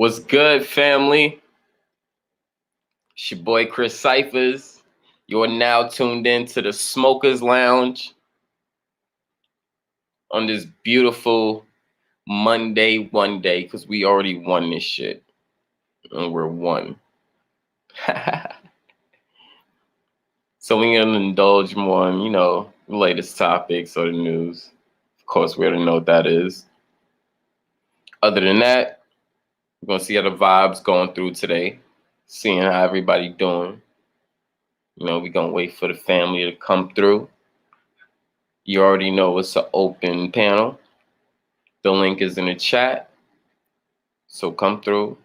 What's good, family? It's your boy Chris Cyphers. You are now tuned in to the Smokers Lounge on this beautiful Monday, Wonday, because we already won this shit. And we're one. So we're going to indulge more in, the latest topics or the news. Of course, we already know what that is. Other than that, we're going to see how the vibes going through today. Seeing how everybody doing. We're going to wait for the family to come through. You already know it's an open panel. The link is in the chat. So come through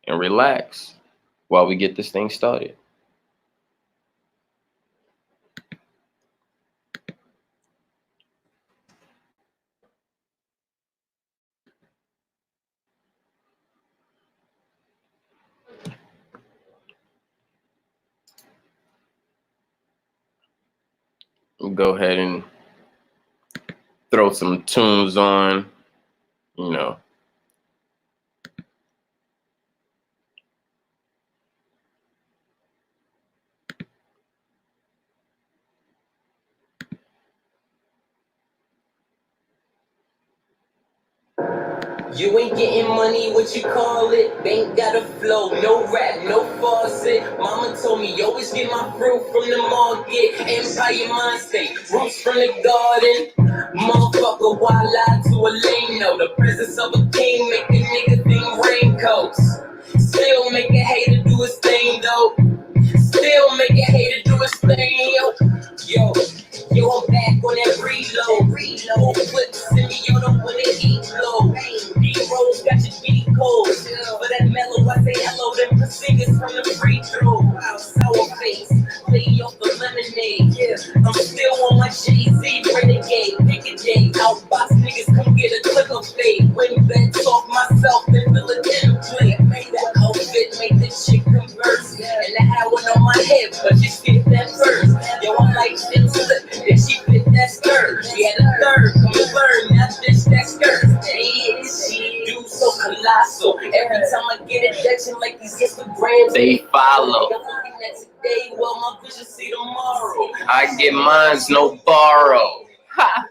and relax while we get this thing started. We'll go ahead and throw some tunes on, You ain't getting money, what you call it? Ain't got a flow, no rap, no faucet. Mama told me, always get my fruit from the market. Empire mind state, roots from the garden. Motherfucker, why lie to a lame? No, the presence of a king make a nigga think raincoats. Still make a hater do his thing, though. Still make a hater do his thing, Yo, I'm back on that reload. Flips in me, yo, don't wanna eat low. D-rolls got your D codes. For that mellow, I say hello, them singers from the free throw. Sour face, play off the lemonade. Yeah, I'm still on my Jay-Z renegade. Pick a day, outbox niggas, come get a clip of fade. Win bets off myself, then fill it in play. That outfit make the chick converse. And the hat went on my head, but you skip that first. Yo, I'm like this slip. Then she fit that skirt. She had a third, come burn, now bitch that skirt. She do so colossal. Every time I get a Dutchin like these Instagrams, they follow. Today, well, my vision see tomorrow. I get mines, no borrow. Ha!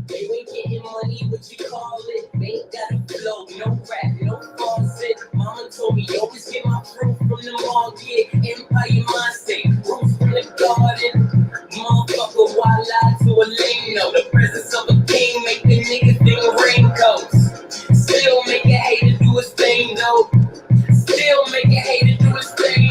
You ain't getting money, what you call it? Ain't got a flow, no rap, no faucet. Mama told me, always get my fruit from the market. Empire mind state, roots from the garden. Motherfucker, why lie to a lame? No, the presence of a king make the nigga think raincoats. Still make a hater do his thing, though. Still make a hater do his thing,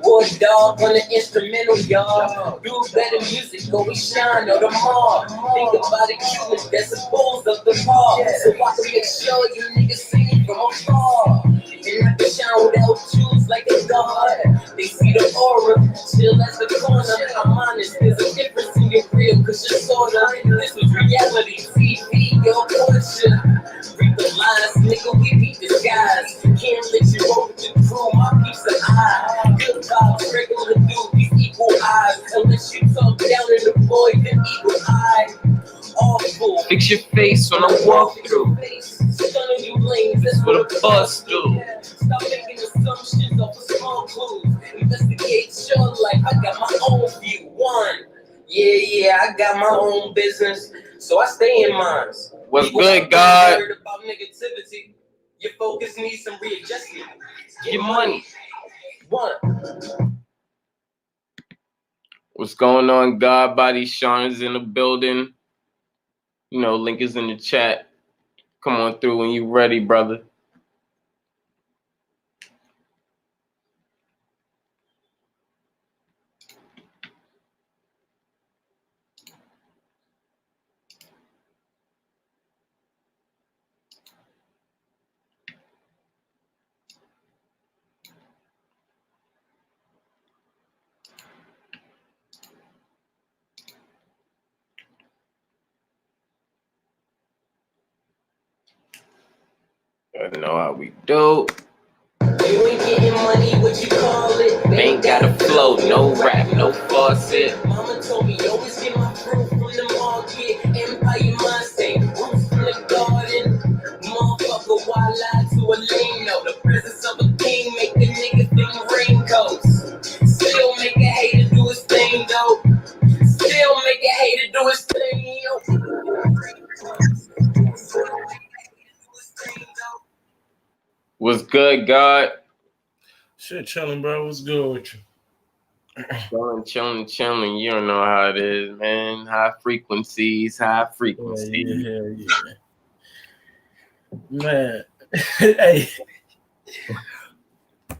War dog on the instrumental, y'all. Do better music, go we shine on the mall. Think about the Cubans, that's the bulls of the ball. So I can make sure you niggas sing from afar. And I can shine without shoes like a god. They see the aura, chill as the corner. I'm honest, there's a difference in your real, cause you're sorta. This was reality, TV, your portion. Read the lines, nigga, we beat the skies. Can't let you roll with the crew, my piece of eye. Good vibes, regular dude, these equal eyes. Unless you talk down in the boy, then equal eye. Awful. Fix your face when I walk through. Stunning you lanes, that's What a bus do. Stop making assumptions off of small clues. Investigate your life, I got my own view. Yeah, I got my own business, so I stay in mine. What's good, God? About negativity. Your focus needs some readjustment. Get money. One. What's going on, God? Body Sean is in the building. Link is in the chat. Come on through when you ready, brother. I know how we do. You ain't getting money, what you call it? Ain't got a flow, no rap, no faucet. Mama told me, always get my fruit from the market. Empire mind state, roots from the garden. Motherfucker, why lie to a lame? What's good, God? Shit, chilling, bro. What's good with you? Chilling. You don't know how it is, man. High frequencies. Yeah. Man, hey,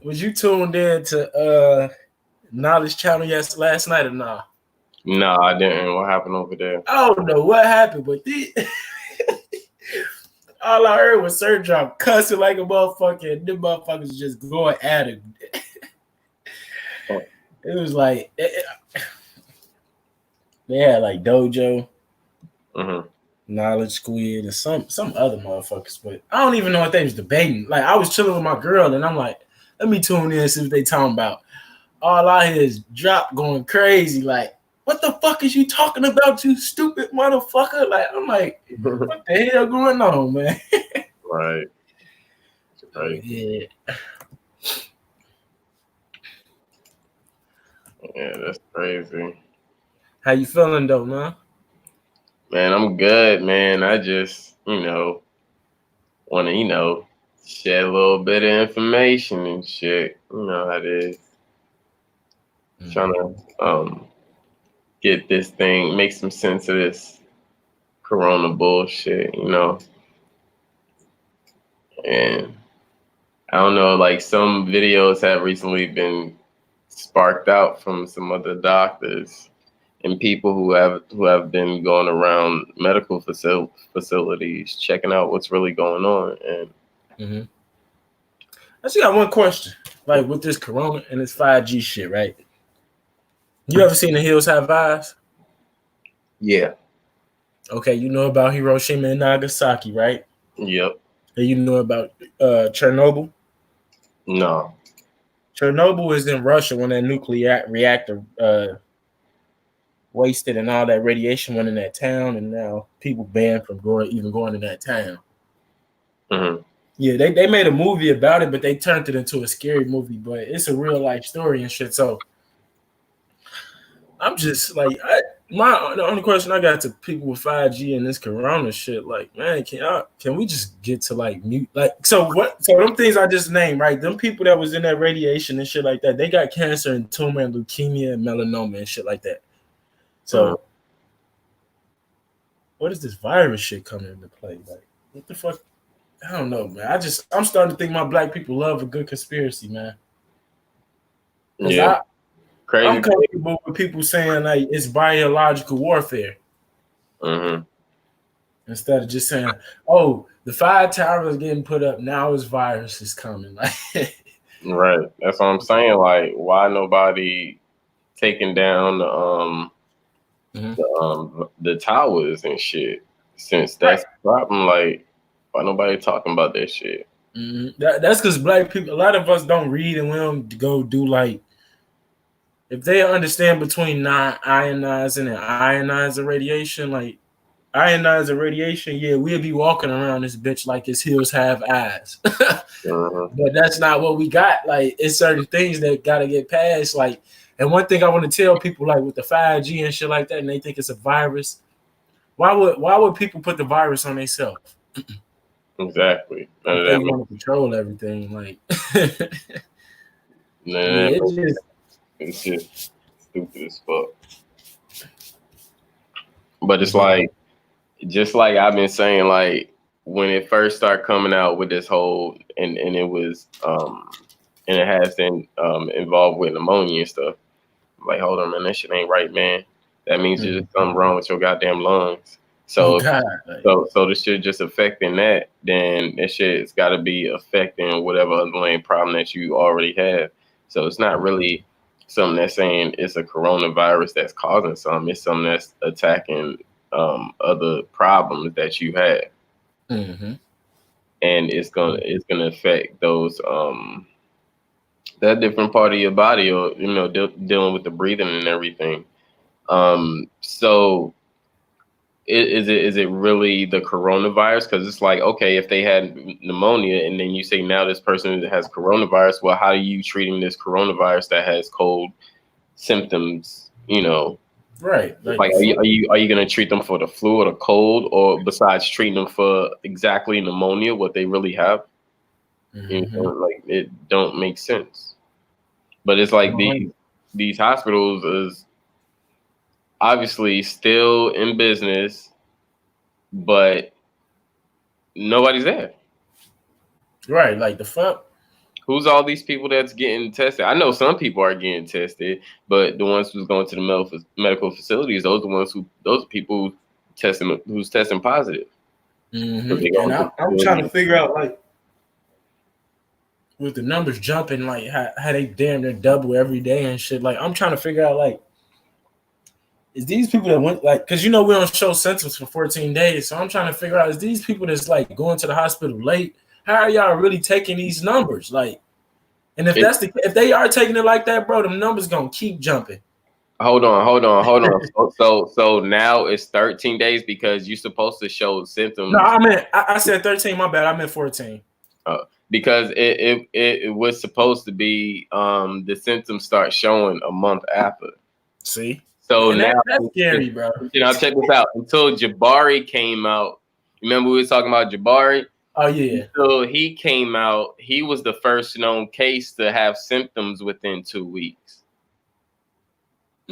was you tuned in to Knowledge Channel last night or not? No, I didn't. What happened over there? I don't know what happened, but all I heard was Sir Drop cussing like a motherfucker, and them motherfuckers just going at him. It was like they had like Dojo, Knowledge Squid, and some other motherfuckers, but I don't even know what they was debating. Like I was chilling with my girl, and I'm like, let me tune in and see what they talking about. All I hear is Drop going crazy, like, what the fuck is you talking about, you stupid motherfucker? Like, I'm like, what the hell going on, man? Right. Yeah. Yeah, that's crazy. How you feeling though, man? Man, I'm good, man. I just, want to, share a little bit of information and shit. You know how it is. Trying to get this thing, make some sense of this corona bullshit, And I don't know, like some videos have recently been sparked out from some other doctors and people who have been going around medical facilities checking out what's really going on. And I just got one question. Like with this corona and this 5G shit, right? You ever seen The Hills Have Eyes? Yeah. Okay, you know about Hiroshima and Nagasaki, right? Yep. And you know about Chernobyl? No. Chernobyl is in Russia when that nuclear reactor wasted and all that radiation went in that town, and now people banned from going in that town. Yeah, they made a movie about it, but they turned it into a scary movie. But it's a real life story and shit. So I'm just like, the only question I got to people with 5G and this corona shit, like, man, can we just get to like mute? Like, so them things I just named, right? Them people that was in that radiation and shit like that, they got cancer and tumor and leukemia and melanoma and shit like that. So what is this virus shit coming into play? Like, what the fuck? I don't know, man. I'm starting to think my black people love a good conspiracy, man. Yeah. I'm comfortable with people saying like it's biological warfare. Instead of just saying, oh, the 5 towers getting put up, now his virus is coming. Right. That's what I'm saying. Like, why nobody taking down the towers and shit? Since that's the problem, like, why nobody talking about that shit? That's because black people, a lot of us don't read and we don't go do like, if they understand between non-ionizing and ionizing radiation, like ionizing radiation, yeah, we'll be walking around this bitch like his hills have eyes. But that's not what we got. Like, it's certain things that gotta get passed. Like, and one thing I want to tell people, like with the 5G and shit like that, and they think it's a virus. Why would people put the virus on themselves? Exactly. If they want to control everything, like it's just stupid as fuck. But it's like, just like I've been saying, like when it first started coming out with this whole and it was and it has been involved with pneumonia and stuff. I'm like, hold on, man, that shit ain't right, man. That means there's something wrong with your goddamn lungs. So so this shit just affecting that, then that shit's got to be affecting whatever underlying problem that you already have. So it's not really something that's saying it's a coronavirus that's causing something. It's something that's attacking other problems that you have, and it's gonna affect those that different part of your body, or dealing with the breathing and everything. So is it really the coronavirus? Because it's like, okay, if they had pneumonia and then you say now this person has coronavirus, well, how are you treating this coronavirus that has cold symptoms? Right. Like are you gonna treat them for the flu or the cold, or besides treating them for exactly pneumonia, what they really have? You know, like it don't make sense. But it's like these hospitals is obviously still in business, but nobody's there. Right, like the fuck. Who's all these people that's getting tested? I know some people are getting tested, but the ones who's going to the medical facilities, those are the ones those are people who's testing positive. And I'm trying to figure out, like, with the numbers jumping, like how they damn near double every day and shit. Like, I'm trying to figure out, like, is these people that went, like, because we don't show symptoms for 14 days. So I'm trying to figure out, is these people that's like going to the hospital late? How are y'all really taking these numbers? Like, and if they are taking it like that, bro, the numbers gonna keep jumping. Hold on. So now it's 13 days because you're supposed to show symptoms. No, I said 13. My bad. I meant 14. Because it was supposed to be the symptoms start showing a month after. See. So now that's scary, bro. Check this out. Until Jabari came out, remember we were talking about Jabari? Oh yeah. So he came out. He was the first known case to have symptoms within 2 weeks.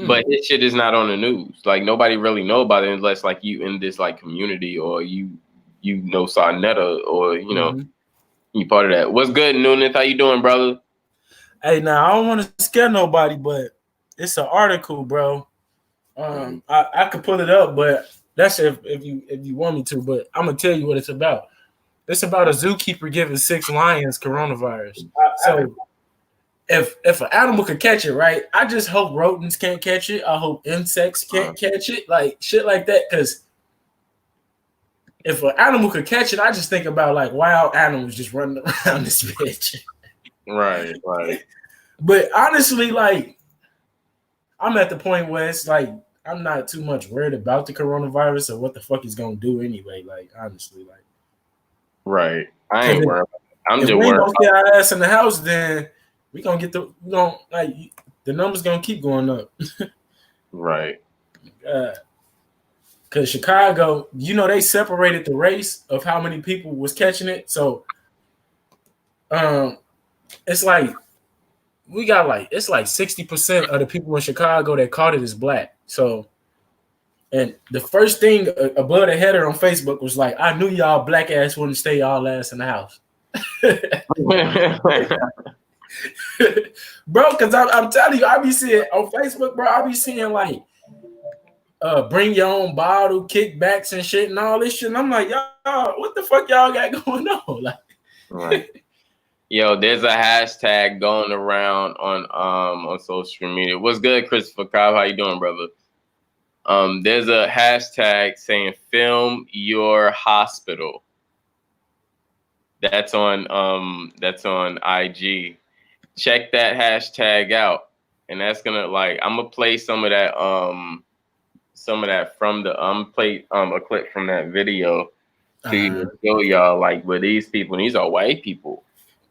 But his shit is not on the news. Like nobody really know about it unless like you in this like community or you know Sarnetta or you part of that. What's good, Noonan? How you doing, brother? Hey, now I don't want to scare nobody, but it's an article, bro. I could pull it up, but that's if you want me to. But I'm gonna tell you what it's about. It's about a zookeeper giving 6 lions coronavirus. So if an animal could catch it, right? I just hope rodents can't catch it. I hope insects can't catch it, like shit like that. Because if an animal could catch it, I just think about like wild animals just running around this bitch. Right. But honestly, like, I'm at the point where it's like I'm not too much worried about the coronavirus or what the fuck he's gonna do anyway. Like, honestly, like, right. I ain't worried. I'm just worried. If we don't get our ass in the house, then we gonna get the numbers gonna keep going up. Right. Because Chicago, they separated the race of how many people was catching it. So, it's like we got it's like 60% of the people in Chicago that caught it is black. So, and the first thing above the header on Facebook was like, I knew y'all black ass wouldn't stay y'all ass in the house. Bro, because I'm telling you, I be seeing on Facebook, bro, I be seeing like bring your own bottle, kickbacks and shit and all this shit. And I'm like, y'all, what the fuck y'all got going on? Like, right. Yo, there's a hashtag going around on social media. What's good, Christopher Cobb? How you doing, brother? There's a hashtag saying film your hospital. That's on IG. Check that hashtag out. And that's gonna I'm gonna play some of that from the play a clip from that video to show y'all like where these people, and these are white people,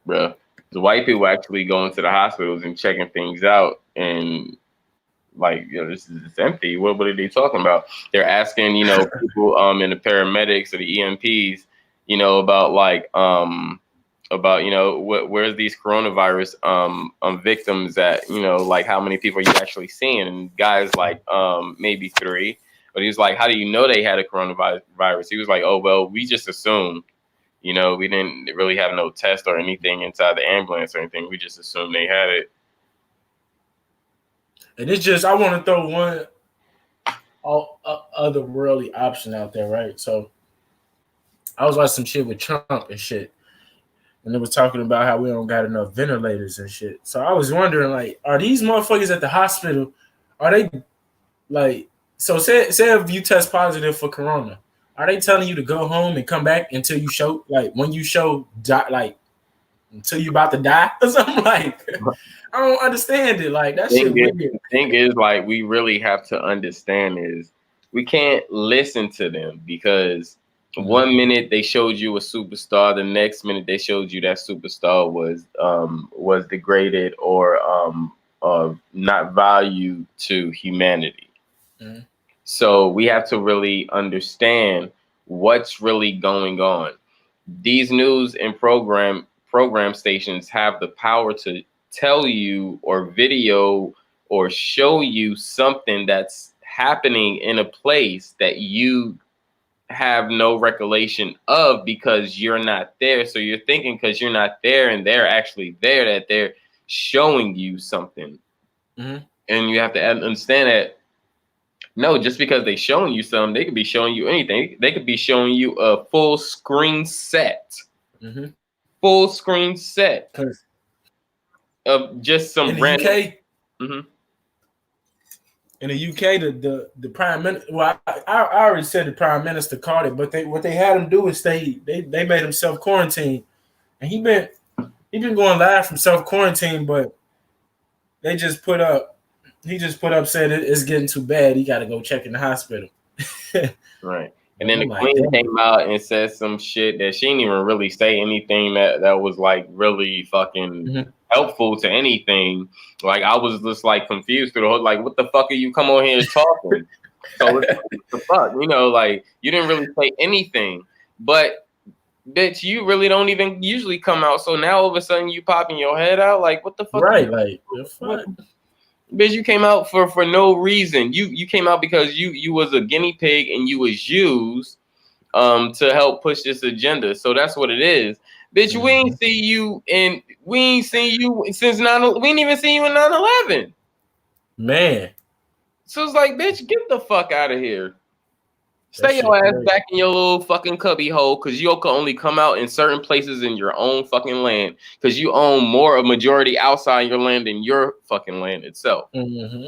bro. The white people actually going to the hospitals and checking things out, and this is empty. What are they talking about? They're asking people in the paramedics or the EMPs, about where's these coronavirus victims at, how many people are you actually seeing? And guys maybe 3, but he's like, how do you know they had a coronavirus? He was like, oh well, we just assumed, we didn't really have no test or anything inside the ambulance or anything. We just assumed they had it. And it's just, I want to throw one other worldly option out there, right? So I was watching some shit with Trump and shit. And they was talking about how we don't got enough ventilators and shit. So I was wondering, like, are these motherfuckers at the hospital, are they, like, so say if you test positive for corona, are they telling you to go home and come back until you show, like, when you show, like, until you about to die or something? Like, I don't understand it. Like, that shit weird. The thing is, we really have to understand is we can't listen to them because one minute they showed you a superstar, the next minute they showed you that superstar was degraded or not valued to humanity. Mm-hmm. So we have to really understand what's really going on. These news and programs program stations have the power to tell you or video or show you something that's happening in a place that you have no recollection of because you're not there. So you're thinking because you're not there and they're actually there that they're showing you something. Mm-hmm. And you have to understand that no, just because they're showing you something, they could be showing you anything. They could be showing you a full screen set. Mm-hmm. Full screen set of just some in the random. UK, Mm-hmm. in the UK, the prime minister. Well, I already said the prime minister caught it, but what they had him do is they made him self quarantine, and he been going live from self quarantine, but they just put up. He just put up said it's getting too bad. He got to go check in the hospital. Right. And then I'm the like, queen damn. came out and said some shit that she didn't even really say anything that was like really fucking Mhm. helpful to anything. Like I was just like confused through the whole like, what the fuck are you come on here talking? So it's like, what the fuck, you know, like you didn't really say anything, but bitch, you really don't even usually come out. So now all of a sudden you popping your head out, like what the fuck? Right, like the What? fuck. Bitch, you came out for no reason. You came out because you was a guinea pig and you was used to help push this agenda. So that's what it is. Bitch, we ain't see you and we ain't seen you since we ain't even seen you in 9/11. Man. So it's like, bitch, get the fuck out of here. That Stay shit your ass crazy. back in your little fucking cubby hole because you can only come out in certain places in your own fucking land because you own more of majority outside your land than your fucking land itself. Mm-hmm.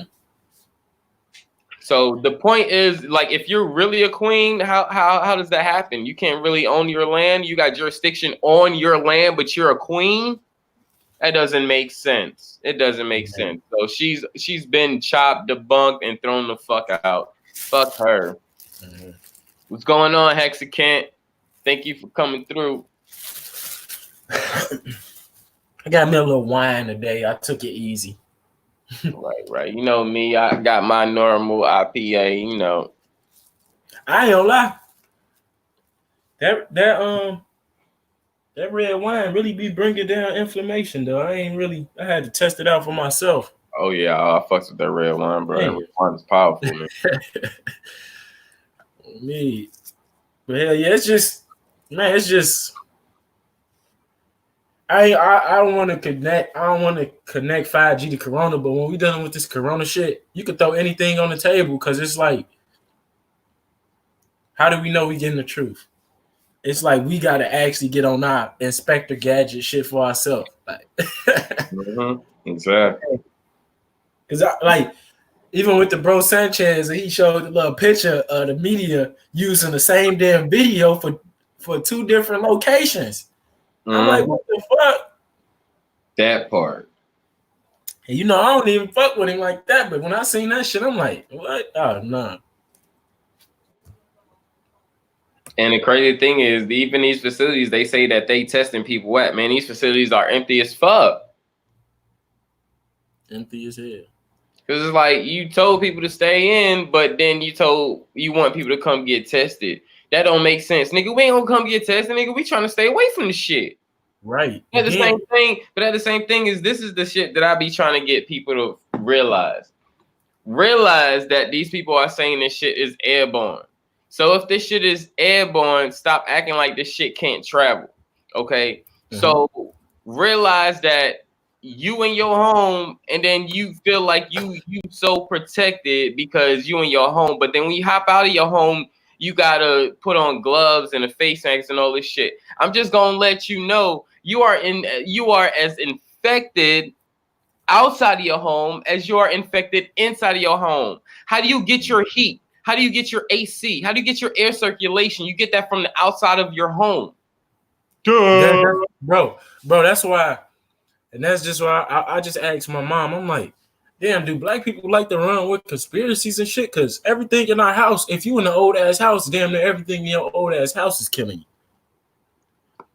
So the point is, like, if you're really a queen, how does that happen? You can't really own your land. You got jurisdiction on your land, but you're a queen. That doesn't make sense. It doesn't make sense. So she's been chopped, debunked, and thrown the fuck out. Fuck her. Mm-hmm. What's going on, Hexacant? Thank you for coming through. I got me a little wine today. I took it easy. Right. You know me. I got my normal IPA. You know. I ain't gonna lie. That red wine really be bringing down inflammation though. I had to test it out for myself. Oh yeah, I fucks with that red wine, bro. That red wine is powerful, man. Me, but hell yeah, it's just I don't want to connect. I don't want to connect 5G to Corona, but when we done with this Corona shit, you could throw anything on the table because it's like, how do we know we getting the truth? It's like we got to actually get on our Inspector Gadget shit for ourselves. Like, exactly. Because even with the bro Sanchez, he showed a little picture of the media using the same damn video for two different locations. I'm like, what the fuck? That part. And you know, I don't even fuck with him like that. But when I seen that shit, I'm like, what? Oh, no. And the crazy thing is, even these facilities, they say that they testing people at, man, these facilities are empty as fuck. Empty as hell. Because it's like, you told people to stay in, but then you want people to come get tested. That don't make sense. Nigga, we ain't gonna come get tested, nigga. We trying to stay away from the shit. Right. At the same thing, but at the same thing is this is the shit that I be trying to get people to realize. Realize that these people are saying this shit is airborne. So if this shit is airborne, stop acting like this shit can't travel. Okay? Mm-hmm. So realize that you in your home, and then you feel like you so protected because you in your home, but then when you hop out of your home, you gotta put on gloves and a face mask and all this shit. I'm just gonna let you know you are as infected outside of your home as you are infected inside of your home. How do you get your heat? How do you get your AC? How do you get your air circulation? You get that from the outside of your home. Bro, that's why. And that's just why I just asked my mom, I'm like, damn, do black people like to run with conspiracies and shit? Because everything in our house, if you in an old-ass house, damn near everything in your old-ass house is killing you.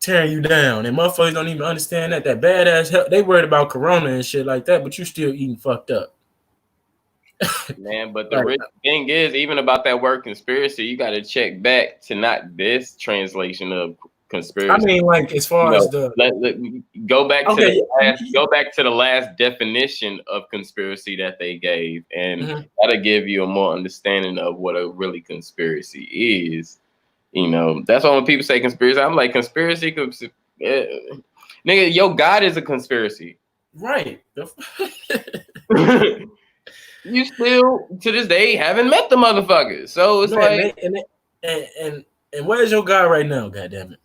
Tearing you down. And motherfuckers don't even understand that badass help. They worried about Corona and shit like that, but you still eating fucked up. Man, but the thing is, even about that word conspiracy, you got to check back to not this translation of conspiracy. I mean, like as far as the go back to okay, the last definition of conspiracy that they gave, and mm-hmm. that'll give you a more understanding of what a really conspiracy is. You know, that's why when people say conspiracy, I'm like conspiracy. Nigga, your God is a conspiracy. Right. You still to this day haven't met the motherfuckers. So it's and where's your God right now? God damn it.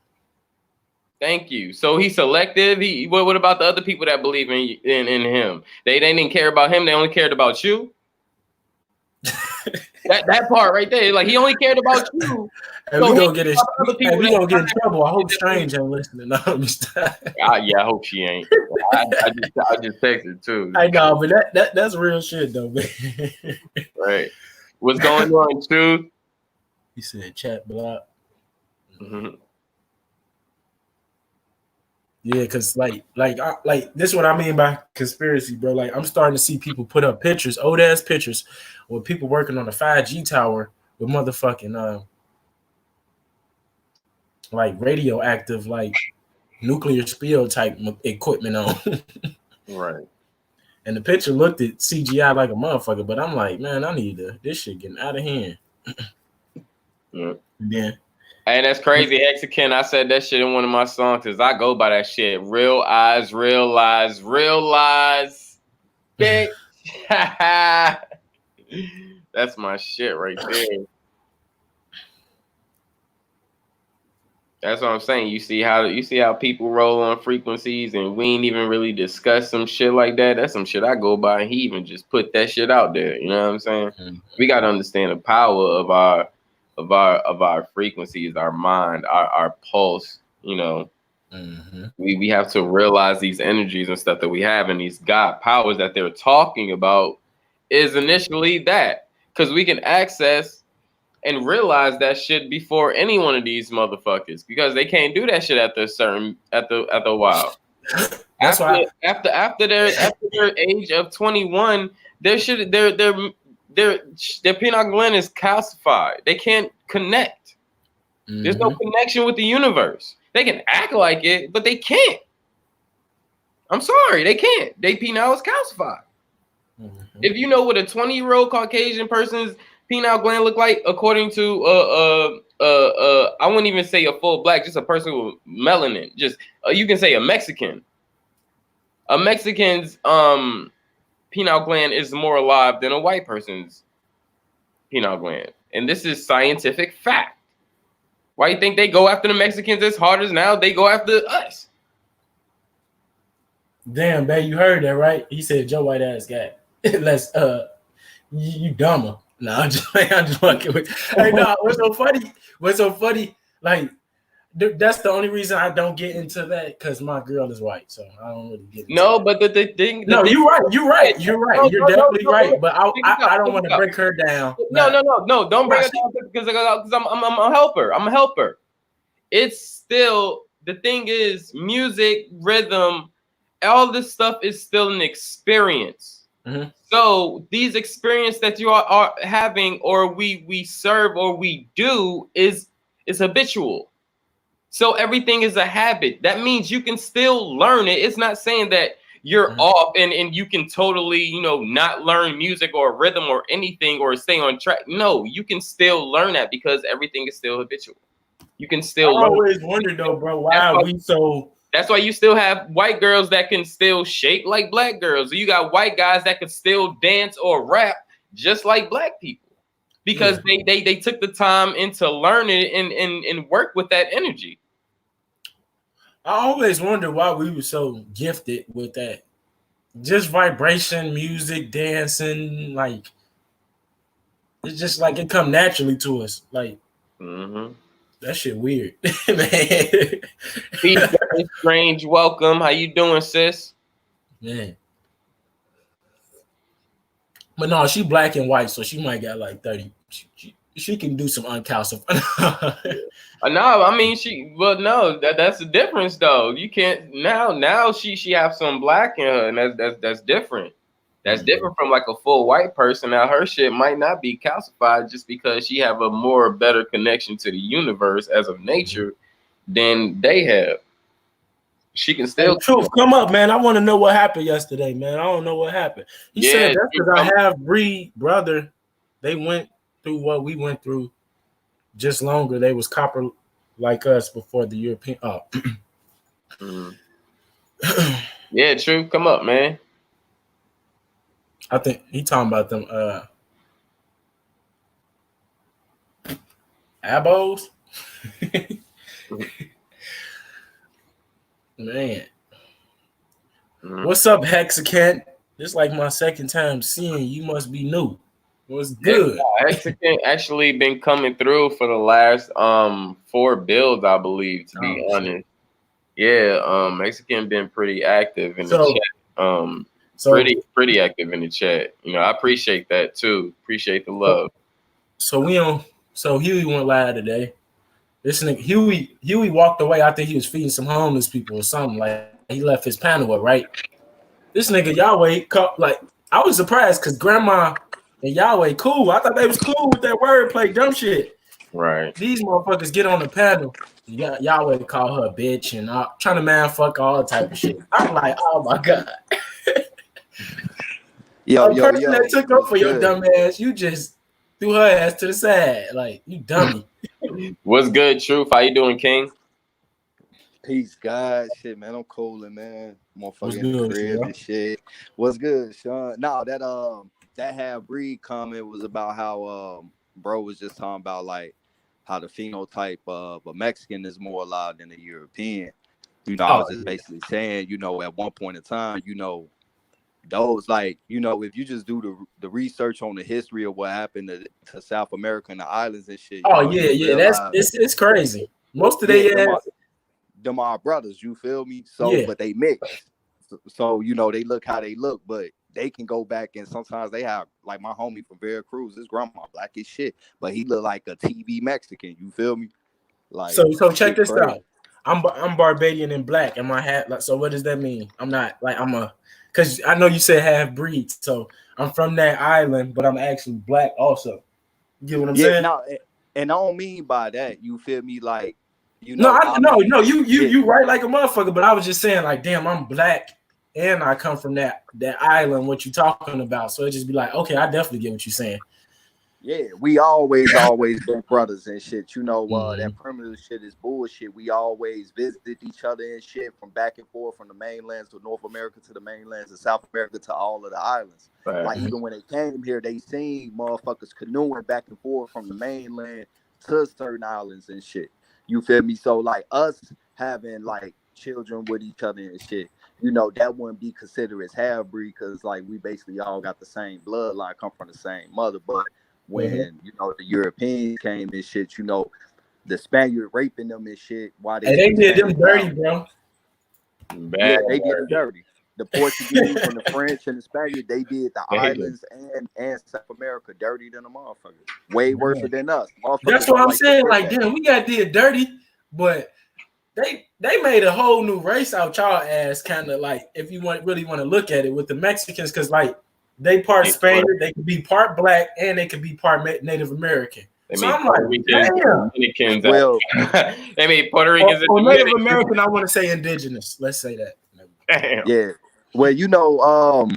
Thank you. So he's selective. What about the other people that believe in him? They didn't care about him. They only cared about you. that part right there, like he only cared about you. And so we gonna get in trouble. I hope Strange ain't listening. No, yeah, I hope she ain't. I just texted too. I know, but that's real shit though, man. Right. What's going on, Truth? He said chat block. Mm-hmm. Yeah, cause like this is what I mean by conspiracy, bro. Like I'm starting to see people put up pictures, old ass pictures, with people working on a 5G tower with motherfucking like radioactive, like nuclear spill type equipment on. Right. And the picture looked at CGI like a motherfucker, but I'm like, man, this shit getting out of hand. Yeah. Yeah. Hey, that's crazy. Hexakin, I said that shit in one of my songs because I go by that shit. Real eyes, real lies, real lies. Bitch. That's my shit right there. That's what I'm saying. You see how people roll on frequencies, and we ain't even really discuss some shit like that. That's some shit I go by, and he even just put that shit out there. You know what I'm saying? Mm-hmm. We got to understand the power of our frequencies, our mind, our pulse. You know, mm-hmm. we have to realize these energies and stuff that we have, and these God powers that they're talking about is initially that, because we can access and realize that shit before any one of these motherfuckers, because they can't do that shit after a while. That's after their age of 21, their pineal gland is calcified. They can't connect. Mm-hmm. There's no connection with the universe. They can act like it, but they can't. I'm sorry, they can't. Their pineal is calcified. Mm-hmm. If you know what a 20-year-old Caucasian person's pineal gland look like, according to I wouldn't even say a full black, just a person with melanin. Just you can say a Mexican. A Mexican's pineal gland is more alive than a white person's pineal gland, and this is scientific fact. Why you think they go after the Mexicans as hard as now they go after us? Damn, babe, you heard that right? He said Joe white ass guy. Let's you dumber. No, I'm just fucking with. Hey, no, what's so funny? Like, that's the only reason I don't get into that, because my girl is white, so I don't really get. No, but the thing. No, you're right. You're definitely right. But I don't want to break her down. No. Don't break her down because I'm a helper. I'm a helper. It's still, the thing is, music, rhythm, all this stuff is still an experience. Mm-hmm. So these experiences that you are having, or we serve, or we do, is habitual. So everything is a habit. That means you can still learn it. It's not saying that you're mm-hmm. off and you can totally, not learn music or rhythm or anything or stay on track. No, you can still learn that because everything is still habitual. You can still learn. I always wondered though, bro, why are we so... That's why you still have white girls that can still shake like black girls. You got white guys that can still dance or rap just like black people, because they took the time into learn it and work with that energy. I always wonder why we were so gifted with that. Just vibration, music, dancing, like it's just like it come naturally to us. Like mm-hmm. That shit weird, man. Peace, Strange. Welcome. How you doing, sis? Man. But no, she black and white, so she might got like 30. She can do some uncalcified. No, I mean that's the difference though. You can't now she have some black in her, and that's different. That's different from like a full white person. Now her shit might not be calcified just because she have a better connection to the universe as of nature. than they have. She can Hey, still Truth, come up, man. I want to know what happened yesterday, man. I don't know what happened. He said that's because I have Bree brother. They went through what we went through, just longer. They was copper like us before the European. Oh. Yeah, Truth, come up, man. I think he talking about them abos. Man. What's up, Hexacant? This like my second time seeing you. Must be new. What's good? Hexacant actually been coming through for the last 4 builds, I believe, to be honest. Yeah, Hexacant been pretty active in the chat. Pretty active in the chat. You know, I appreciate that too. Appreciate the love. So Huey went live today. This nigga Huey walked away. I think he was feeding some homeless people or something. Like he left his panel up, right? This nigga Yahweh like I was surprised because Grandma and Yahweh cool. I thought they was cool with that wordplay, dumb shit. Right. These motherfuckers get on the panel. Yahweh call her a bitch and trying to man fuck all type of shit. I'm like, oh my god. Person that took up for your dumb ass, you just threw her ass to the side. Like, you dummy. What's good, Truth? How you doing, King? Peace, God. Shit, man. I'm cooling, man. Motherfucking in the crib and shit. What's good, Sean? No, that half-breed comment was about how bro was just talking about like how the phenotype of a Mexican is more alive than a European. You know, I was just basically saying, you know, at one point in time, you know, those like, you know, if you just do the research on the history of what happened to South America and the islands and shit. It's crazy. Most of them are brothers, you feel me? So, but they mix. So, you know, they look how they look, but they can go back and sometimes they have, like my homie from Veracruz, his grandma black as shit, but he look like a TV Mexican, you feel me? Like, so check this out. I'm Barbadian and black, and my hat. Like, so what does that mean? I'm not like because I know you said half breed, so I'm from that island, but I'm actually black also. You get what I'm saying? No, and I don't mean by that. You feel me? Like, you know, no, you right like a motherfucker. But I was just saying, like, damn, I'm black and I come from that island. What you talking about? So it just be like, okay, I definitely get what you're saying. Yeah, we always been brothers and shit. You know, that primitive shit is bullshit. We always visited each other and shit from back and forth from the mainlands to North America to the mainlands to South America to all of the islands. Right. Like even when they came here, they seen motherfuckers canoeing back and forth from the mainland to certain islands and shit. You feel me? So like us having like children with each other and shit, you know, that wouldn't be considered as half breed because like we basically all got the same bloodline, come from the same mother, but when you know the Europeans came and shit, you know, the Spaniard raping them and shit. Why they did them dirty, bro? Yeah, they did them dirty. The Portuguese and the French and the Spaniard, they did the islands and South America dirty than the motherfuckers. Way worse than us. That's what I'm saying. Like, damn, we got did dirty, but they made a whole new race out y'all ass. Kind of like, if you really want to look at it with the Mexicans, because like. They part Spaniard, they could be part black, and they could be part Native American. So I'm like, damn. Well, they mean Puerto Ricans or Native American. I want to say indigenous. Let's say that. Damn. Yeah. Well, you know,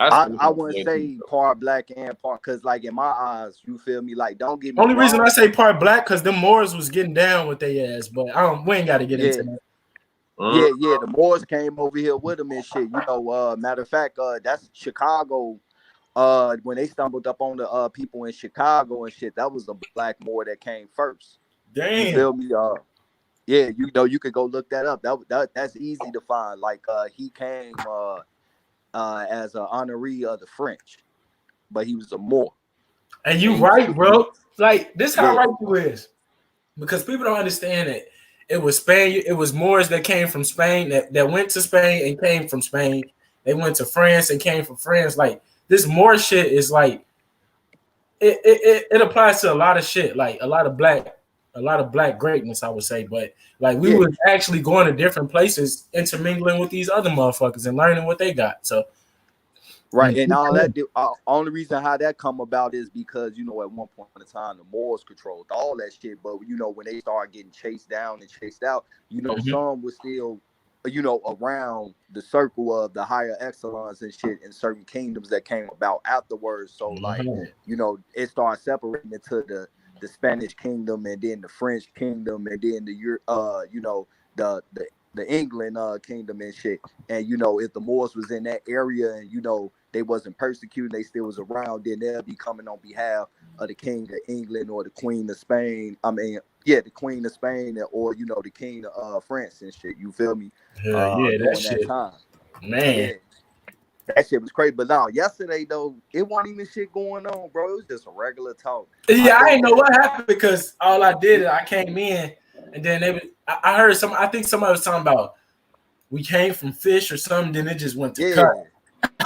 I wouldn't say part black and part because, like, in my eyes, you feel me? Like, don't get me wrong. Reason I say part black because the Moors was getting down with their ass, but we ain't got to get into that. Yeah, the Moors came over here with them and shit. You know, matter of fact, that's Chicago. When they stumbled up on the people in Chicago and shit, that was a black Moor that came first. Damn. You feel me? Yeah, you know, you could go look that up. That's easy to find. Like, he came as an honoree of the French, but he was a Moor. And you right, bro. Like, this how right you is. Because people don't understand it. It was Spain. It was Moors that came from Spain that went to Spain and came from Spain. They went to France and came from France. Like this Moor shit is like it applies to a lot of shit. Like a lot of black greatness, I would say. But like we was actually going to different places, intermingling with these other motherfuckers and learning what they got. So Right, and all that. Only reason how that come about is because at one point in time the Moors controlled all that shit. But when they started getting chased down and chased out, some was still, around the circle of the higher excellence and shit in certain kingdoms that came about afterwards. So it started separating into the Spanish kingdom and then the French kingdom and then the England kingdom and shit. And if the Moors was in that area and they wasn't persecuted, they still was around, then they'll be coming on behalf of the king of England or the queen of Spain. The queen of Spain or the king of France and shit. You feel me? During that shit, time, man. Yeah. That shit was crazy. But now, yesterday though, it wasn't even shit going on, bro. It was just a regular talk. Yeah, I didn't know what happened because all I did is I came in and then I heard I think somebody was talking about we came from fish or something, then it just went to cut.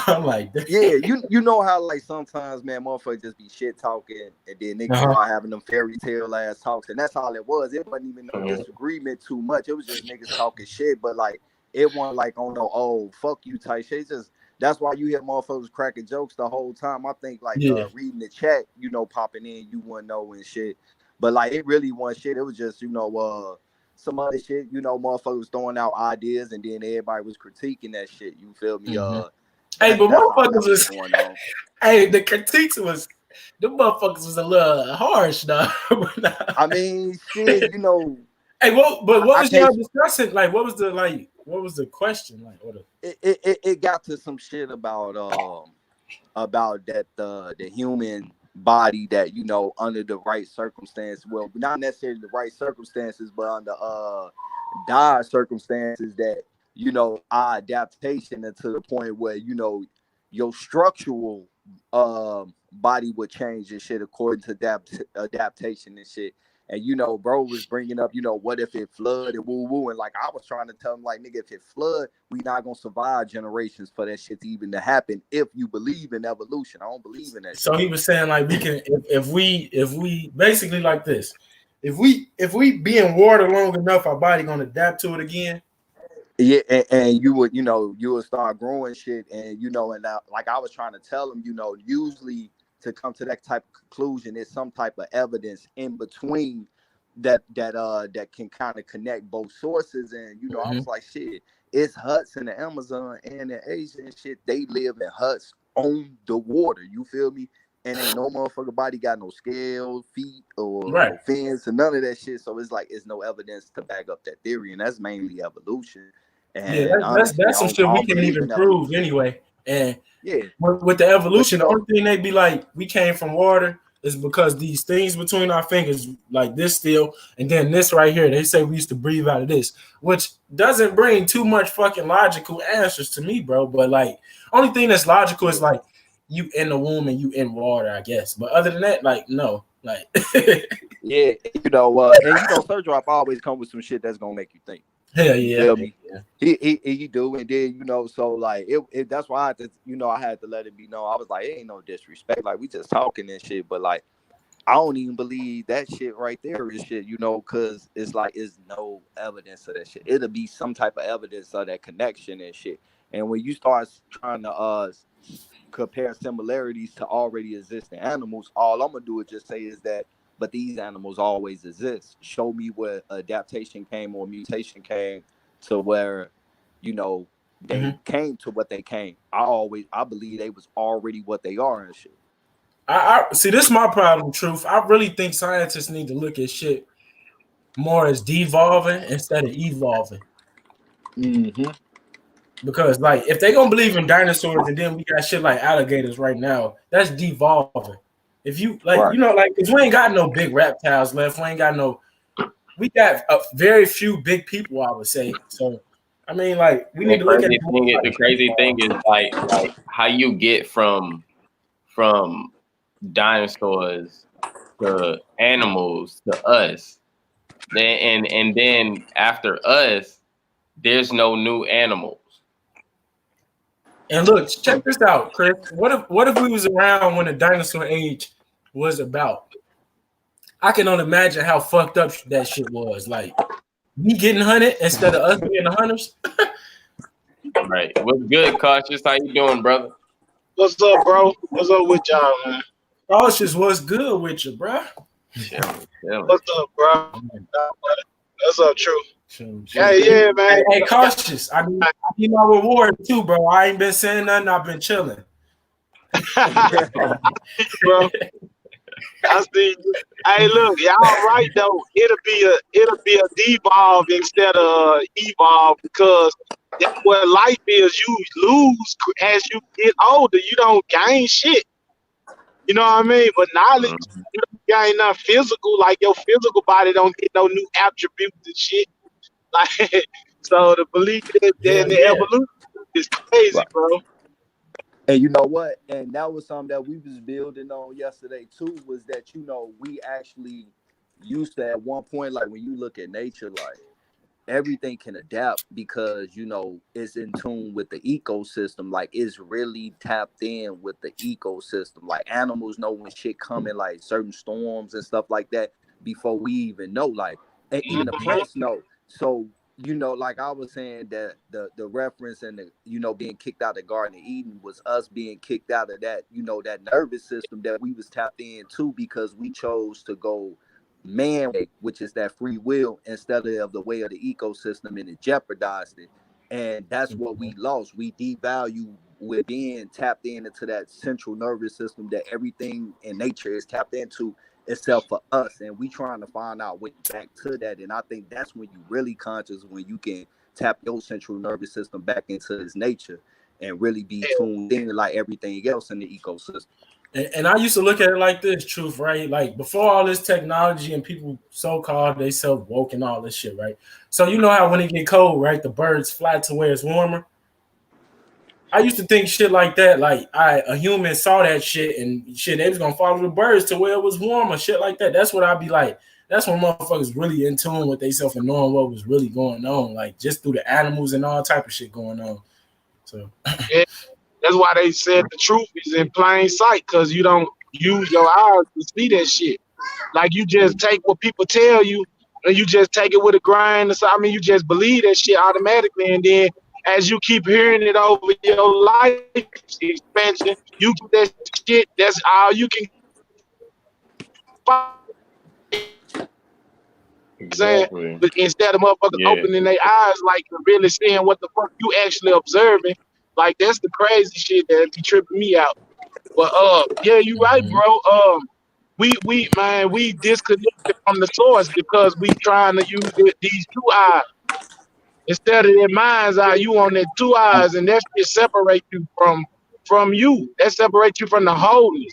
I'm like, yeah, you know how like sometimes, man, motherfuckers just be shit talking and then niggas start having them fairy tale ass talks, and that's all it was. It wasn't even no disagreement too much. It was just niggas talking shit, but like it wasn't like on no fuck you type shit. It's just that's why you hear motherfuckers cracking jokes the whole time. I think like reading the chat, popping in, you wouldn't know and shit. But like it really wasn't shit. It was just some other shit. Motherfuckers throwing out ideas and then everybody was critiquing that shit. You feel me? Hey, but motherfuckers was going on. Hey, the critiques was the motherfuckers was a little harsh, though. I mean, shit, Hey, what was y'all discussing? Like, what was the question? Like, it got to some shit about that the human body that under the right circumstances, well, not necessarily the right circumstances, but under dire circumstances that our adaptation to the point where your structural body would change and shit according to adaptation and shit. And bro was bringing up what if it flood and woo and like I was trying to tell him like, nigga, if it flood, we not gonna survive generations for that shit to even to happen if you believe in evolution. I don't believe in that so shit. He was saying like we can if we basically like this, if we be in water long enough, our body gonna adapt to it again. Yeah, and you would start growing shit, and and like I was trying to tell him, usually to come to that type of conclusion is some type of evidence in between that can kind of connect both sources. And I was like, shit, it's huts in the Amazon and in Asia and shit. They live in huts on the water. You feel me? And ain't no motherfucker body got no scales, feet, or no fins, and none of that shit. So it's like it's no evidence to back up that theory, and that's mainly evolution. And that's some shit we can't even prove anyway. And with the evolution, the only thing they be like, we came from water is because these things between our fingers, like this still, and then this right here, they say we used to breathe out of this, which doesn't bring too much fucking logical answers to me, bro. But like, only thing that's logical is like you in the womb and you in water, I guess. But other than that, like, no, like, yeah, and Sir Drop always come with some shit that's gonna make you think. Hell yeah, feel me? He do, and then so like it that's why I had to, I had to let it be known. I was like, it ain't no disrespect, like we just talking and shit, but like I don't even believe that shit right there is shit, because it's like it's no evidence of that shit. It'll be some type of evidence of that connection and shit. And when you start trying to compare similarities to already existing animals, all I'm gonna do is just say is that, but these animals always exist. Show me where adaptation came or mutation came to where, they came to what they came. I believe they was already what they are and shit. I see, this is my problem, Truth. I really think scientists need to look at shit more as devolving instead of evolving. Because like, if they gonna believe in dinosaurs and then we got shit like alligators right now, that's devolving. If you like, because we ain't got no big reptiles left. We got a very few big people, I would say. So, I mean, like, we need to look at the crazy thing is like how you get from dinosaurs to animals to us. And then after us, there's no new animals. And look, check this out, Chris. What if we was around when the dinosaur age was about? I can only imagine how fucked up that shit was. Like, we getting hunted instead of us being the hunters. Right. What's good, Cautious? How you doing, brother? What's up, bro? What's up with y'all, man? Cautious, what's good with you, bro? Chilling, chilling. What's up, bro? What's up, True? Shoot, Hey, shoot. yeah, man. Hey, cautious. I need my reward too, bro. I ain't been saying nothing. I've been chilling. Bro, I see. Hey, look, y'all right though. It'll be a devolve instead of evolve because that's what life is. You lose as you get older. You don't gain shit. You know what I mean? But knowledge, Mhm. you don't gain nothing physical. Like your physical body don't get no new attributes and shit. Like so, the belief that in Hell the yeah. evolution is crazy, Right. bro. And you know what? And that was something that we was building on yesterday too, was that, we actually used to at one point, like when you look at nature, like everything can adapt because, it's in tune with the ecosystem. Like it's really tapped in with the ecosystem. Like animals know when shit coming, like certain storms and stuff like that before we even know. Like, and even the Mhm. plants know. So, like I was saying, that the reference and the, being kicked out of the Garden of Eden was us being kicked out of that, that nervous system that we was tapped into because we chose to go man way, which is that free will, instead of the way of the ecosystem, and it jeopardized it. And that's what we lost. We devalue with being tapped into that central nervous system that everything in nature is tapped into, except for us. And we trying to find our way back to that. And I think that's when you really conscious, when you can tap your central nervous system back into its nature and really be tuned in like everything else in the ecosystem. And I used to look at it like this, truth, right? Like before all this technology and people so-called they self woke and all this shit, right? So you know how when it get cold, right, the birds fly to where it's warmer. I used to think shit like that, like a human saw that shit and shit, they was gonna follow the birds to where it was warmer, shit like that. That's what I'd be like. That's when motherfuckers really in tune with themselves and knowing what was really going on, like just through the animals and all type of shit going on. So Yeah, that's why they said the truth is in plain sight, because you don't use your eyes to see that shit. Like you just take what people tell you and you just take it with a grain of salt. I mean, you just believe that shit automatically, and then as you keep hearing it over your life expansion, you get that shit. That's all you can find. Saying, Exactly. but instead of motherfuckers Yeah. opening their eyes, like really seeing what the fuck you actually observing, like that's the crazy shit that be tripping me out. But yeah, you right, mhm. bro. We disconnected from the source because we trying to use these two eyes instead of their mind's eye. You on their two eyes, and that shit separate you from you. That separates you from the wholeness.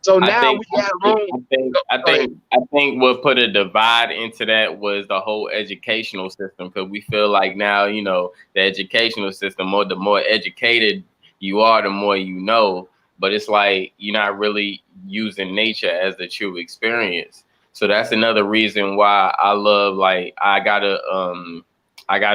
So I now we think, I got think, room. I think, I Go ahead. think, I think what put a divide into that was the whole educational system. Because we feel like now, the educational system, the more educated you are, the more you know. But it's like you're not really using nature as the true experience. So that's another reason why I love, like, I got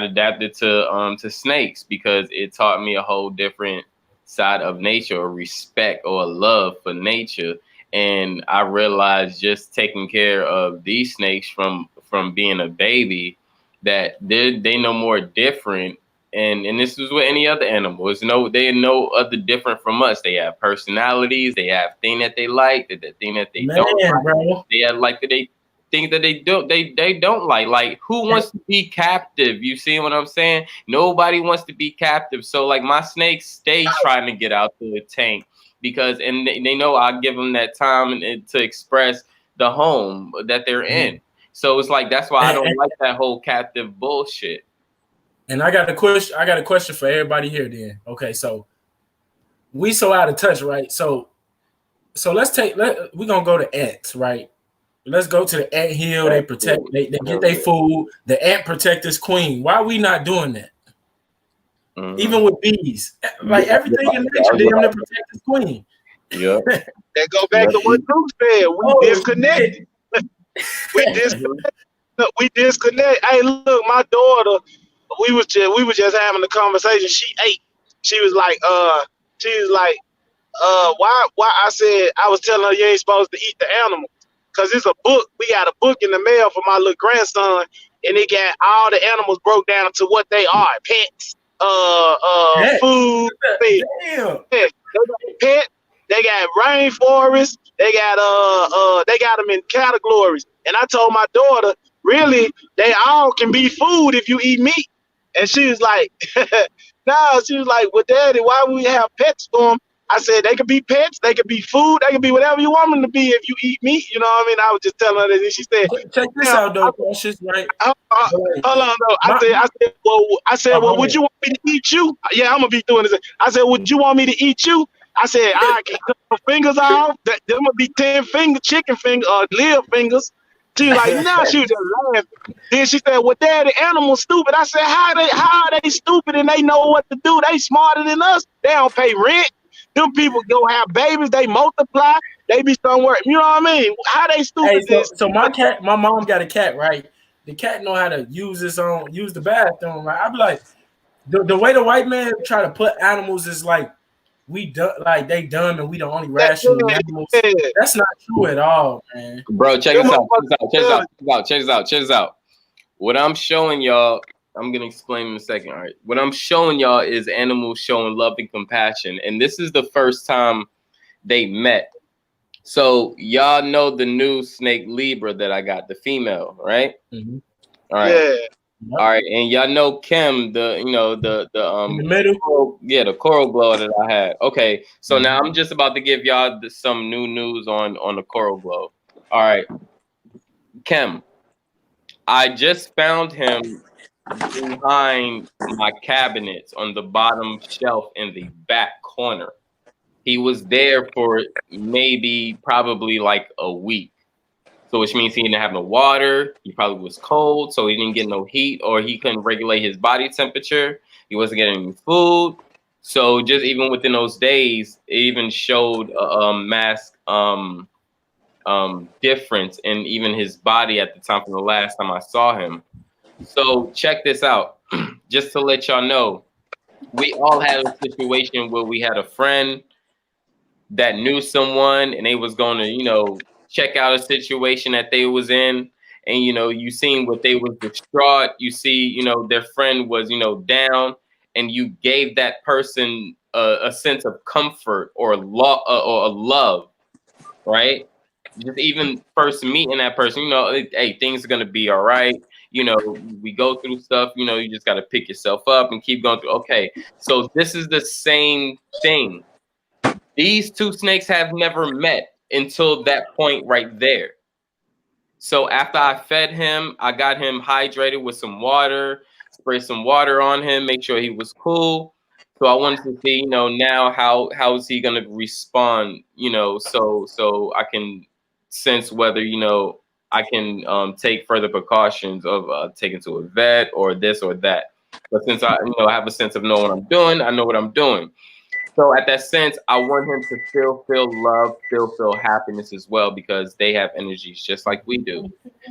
adapted to snakes, because it taught me a whole different side of nature, or respect or love for nature. And I realized just taking care of these snakes from being a baby, that they know more different. And this is with any other animal. They know other different from us. They have personalities. They have thing that they like, the thing that they don't Man, like. bro. They have like that they think that they don't like. Like, who wants to be captive? You see what I'm saying? Nobody wants to be captive. So like my snakes stay trying to get out to the tank, because and they know I give them that time to express the home that they're in. So it's like that's why I And, don't like that whole captive bullshit. and I got a question. I got a question for everybody here. Then, okay, so we so out of touch, right? So we're gonna go to ants, right? Let's go to the ant hill. They protect. Absolutely. They get Hell their yeah. food. The ant protect this queen. Why are we not doing that? Mm-hmm. Even with bees, Yeah, like everything in nature, damn near protect this queen. yeah, That go back yeah. to what Bruce said. We Oh disconnected. shit! We dis Mhm. we disconnect. Hey, look, my daughter. We was just having a conversation. She ate. She was like, why? I said I was telling her you ain't supposed to eat the animal, cause it's a book. We got a book in the mail for my little grandson, and it got all the animals broke down to what they are, pets. Heck, food. damn. They got pet. They got rainforest. They got them in categories. And I told my daughter, really, they all can be food if you eat meat. And she was like, no. She was like, well, Daddy, why would we have pets for them? I said they could be pets, they could be food, they could be whatever you want them to be if you eat meat. You know what I mean? I was just telling her that. And she said, Check this out though, Cautious, right? hold on, though. I said, well, would you want me to eat you? Yeah, I'm gonna be doing this. I said, would you want me to eat you? I said, I can cut my fingers off. Them gonna be 10 chicken finger, live fingers. She was like, nah, she was just laughing. Then she said, well, Daddy, animals stupid. I said, how are they stupid and they know what to do? They smarter than us. They don't pay rent. Them people go have babies, they multiply, they be somewhere. You know what I mean? How they stupid? Hey, so my mom got a cat, right? The cat know how to use the bathroom, right? I be like, the way the white man try to put animals is like they dumb and we the only rational animals. That's not true at all, man. Bro, check this out. What I'm showing y'all, I'm gonna explain in a second. All right. What I'm showing y'all is animals showing love and compassion, and this is the first time they met. So y'all know the new snake Libra that I got, the female, right? Mm-hmm. All right. Yeah. All right, and y'all know Kim, the in the middle, the coral glow that I had. Okay, so now I'm just about to give y'all some new news on the coral glow. All right, Kim, I just found him behind my cabinets on the bottom shelf in the back corner. He was there for probably like a week. So which means he didn't have no water. He probably was cold, so he didn't get no heat, or he couldn't regulate his body temperature. He wasn't getting any food. So just even within those days, it even showed a mass difference in even his body at the time from the last time I saw him. So check this out. Just to let y'all know, we all had a situation where we had a friend that knew someone and they was going to, check out a situation that they was in, and you seen what they was distraught. You see, their friend was down, and you gave that person a sense of comfort or love, right? Just even first meeting that person, hey, things are gonna be all right. We go through stuff. You just gotta pick yourself up and keep going through. Okay, so this is the same thing. These two snakes have never met until that point right there. So after I fed him, I got him hydrated with some water, sprayed some water on him, make sure he was cool. So I wanted to see, now how is he gonna respond, so I can sense whether, I can take further precautions of taking to a vet or this or that. But since I have a sense of knowing what I'm doing, I know what I'm doing. So at that sense, I want him to still feel love, still feel happiness as well, because they have energies just like we do.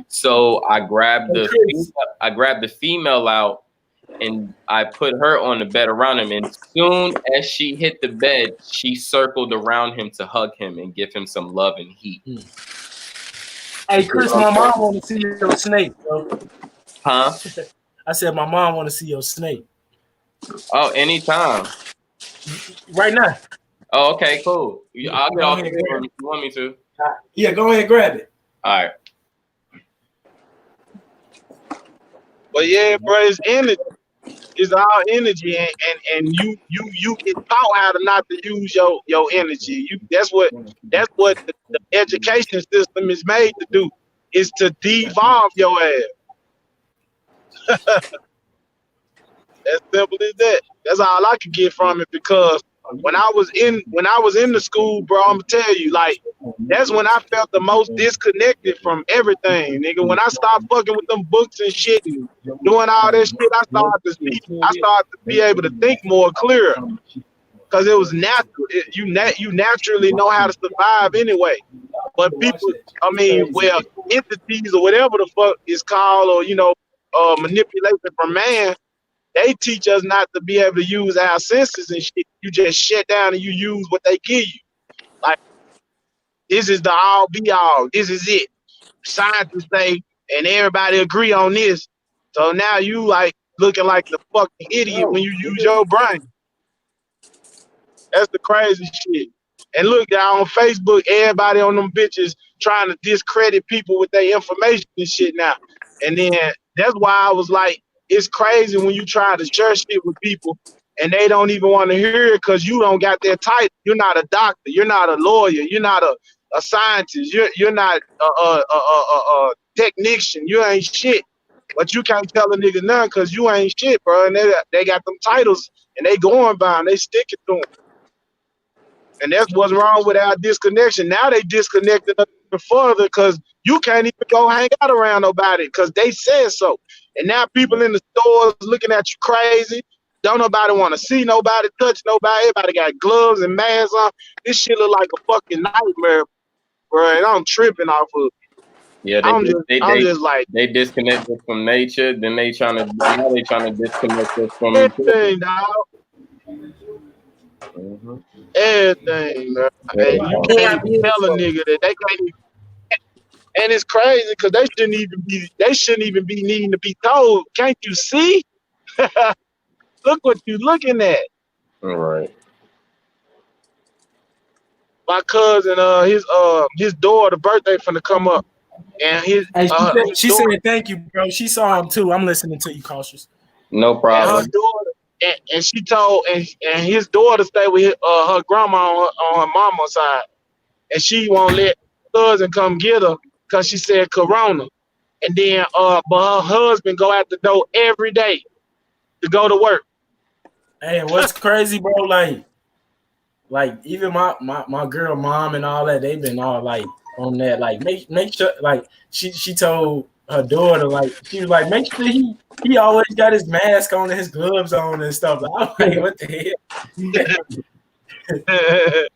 So I grabbed the female out and I put her on the bed around him. And soon as she hit the bed, she circled around him to hug him and give him some love and heat. Hey, Chris, my mom want to see your snake, bro. Huh? I said my mom want to see your snake. Oh, anytime. Right now. Oh, okay, cool. I'll get off if you want me to. Yeah, go ahead, grab it. All right. But yeah, bro, it's energy. It's all energy, and you get taught how to not to use your energy. That's what the education system is made to do, is to devolve your ass. As simple as that. That's all I could get from it, because when I was in the school, bro, I'm gonna tell you, like, that's when I felt the most disconnected from everything, nigga. When I stopped fucking with them books and shit and doing all that shit, I started to be able to think more clearer, because it was natural. You naturally know how to survive anyway. But people, entities or whatever the fuck is called, or manipulation from man, they teach us not to be able to use our senses and shit. You just shut down and you use what they give you. Like, this is the all be all. This is it. Scientists say, and everybody agree on this. So now you like, looking like the fucking idiot when you use your brain. That's the crazy shit. And look, y'all, on Facebook, everybody on them bitches trying to discredit people with their information and shit now. And then that's why I was like, it's crazy when you try to share shit with people and they don't even want to hear it because you don't got their title. You're not a doctor. You're not a lawyer. You're not a scientist. You're not a technician. You ain't shit. But you can't tell a nigga nothing because you ain't shit, bro. And they got them titles and they going by them. They sticking to them. And that's what's wrong with our disconnection. Now they disconnected us further because you can't even go hang out around nobody because they said so. And now people in the stores looking at you crazy. Don't nobody want to see nobody, touch nobody. Everybody got gloves and masks on. This shit look like a fucking nightmare, bro. And I'm tripping off of it. Yeah, I'm just like they disconnected from nature. Then now they trying to disconnect us from each other. everything, dog. Mm-hmm. Everything, man. And you can't even tell a nigga that they can't even. And it's crazy because they shouldn't even be needing to be told. Can't you see? Look what you looking at. All right. My cousin, his daughter birthday finna come up, and his she said thank you, bro. She saw him too. I'm listening to you, Cautious. No and problem. her daughter, and she told, and his daughter stay with her grandma on her mama's side, and she won't let cousin come get her because she said corona. And then but her husband go out the door every day to go to work. Hey, what's crazy, bro? Like even my girl mom and all that, they've been all like on that. Like make sure, like she told her daughter, like she was like, make sure he always got his mask on and his gloves on and stuff. I'm like, what the hell?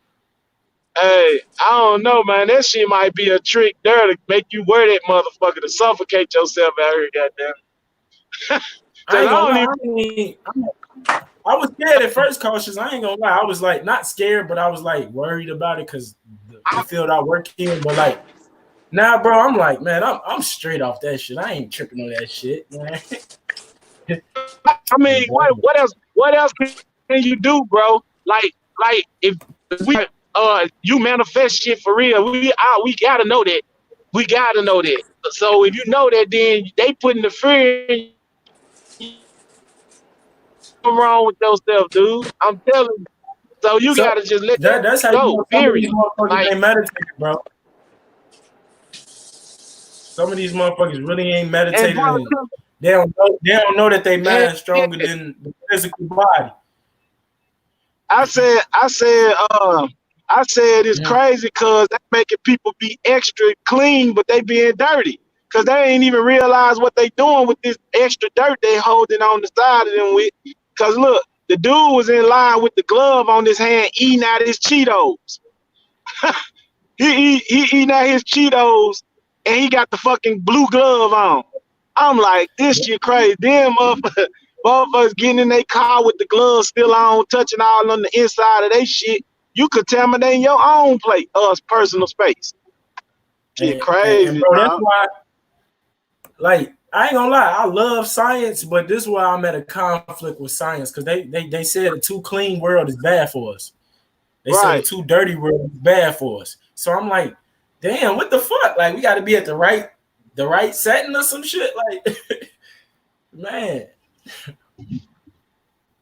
Hey, I don't know, man. That shit might be a trick there to make you wear that motherfucker to suffocate yourself out here, goddamn. I ain't gonna lie. Even... I was scared at first, Cautious. I ain't gonna lie. I was like not scared, but I was like worried about it because the field I work in. But like now, bro, I'm like, man, I'm straight off that shit. I ain't tripping on that shit, man. I mean, what else can you do, bro? Like if we you manifest shit for real, we gotta know that. We gotta know that. So if you know that, then they putting the fear in you. What's wrong with yourself, dude? I'm telling you. So you gotta just let that that's how you go. know some of these Period. motherfuckers ain't meditating, bro. Some of these motherfuckers really ain't meditating. And they don't know that they mind stronger than the physical body. I said it's crazy because they making people be extra clean, but they being dirty. Cause they ain't even realize what they doing with this extra dirt they holding on the side of them with. Cause look, the dude was in line with the glove on his hand eating out his Cheetos. he eating out his Cheetos and he got the fucking blue glove on. I'm like, this shit crazy. Them motherfuckers getting in their car with the gloves still on, touching all on the inside of their shit. You contaminating your own personal space. Shit crazy, and bro. That's why, like, I ain't gonna lie, I love science, but this is why I'm at a conflict with science because they said a too clean world is bad for us. They said a too dirty world is bad for us. So I'm like, damn, what the fuck? Like, we got to be at the right setting or some shit. Like, man.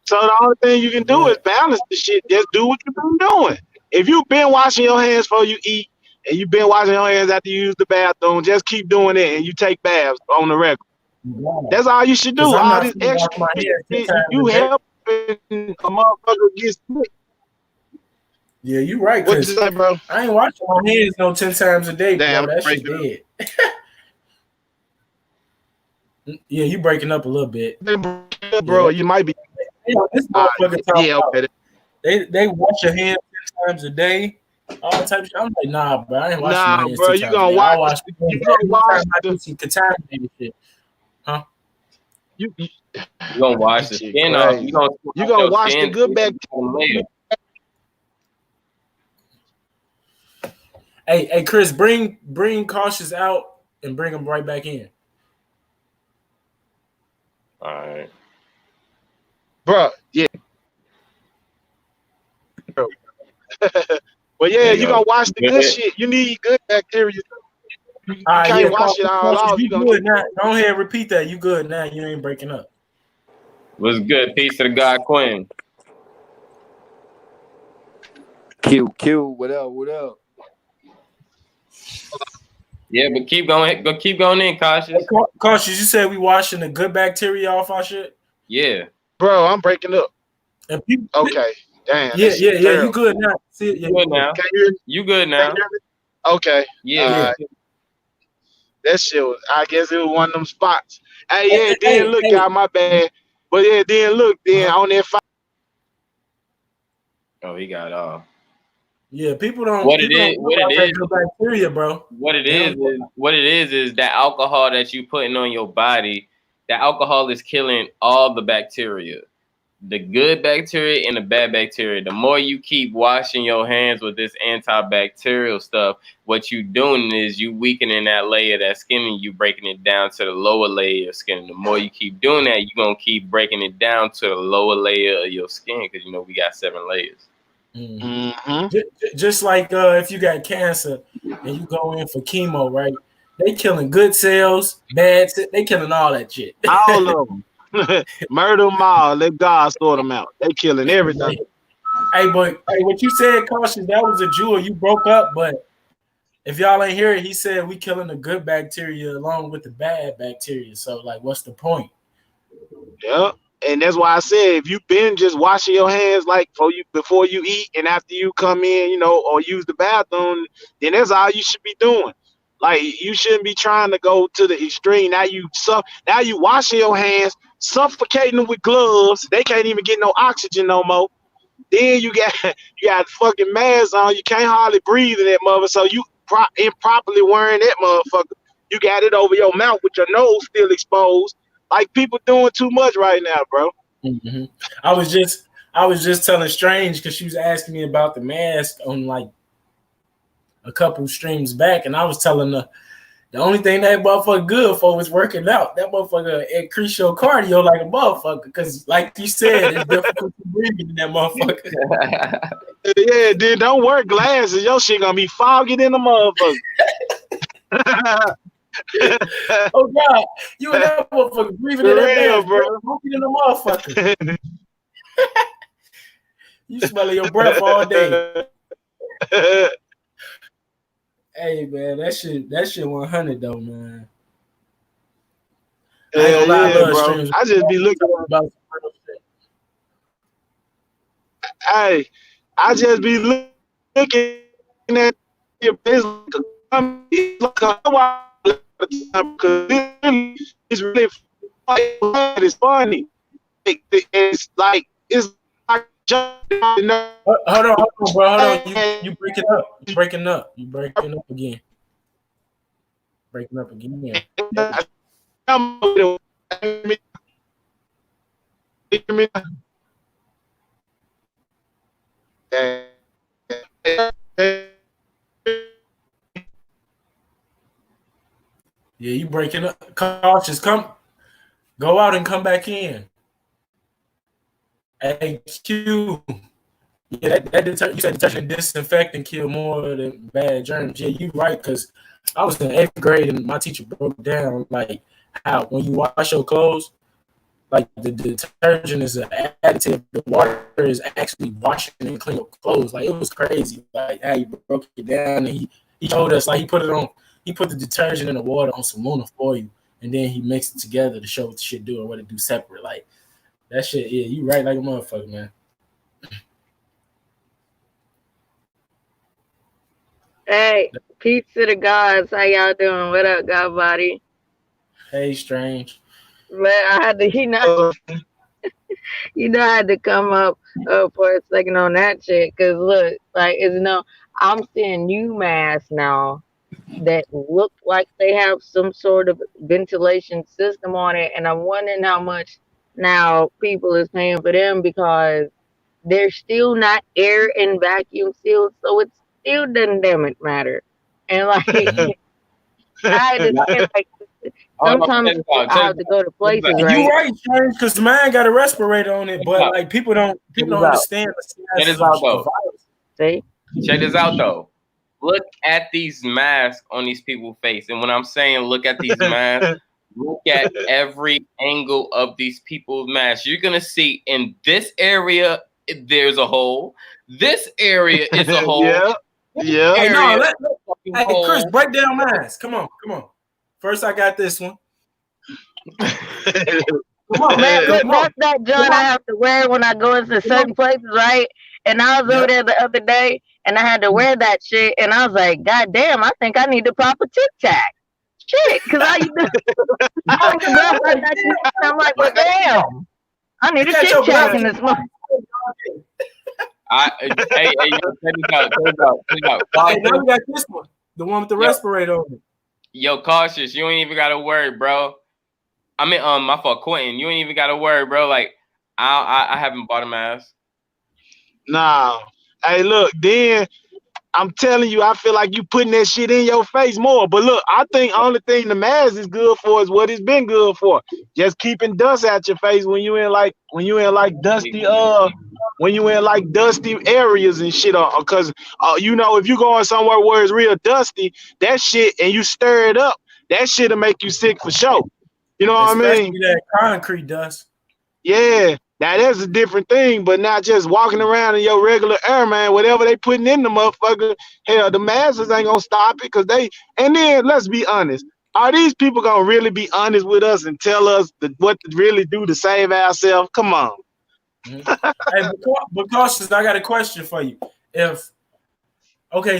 So the only thing you can do is balance the shit. Just do what you've been doing. If you've been washing your hands before you eat, and you've been washing your hands after you use the bathroom, just keep doing it, and you take baths on the regular. Yeah. That's all you should do. All this extra shit, you helping a motherfucker get sick. Yeah, you right. What you say, bro? I ain't washing my hands no 10 times a day, damn, bro. That shit dead. Yeah, you breaking up a little bit, bro. You might be. This motherfucker they wash your hands 10 times a day, all types of shit. I'm like, nah, bro. I ain't washing my hands. Bro, you gonna wash? You gonna wash the contaminated shit, huh? You gonna wash the skin off. You gonna wash the good bacteria. Hey, Chris, bring Cautious out and bring him right back in. All right. bro. Yeah, bro. But yeah, There you you gonna go. wash the good Good. shit. You need good bacteria. You Ah, yeah, can't wash it all Cautious, off. you You gonna get good now. Go ahead, repeat that. You good now. You ain't breaking up. What's good? Peace to the God Queen. Q, what up? What up? Yeah, but keep going. Go keep going in, Hey, cautious. Cautious, you said we washing the good bacteria off our shit? Yeah. bro. I'm breaking up. And people, Okay, damn, yeah, that yeah, shit yeah, you terrible. good now. See it? You Yeah, you good good. now. Can you hear me? You good Can you now. hear me? Okay. Yeah. Yeah. That shit was. I guess it was one of them spots. Hey, Hey, yeah. hey, Then look, hey. y'all, my bad. But yeah, then look, then Uh-huh. on that Oh, he got off. Yeah, people What it don't is, know what it about that is, good bacteria, bro. what it They is, don't know. is what it is that alcohol that you putting on your body, that alcohol is killing all the bacteria. The good bacteria and the bad bacteria. The more you keep washing your hands with this antibacterial stuff, what you doing is you weakening that layer of that skin and you breaking it down to the lower layer of skin. The more you keep doing that, you're gonna keep breaking it down to the lower layer of your skin because you know we got 7 layers. Mm-hmm. Just like if you got cancer and you go in for chemo, right? They killing good cells, bad. They killing all that shit. All of them. Murder them all. Let God sort them out. They killing everything. Hey, but hey, what you said, Cautious, that was a jewel. You broke up, but if y'all ain't hear it, he said we killing the good bacteria along with the bad bacteria. So, like, what's the point? Yeah. And that's why I said if you been just washing your hands like before you eat and after you come in, or use the bathroom, then that's all you should be doing. Like you shouldn't be trying to go to the extreme. Now you washing your hands, suffocating them with gloves. They can't even get no oxygen no more. Then you got you got fucking masks on. You can't hardly breathe in that mother. So you improperly wearing that motherfucker. You got it over your mouth with your nose still exposed. Like people doing too much right now, bro. Mm-hmm. I was just telling Strange because she was asking me about the mask on like a couple streams back, and I was telling her the only thing that motherfucker good for was working out. That motherfucker increase your cardio like a motherfucker. Because, like you said, it's difficult to breathe in that motherfucker. Yeah, then don't wear glasses. Your shit gonna be foggy than a motherfucker. Oh God, you and that motherfucker breathing in For that real, man's bro. breath, smoking in the motherfucker. You smelling your breath all day. Hey man, that shit 100 though, man. I ain't Hell gonna lie, I yeah, love bro. streams. I just be looking. About some real shit. Hey, I just be looking at your business like it's really it's funny. It's like Hold on, bro. Hold on. You breaking up. You breaking up. You breaking up again. Breaking up again. Yeah. Yeah, you breaking up. Cautious. Go out and come back in. Hey, Q. Yeah, you said detergent disinfect and kill more than bad germs. Yeah, you right. Cause I was in 8th grade and my teacher broke down like how when you wash your clothes, like the detergent is an additive. The water is actually washing and cleaning your clothes. Like it was crazy. Like how he broke it down and he told us like he put the detergent in the water on some aluminum foil and then he mixed it together to show what the shit do and what it do separate. Like that shit. Yeah, you right like a motherfucker, man. Hey, peace to the gods. How y'all doing? What up, God body? Hey, Strange. Man, I had to, I had to come up for a second on that shit. Cause look, like, I'm seeing new masks now that look like they have some sort of ventilation system on it, and I'm wondering how much now people is paying for them because they're still not air and vacuum sealed, so it still doesn't damn it matter. And like, Mhm. I understand, like sometimes check I have to go to places, And you right? right, Strange, because the man got a respirator on it, but like people don't understand the Check this science out of though. virus. See? Check this out though. Look at these masks on these people's face. And when I'm saying look at these masks, look at every angle of these people's masks. You're gonna see in this area there's a hole. This area is a hole. Yeah. Yeah. Hey, no, hey, hole. Chris, break down masks. Come on. First, I got this one. Come on, Man, look, come on. that's that joint I have to wear when I go into certain places, right? And I was over there the other day, and I had to wear that shit, and I was like, God damn, I think I need to pop a Tic Tac. Shit, because I used to breath like that shit, and I'm like, well, damn, I need a Tic Tac in this month. Hey, yo, check this out. Hey, now we got this one, the one with the respirator on it. Yo, cautious, you ain't even gotta worry, bro. I mean, my fault, Quentin. You ain't even gotta worry, bro. Like, I haven't bought a mask. Nah. Hey, look, then I'm telling you, I feel like you putting that shit in your face more. But look, I think only thing the mask is good for is what it's been good for. Just keeping dust out your face when you in like dusty areas and shit. Cause you know, if you going somewhere where it's real dusty, that shit and you stir it up, that shit'll make you sick for sure. You know what I mean? That concrete dust. Yeah. Now that's a different thing, but not just walking around in your regular air, man. Whatever they putting in the motherfucker, hell, the masses ain't gonna stop it because they. And then let's be honest, are these people gonna really be honest with us and tell us what to really do to save ourselves? Come on. Hey, but cautious, I got a question for you.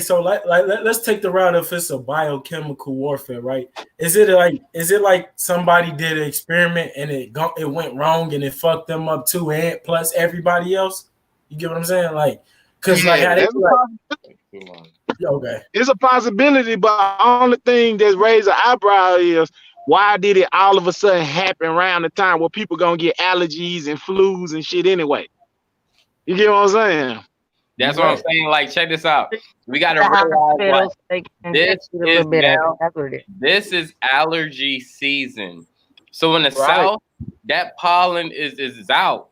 So let's take the route if it's a biochemical warfare, right? Is it like somebody did an experiment and it went wrong and it fucked them up too, and plus everybody else? You get what I'm saying? Like, cause like how they okay, it's a possibility, but the only thing that's raised an eyebrow is why did it all of a sudden happen around the time where people gonna get allergies and flus and shit anyway? You get what I'm saying? That's what I'm saying. Like, check this out. We got to realize this is allergy season. So in the South, that pollen is out.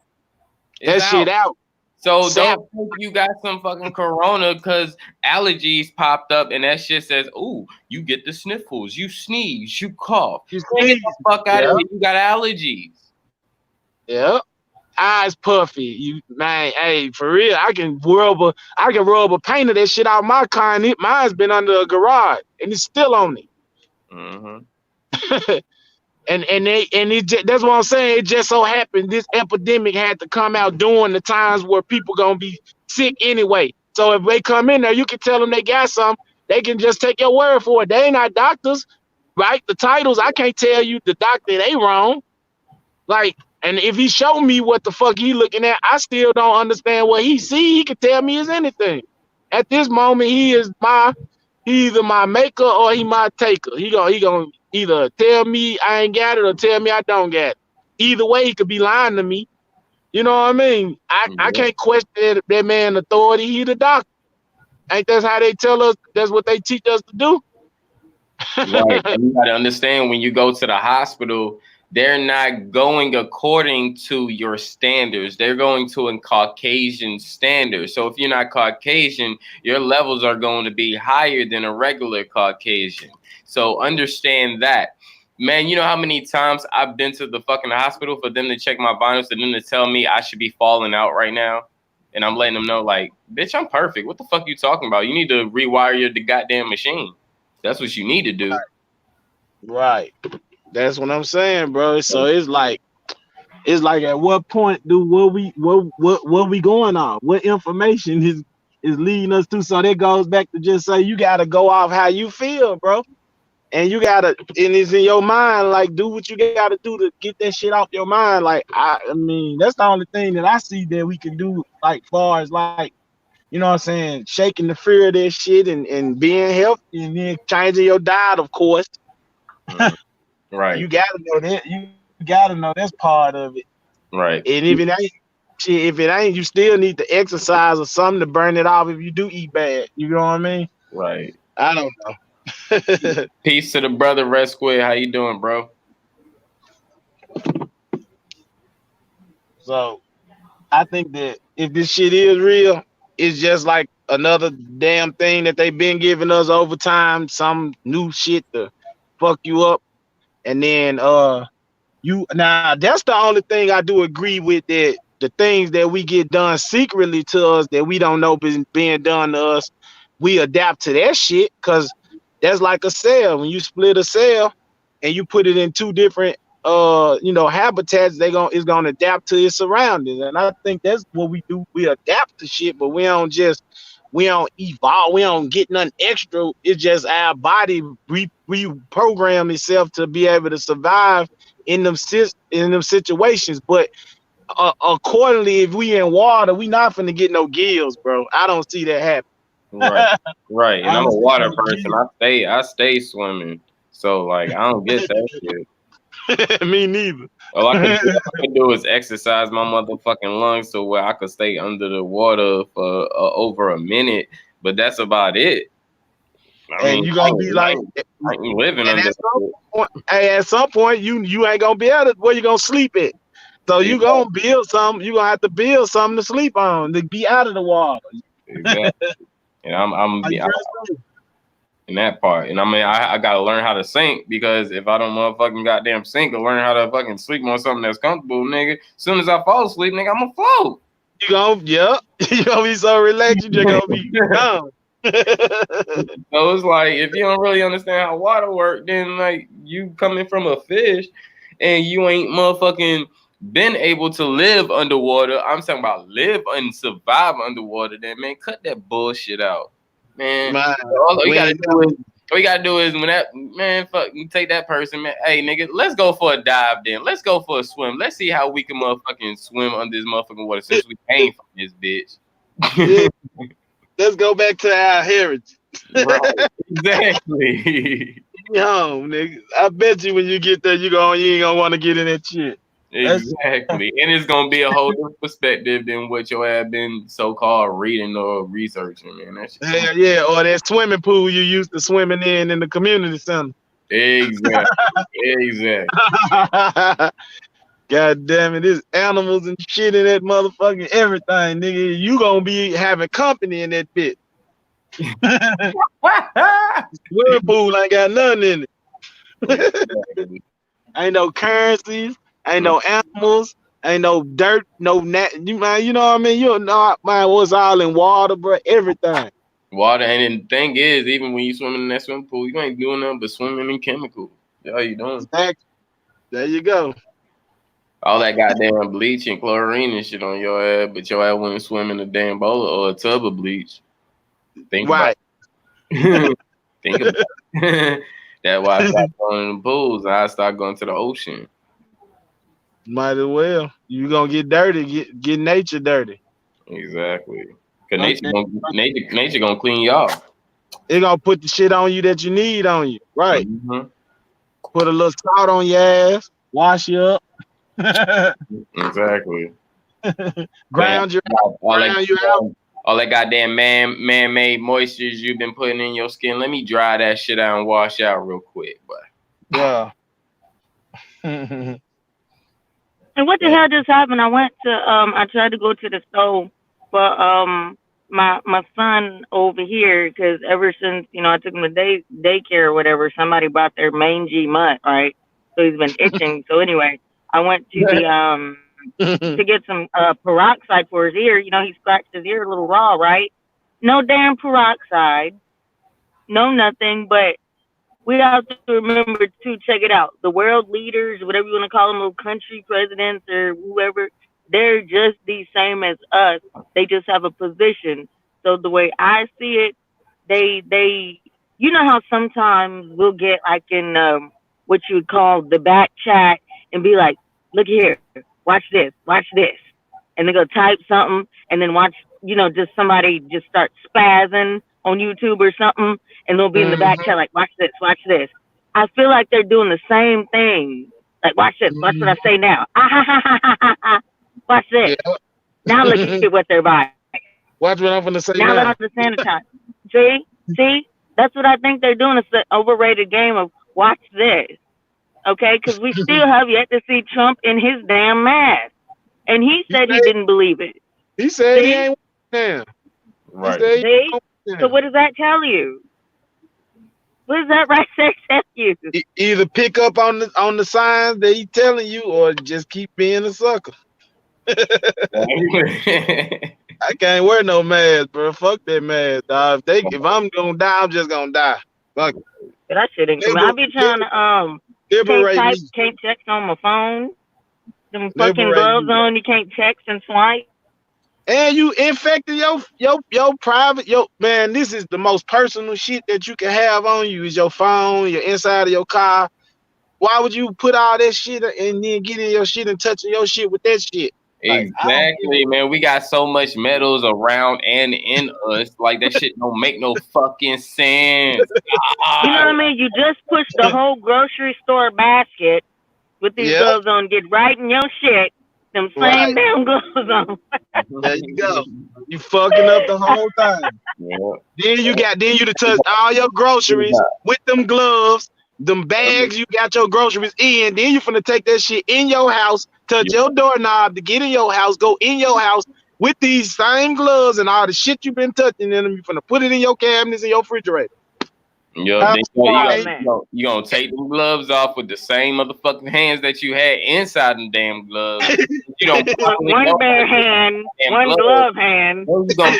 Shit out. So don't think you got some fucking corona because allergies popped up and that shit says, ooh, you get the sniffles, you sneeze, you cough. You get the fuck out of here. You got allergies. Yeah. Eyes puffy, you man. Hey, for real, I can rub a paint of that shit out my car, and mine's been under a garage, and it's still on it. Mm-hmm. That's what I'm saying. It just so happened this epidemic had to come out during the times where people gonna be sick anyway. So if they come in there, you can tell them they got some. They can just take your word for it. They ain't not doctors, right? The titles, I can't tell you the doctor they wrong. Like. And if he showed me what the fuck he looking at, I still don't understand what he see. He can tell me is anything. At this moment, he either my maker or he my taker. He gonna either tell me I ain't got it or tell me I don't got it. Either way, he could be lying to me. You know what I mean? I can't question that man's authority. He the doctor. Ain't that how they tell us? That's what they teach us to do. Right. And you gotta understand when you go to the hospital, they're not going according to your standards. They're going to a Caucasian standard. So if you're not Caucasian, your levels are going to be higher than a regular Caucasian. So understand that. Man, you know how many times I've been to the fucking hospital for them to check my vitals and them to tell me I should be falling out right now? And I'm letting them know, like, bitch, I'm perfect. What the fuck you talking about? You need to rewire the goddamn machine. That's what you need to do. Right. That's what I'm saying, bro. So it's like at what point do what we going on? What information is leading us to? So that goes back to just say you gotta go off how you feel, bro. And you gotta, and it's in your mind, like do what you gotta do to get that shit off your mind. Like I mean, that's the only thing that I see that we can do, like far as like, you know what I'm saying, shaking the fear of that shit and being healthy and then changing your diet, of course. Right. You gotta know that. You gotta know that's part of it. Right. And if it ain't, you still need to exercise or something to burn it off if you do eat bad. You know what I mean? Right. I don't know. Peace to the brother Red Square. How you doing, bro? So I think that if this shit is real, it's just like another damn thing that they've been giving us over time, some new shit to fuck you up. And then you now that's the only thing I do agree with, that the things that we get done secretly to us that we don't know being done to us, we adapt to that shit, because that's like a cell. When you split a cell and you put it in two different habitats, it's gonna adapt to its surroundings. And I think that's what we do. We adapt to shit, but we don't evolve, we don't get nothing extra. It's just our body reprogram itself to be able to survive in them situations. But accordingly, if we in water, we not finna get no gills, bro. I don't see that happen. Right, right. And I I'm don't a see water no person. I stay swimming. So like I don't get that shit. gills. Me neither. All I could do is exercise my motherfucking lungs to where I could stay under the water for over a minute, but that's about it. I And mean, you gonna be like, I ain't living and under. at some point, you ain't gonna be able to, where you gonna sleep at. So you gonna build something. You gonna have to build something to sleep on to be out of the water. Exactly. And I'm Like, in that part. And I mean, I gotta learn how to sink, because if I don't motherfucking goddamn sink or learn how to fucking sleep on something that's comfortable, nigga, as soon as I fall asleep, nigga, I'm gonna float. you gonna, yeah, you gonna be so relaxed, you just gonna be gone. So it's like, if you don't really understand how water works, then like you coming from a fish and you ain't motherfucking been able to live underwater. I'm talking about live and survive underwater, then man, cut that bullshit out. Man, Man, all you gotta do is when that man fuck you take that person, man. Hey nigga, let's go for a dive then. Let's go for a swim. Let's see how we can motherfucking swim under this motherfucking water since we came from this bitch. yeah, let's go back to our heritage. Right, exactly. Yo, nigga, I bet you when you get there, you ain't gonna want to get in that shit. Exactly. And it's gonna be a whole different perspective than what your ass been so called reading or researching, man. That shit. Hell yeah, or that swimming pool you used to swimming in the community center. Exactly. Exactly. God damn it, there's animals and shit in that motherfucking everything, nigga. You gonna be having company in that bitch. Swimming pool ain't got nothing in it. Exactly. Ain't no currencies, ain't no animals, ain't no dirt, no you man, you know what I mean? You know, man, what's all in water, bro? Everything. Water, and then the thing is, even when you swimming in that swimming pool, you ain't doing nothing but swimming in chemicals. That's all you doing. Exactly. There you go. All that goddamn bleach and chlorine and shit on your ass, but your ass wouldn't swim in a damn bowl or a tub of bleach. Think Right. about it. Think about it. That's why I stopped going in the pools and I started going to the ocean. Might as well. You gonna get dirty, get nature dirty. Exactly. Cause nature gonna clean you off. It gonna put the shit on you that you need on you. Right. Mm-hmm. Put a little salt on your ass, wash you up. Exactly. Ground you out. All that goddamn man-made moistures you've been putting in your skin. Let me dry that shit out and wash out real quick, but yeah. And what the hell just happened? I tried to go to the store for my son over here, because ever since I took him to daycare or whatever, somebody bought their mangy mutt, right? So he's been itching. So anyway, I went to the to get some peroxide for his ear. He scratched his ear a little raw, right? No damn peroxide, no nothing, but we have to remember to check it out. The world leaders, whatever you want to call them, little country presidents or whoever, they're just the same as us. They just have a position. So the way I see it, they how sometimes we'll get like in what you would call the back chat and be like, look here, watch this, and they go type something and then watch, just somebody just start spazzing on YouTube or something, and they'll be in the back chat like, watch this. I feel like they're doing the same thing. Like, watch this, watch what I say now. Watch this. Yeah. Now look at what they're buying. Watch what I'm gonna say now. Now let us sanitize. See, that's what I think they're doing. It's the overrated game of watch this. Okay, because we still have yet to see Trump in his damn mask. And he He said he said, didn't believe it. he said he See? ain't down. He Right. said he See? ain't So down. what does that tell you? What does that right there tell you? Either pick up on the signs that he telling you, or just keep being a sucker. I can't wear no mask, bro. Fuck that mask, dog. If I'm gonna die, I'm just gonna die. Fuck it. But that shit ain't coming. I be trying to can't Liberate type, me. can't text on my phone. Them fucking Liberate gloves me. on, you can't text and swipe. And you infected your private man. This is the most personal shit that you can have on you is your phone, your inside of your car. Why would you put all that shit and then get in your shit and touching your shit with that shit? Like I don't give Exactly, man. We got so much metals around and in us. Like that shit don't make no fucking sense. You know Ah, what I mean? You just push the whole grocery store basket with these yeah, gloves on, get right in your shit. Them right. same damn gloves on. There you go. You fucking up the whole thing. yeah. Then you to touch all your groceries with them gloves, them bags you got your groceries in. Then you finna take that shit in your house, touch your doorknob to get in your house, go in your house with these same gloves and all the shit you been touching in them. You finna put it in your cabinets in your refrigerator. Yo, How then Oh ain't man. you gonna take them gloves off with the same motherfucking hands that you had inside them damn gloves. You don't probably One know bare how to hand, damn one gloves. glove hand. Then you gonna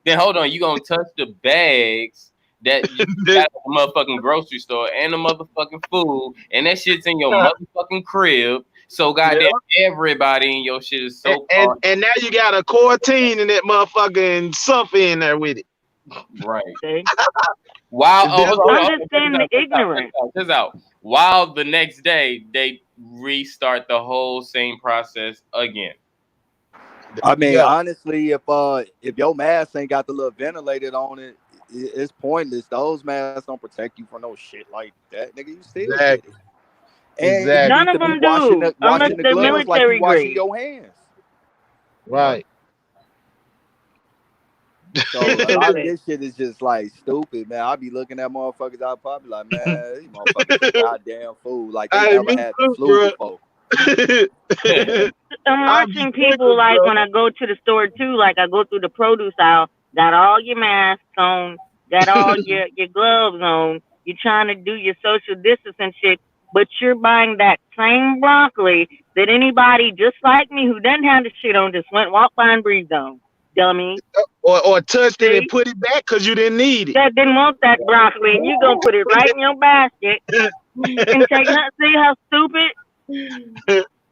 then hold on, you gonna touch the bags that you got at the motherfucking grocery store and the motherfucking food, and that shit's in your motherfucking crib. So yeah. goddamn everybody in your shit is so And now you got a quarantine in that motherfucking stuff in there with it. right. See? While That's Understand the ignorance. check this out. While the next day they restart the whole same process again. I mean, yeah. honestly, if your mask ain't got the little ventilated on it, it's pointless. Those masks don't protect you from no shit like that, nigga. You still get it. Exactly. And you None need of to be them do, unless washing the they're gloves like you military washing grade. your hands. Right. So a lot of this shit is just like stupid, man. I be looking at motherfuckers, I probably like, man, these motherfuckers some goddamn fool. Like they Hey, never me had the too, flu bro. before. I'm I be watching people tickled, like bro. when I go to the store too, like I go through the produce aisle, got all your masks on, got all your gloves on, you're trying to do your social distancing shit, but you're buying that same broccoli that anybody just like me who doesn't have the shit on just went walk by and breathed on. Dummy. Or touched it and See? put it back because you didn't need it. That didn't want that broccoli and you gonna put it right in your basket and take it. See how stupid?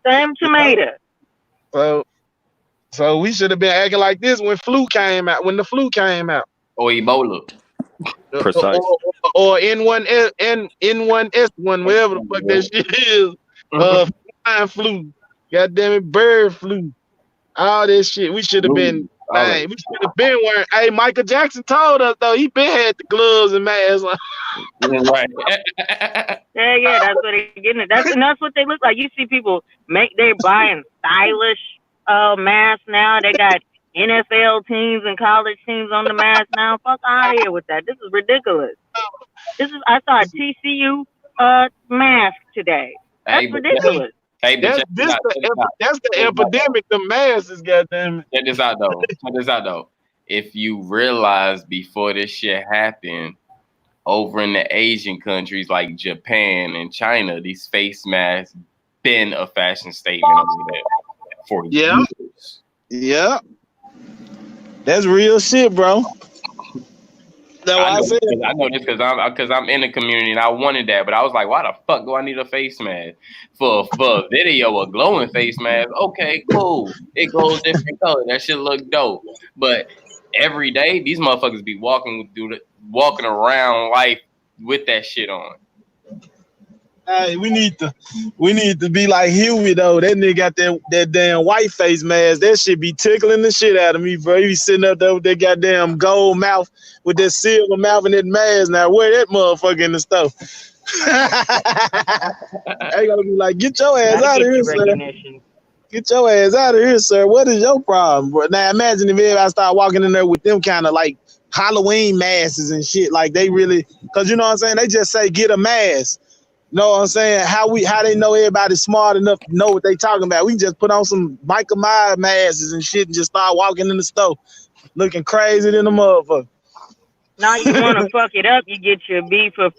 Same tomato. So we should have been acting like this when the flu came out. Or Ebola. Precise. Or N1S1, whatever the fuck that shit is. Flying flu. Goddamn it, bird flu. All this shit. We should have been we should have been wearing. Hey, Michael Jackson told us though, he been had the gloves and masks on. Right. Yeah, that's what they're getting. That's what they look like. You see people they're buying stylish masks now. They got NFL teams and college teams on the mask now. Fuck out of here with that. This is ridiculous. I saw a TCU mask today. That's ridiculous. That's the epidemic. The masses, goddamn it. Check this out though. If you realize before this shit happened, over in the Asian countries like Japan and China, these face masks been a fashion statement over there for years. Yeah. That's real shit, bro. I know this because I'm in the community and I wanted that, but I was like, why the fuck do I need a face mask for a video, a glowing face mask? Okay, cool. It glows different color. That shit look dope. But every day, these motherfuckers be walking around life with that shit on. Hey, we need to be like Huey though. That nigga got that damn white face mask. That shit be tickling the shit out of me, bro. He be sitting up there with that goddamn gold mouth, with that silver mouth and that mask. Now wear that motherfucker in the stuff. I gotta be like, get your ass out of here, sir. Get your ass out of here, sir. What is your problem, bro? Now imagine if everybody start walking in there with them kind of like Halloween masks and shit. Like they really, cause you know what I'm saying? They just say get a mask. Know what I'm saying? How they know everybody's smart enough to know what they talking about. We can just put on some Michael Myers masks and shit and just start walking in the store looking crazy than a motherfucker. Now you want to fuck it up, you get your V for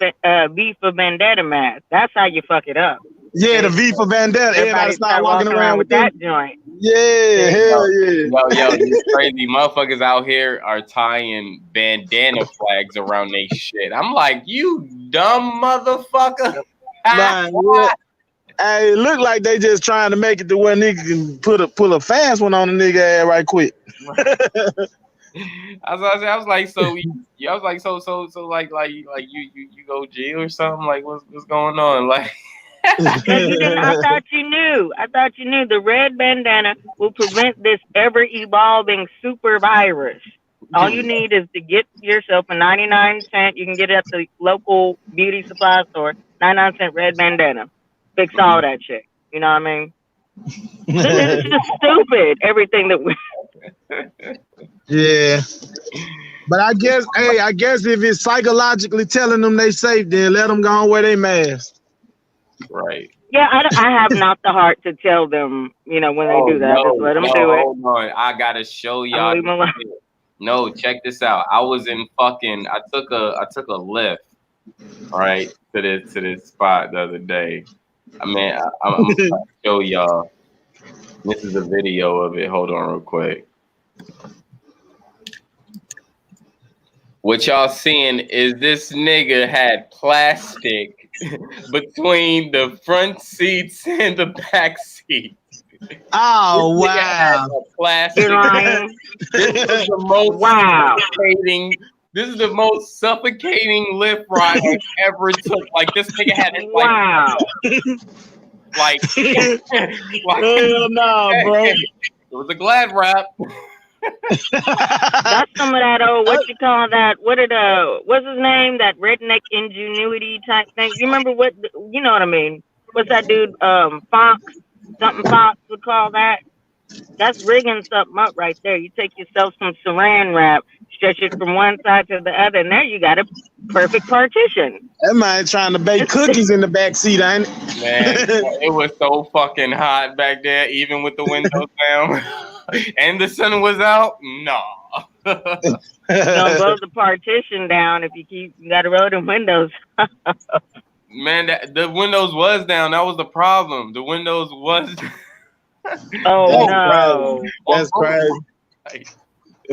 Vendetta mask. That's how you fuck it up. Yeah, the V for Vendetta. Everybody start walking around with that joint. Yeah, hell yeah. Yo, you crazy motherfuckers out here are tying bandana flags around they shit. I'm like, you dumb motherfucker. Man, yeah. Hey, it look like they just trying to make it to where nigga can pull a fast one on a nigga ass right quick. I was like, so like you go jail or something? Like what's going on? Like you didn't. I thought you knew. The red bandana will prevent this ever evolving super virus. All you need is to get yourself a 99-cent. You can get it at the local beauty supply store. 99-cent red bandana. Fix all that shit. You know what I mean? It's just stupid. Everything that we. Yeah. But I guess if it's psychologically telling them they safe, then let them go and wear their mask. Right. Yeah, I have not the heart to tell them, when they do that. Just let them do it. Hold on. I gotta show y'all. No, check this out. I was in fucking. I took a lift, right, to this spot the other day. I mean, I'm gonna show y'all. This is a video of it. Hold on, real quick. What y'all seeing is this nigga had plastic between the front seats and the back seats. Oh wow! Plastic. This is the most suffocating. This is the most suffocating lift ride I ever took. Like this nigga had it like hell no, bro. It was a Glad wrap. That's some of that old what you call that? What's his name? That redneck ingenuity type thing. You remember what? You know what I mean? What's that dude? Fox. Something Fox would call that. That's rigging something up right there. You take yourself some saran wrap, stretch it from one side to the other, and there you got a perfect partition. That man trying to bake cookies in the back seat, ain't it? Man, it was so fucking hot back there, even with the windows down. And the sun was out? No. Don't blow the partition down if you got to roll the windows. Man, the windows was down. That was the problem. The windows was. Oh no, that's crazy. It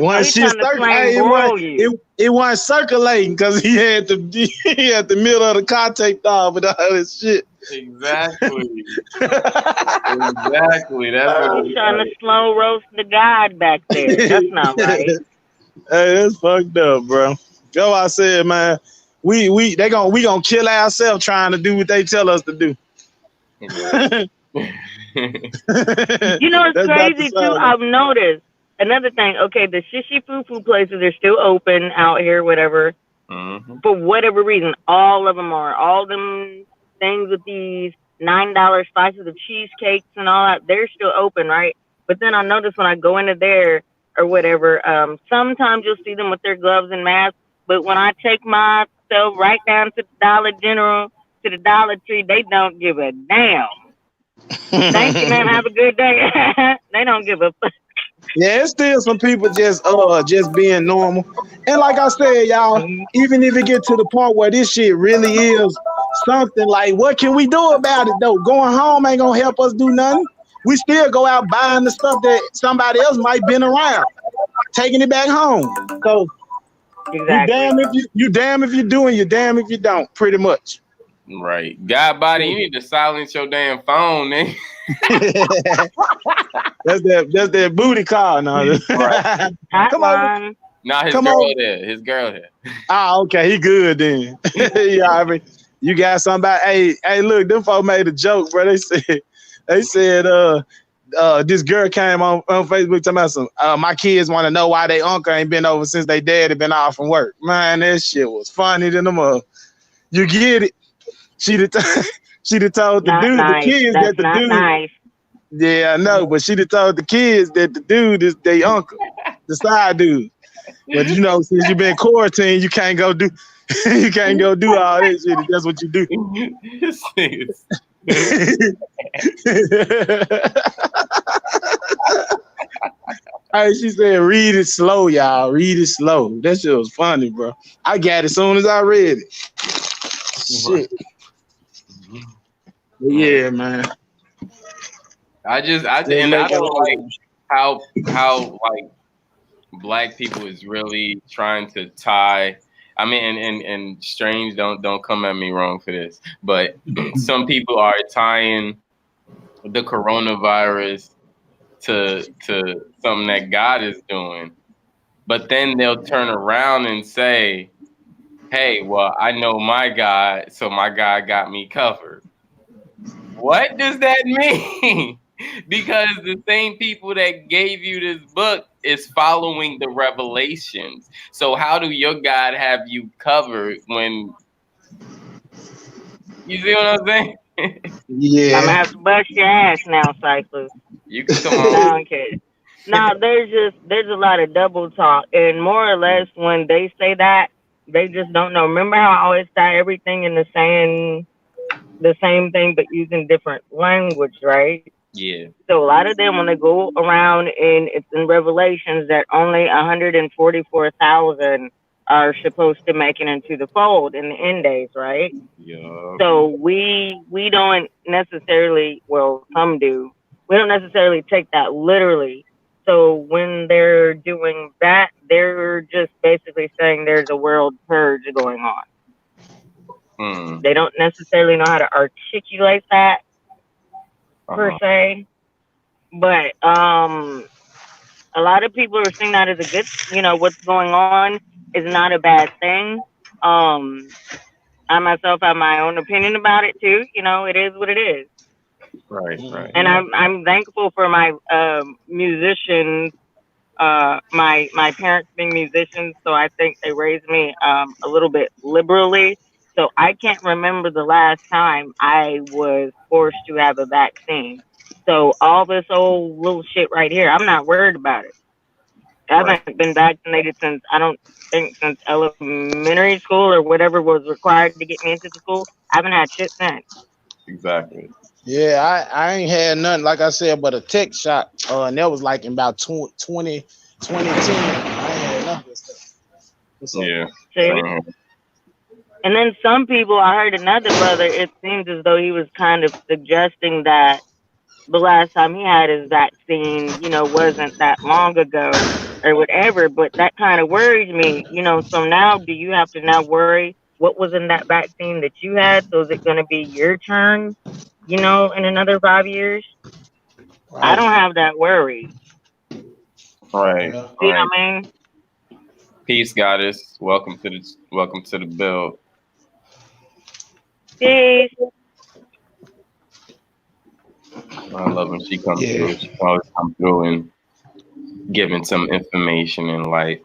wasn't circulating because he had the middle of the car taped off with all this shit. Exactly. Exactly. That's what he's trying to slow roast the god back there. That's not right. Hey, that's fucked up, bro. Go, I said, man. We gonna kill ourselves trying to do what they tell us to do. It's crazy too. I've noticed another thing. Okay, the shishi foo places are still open out here, whatever. Mm-hmm. For whatever reason, all of them are. All them things with these $9 slices of cheesecakes and all that, they're still open, right? But then I notice when I go into there or whatever, sometimes you'll see them with their gloves and masks. But when I take myself right down to the Dollar General, to the Dollar Tree, they don't give a damn. Thank you, man. Have a good day. They don't give a fuck. Yeah, it's still some people just being normal. And like I said, y'all, even if it get to the point where this shit really is something, like what can we do about it though? Going home ain't gonna help us do nothing. We still go out buying the stuff that somebody else might been around, taking it back home. So exactly. you damn if you do and you damn if you don't, pretty much. Right. God body, you need to silence your damn phone, man. That's that booty call now. Right. Come on. Nah, his girl there. Ah, okay, he good then. Yeah, I mean, you got somebody. Hey, look, them folks made a joke, bro. They said this girl came on Facebook talking about some my kids want to know why they uncle ain't been over since they dad had been off from work. Man, that shit was funny than them up. You get it. She'd have told the dude, the kids that the dude. Nice. Yeah, I know, but she'd have told the kids that the dude is their uncle, the side dude. But you know, since you've been quarantined, you can't go do you can't go do all this shit. That's what you do. This nigga's- Hey, she said, read it slow, y'all. Read it slow. That shit was funny, bro. I got it as soon as I read it. Shit. But yeah, man. I Just make don't like it- how like black people is really trying to tie. I mean, and strange, don't come at me wrong for this, but some people are tying the coronavirus to something that God is doing, but then they'll turn around and say, "Hey, well, I know my God, so my God got me covered." What does that mean? Because the same people that gave you this book is following the revelations. So how do your God have you covered when you see what I'm saying? I'm Yeah. gonna have to bust your ass now, Cypher. You can come No, on. I'm kidding. No, there's a lot of double talk, and more or less when they say that, they just don't know. Remember how I always tie everything in the same thing, but using different language, right? Yeah. So a lot of them, when they go around and it's in Revelations that only 144,000 are supposed to make it into the fold in the end days, right? Yeah. So we don't necessarily, well, some do. We don't necessarily take that literally. So when they're doing that, they're just basically saying there's a world purge going on. Hmm. They don't necessarily know how to articulate that per Uh-huh. se, but a lot of people are seeing that as a good, what's going on is not a bad thing. Um, I myself have my own opinion about it too. It is what it is. Right, right. And I'm thankful for my musicians, my parents being musicians, so I think they raised me a little bit liberally. So I can't remember the last time I was forced to have a vaccine. So all this old little shit right here, I'm not worried about it. I Right. haven't been vaccinated since, I don't think, since elementary school or whatever was required to get me into the school. I haven't had shit since. Exactly. Yeah, I ain't had nothing, like I said, but a tech shot. And that was like in about 2010. I ain't had nothing of that stuff. What's up? Yeah. See? Same here. And then some people, I heard another brother, it seems as though he was kind of suggesting that the last time he had his vaccine, wasn't that long ago or whatever. But that kind of worries me. So now do you have to now worry what was in that vaccine that you had? So is it going to be your turn, in another 5 years? I Right. don't have that worry. Right. Yeah. See what Right. I mean? Peace, goddess. Welcome to the build. Peace. I love when she comes Yeah. through. She can always come through and giving some information and light.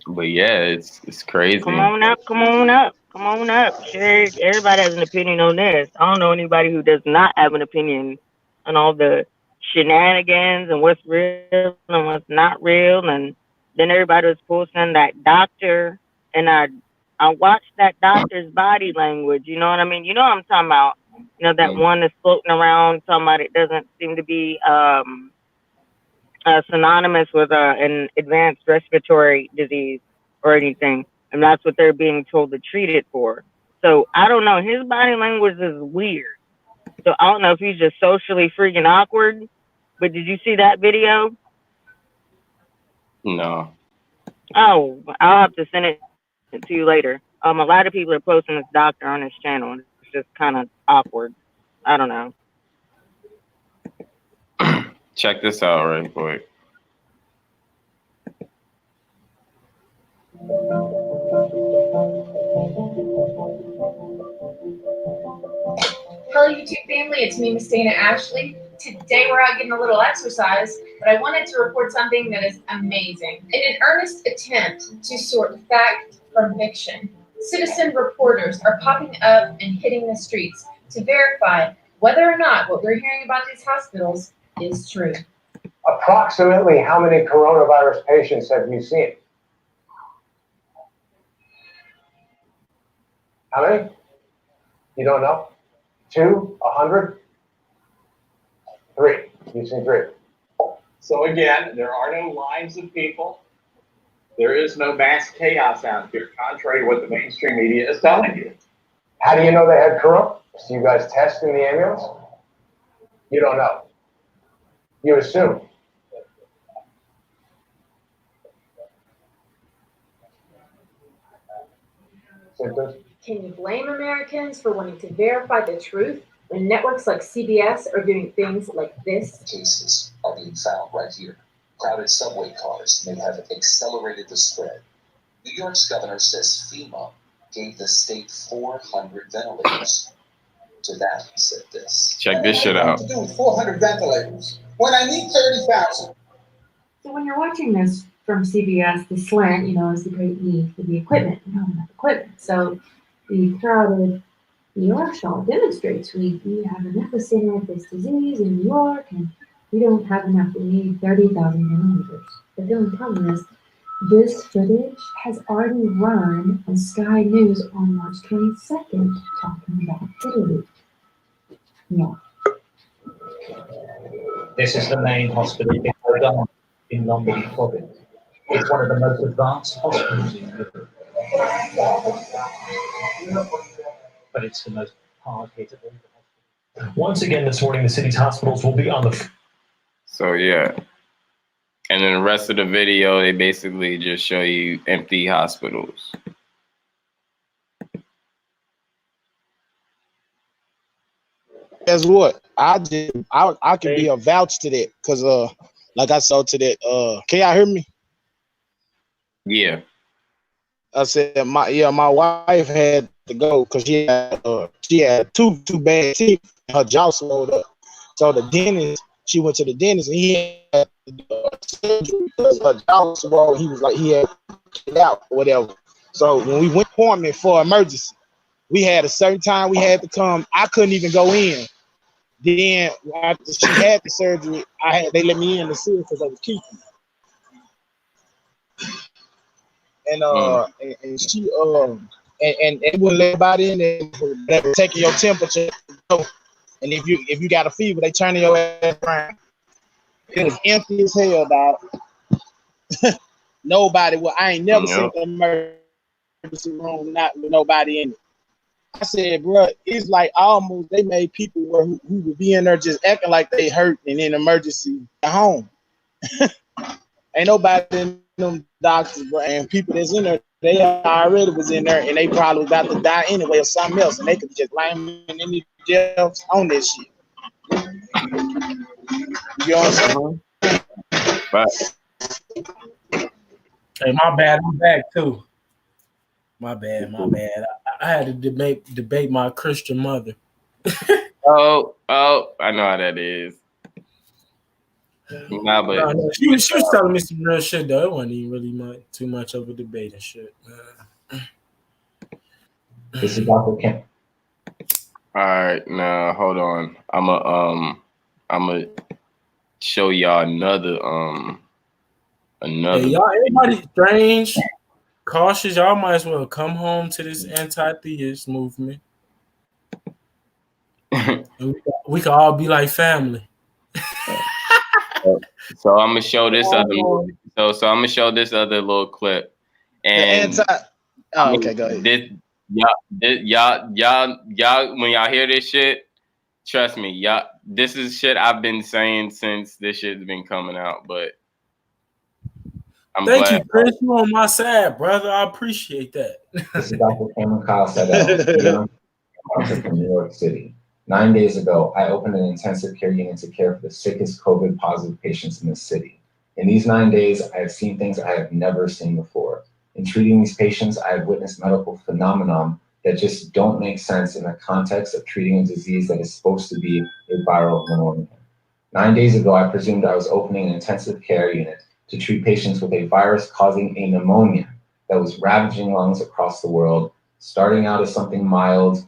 But yeah, it's Come crazy. on up, come on up, come on up. Sure, everybody has an opinion on this. I don't know anybody who does not have an opinion on all the shenanigans and what's real and what's not real. And then everybody was posting that doctor, and I watched that doctor's body language. You know what I mean? You know what I'm talking about? That Mm, one that's floating around talking about it doesn't seem to be synonymous with an advanced respiratory disease or anything, and that's what they're being told to treat it for. So I don't know. His body language is weird. So I don't know if he's just socially freaking awkward. But did you see that video? no. Oh, I'll have to send it to you later. A lot of people are posting this doctor on his channel, and it's just kind of awkward. I don't know. Check this out right quick. Hello, YouTube family. It's me, Miss Dana Ashley. Today we're out getting a little exercise, but I wanted to report something that is amazing. In an earnest attempt to sort fact from fiction, citizen reporters are popping up and hitting the streets to verify whether or not what we're hearing about these hospitals is true. Approximately how many coronavirus patients have you seen? How many? You don't know? 2? 100? 3. You've seen 3. So again, there are no lines of people. There is no mass chaos out here, contrary to what the mainstream media is telling you. How do you know they had corona? Do you guys test in the ambulance? You don't know. You assume. Symptoms? Can you blame Americans for wanting to verify the truth when networks like CBS are doing things like this? Cases are being found right here. Crowded subway cars may have accelerated the spread. New York's governor says FEMA gave the state 400 ventilators. To that, he said this. Check this shit out. To do with 400 ventilators when I need 30,000. So when you're watching this from CBS, the slant, is the great need for the equipment. We don't have equipment. So the crowded New York show demonstrates we have an epicenter of this disease in New York, and we don't have enough. We need 30,000 ventilators. But the only problem is this footage has already run on Sky News on March 22nd, talking about Italy. Yeah. This is the main hospital in Lombardy province. It's one of the most advanced hospitals in Europe. But it's the most hard-hit of all the hospitals. Once again this morning, the city's hospitals will be on the... So, yeah. And then the rest of the video, they basically just show you empty hospitals. Guess what? I can be a vouch to that because like I saw to that can y'all hear me? Yeah. I said my wife had to go because she had two bad teeth. Her jaw swelled up. So the dentist, she went to the dentist and he had surgery because her jaw swelled. He was like he had it out or whatever. So when we went appointment for emergency, we had a certain time we had to come. I couldn't even go in. Then after she had the surgery, they let me in to see her because I was keeping. And she and it wouldn't let anybody in there. They were taking your temperature. And if you got a fever, they turn your ass around. It was empty as hell, dog. Nobody. Well, I ain't never seen the emergency room not with nobody in it. I said, bro, it's like almost they made people who would be in there just acting like they hurt and in emergency at home. Ain't nobody in them doctors, bro, and people that's in there, they already was in there and they probably was about to die anyway or something else, and they could just blame any jails on this shit. You know what I'm saying? But hey, my bad. I'm back too. My bad. I had to debate my Christian mother. oh, I know how that is. Nah, but she was telling me some real shit though. It wasn't even really too much of a debate and shit. This is Dr. Kemp. All right, now hold on. I'ma show y'all another. Hey, y'all, everybody strange, cautious. Y'all might as well come home to this anti-theist movement. And we can all be like family. So I'm gonna show this other. So I'm gonna show this other little clip. And okay, go ahead. Y'all, when y'all hear this shit, trust me, y'all. This is shit I've been saying since this shit's been coming out. But Thank you, Chris. You on my side, brother. I appreciate that. This is Dr. Cameron Kyle Sadell, from New York City. 9 days ago, I opened an intensive care unit to care for the sickest COVID-positive patients in the city. In these 9 days, I have seen things I have never seen before. In treating these patients, I have witnessed medical phenomenon that just don't make sense in the context of treating a disease that is supposed to be a viral pneumonia. 9 days ago, I presumed I was opening an intensive care unit to treat patients with a virus causing a pneumonia that was ravaging lungs across the world, starting out as something mild,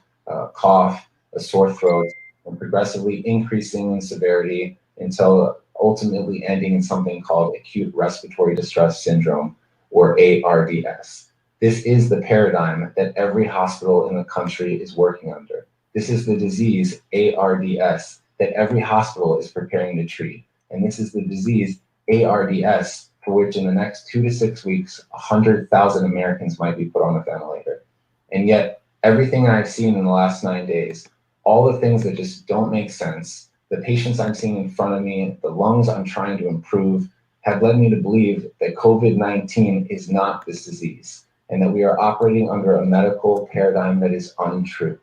cough, a sore throat, and progressively increasing in severity until ultimately ending in something called acute respiratory distress syndrome, or ARDS. This is the paradigm that every hospital in the country is working under. This is the disease, ARDS, that every hospital is preparing to treat. And this is the disease, ARDS, for which in the next 2 to 6 weeks, 100,000 Americans might be put on a ventilator. And yet, everything I've seen in the last 9 days, all the things that just don't make sense, the patients I'm seeing in front of me, the lungs I'm trying to improve, have led me to believe that COVID-19 is not this disease, and that we are operating under a medical paradigm that is untrue.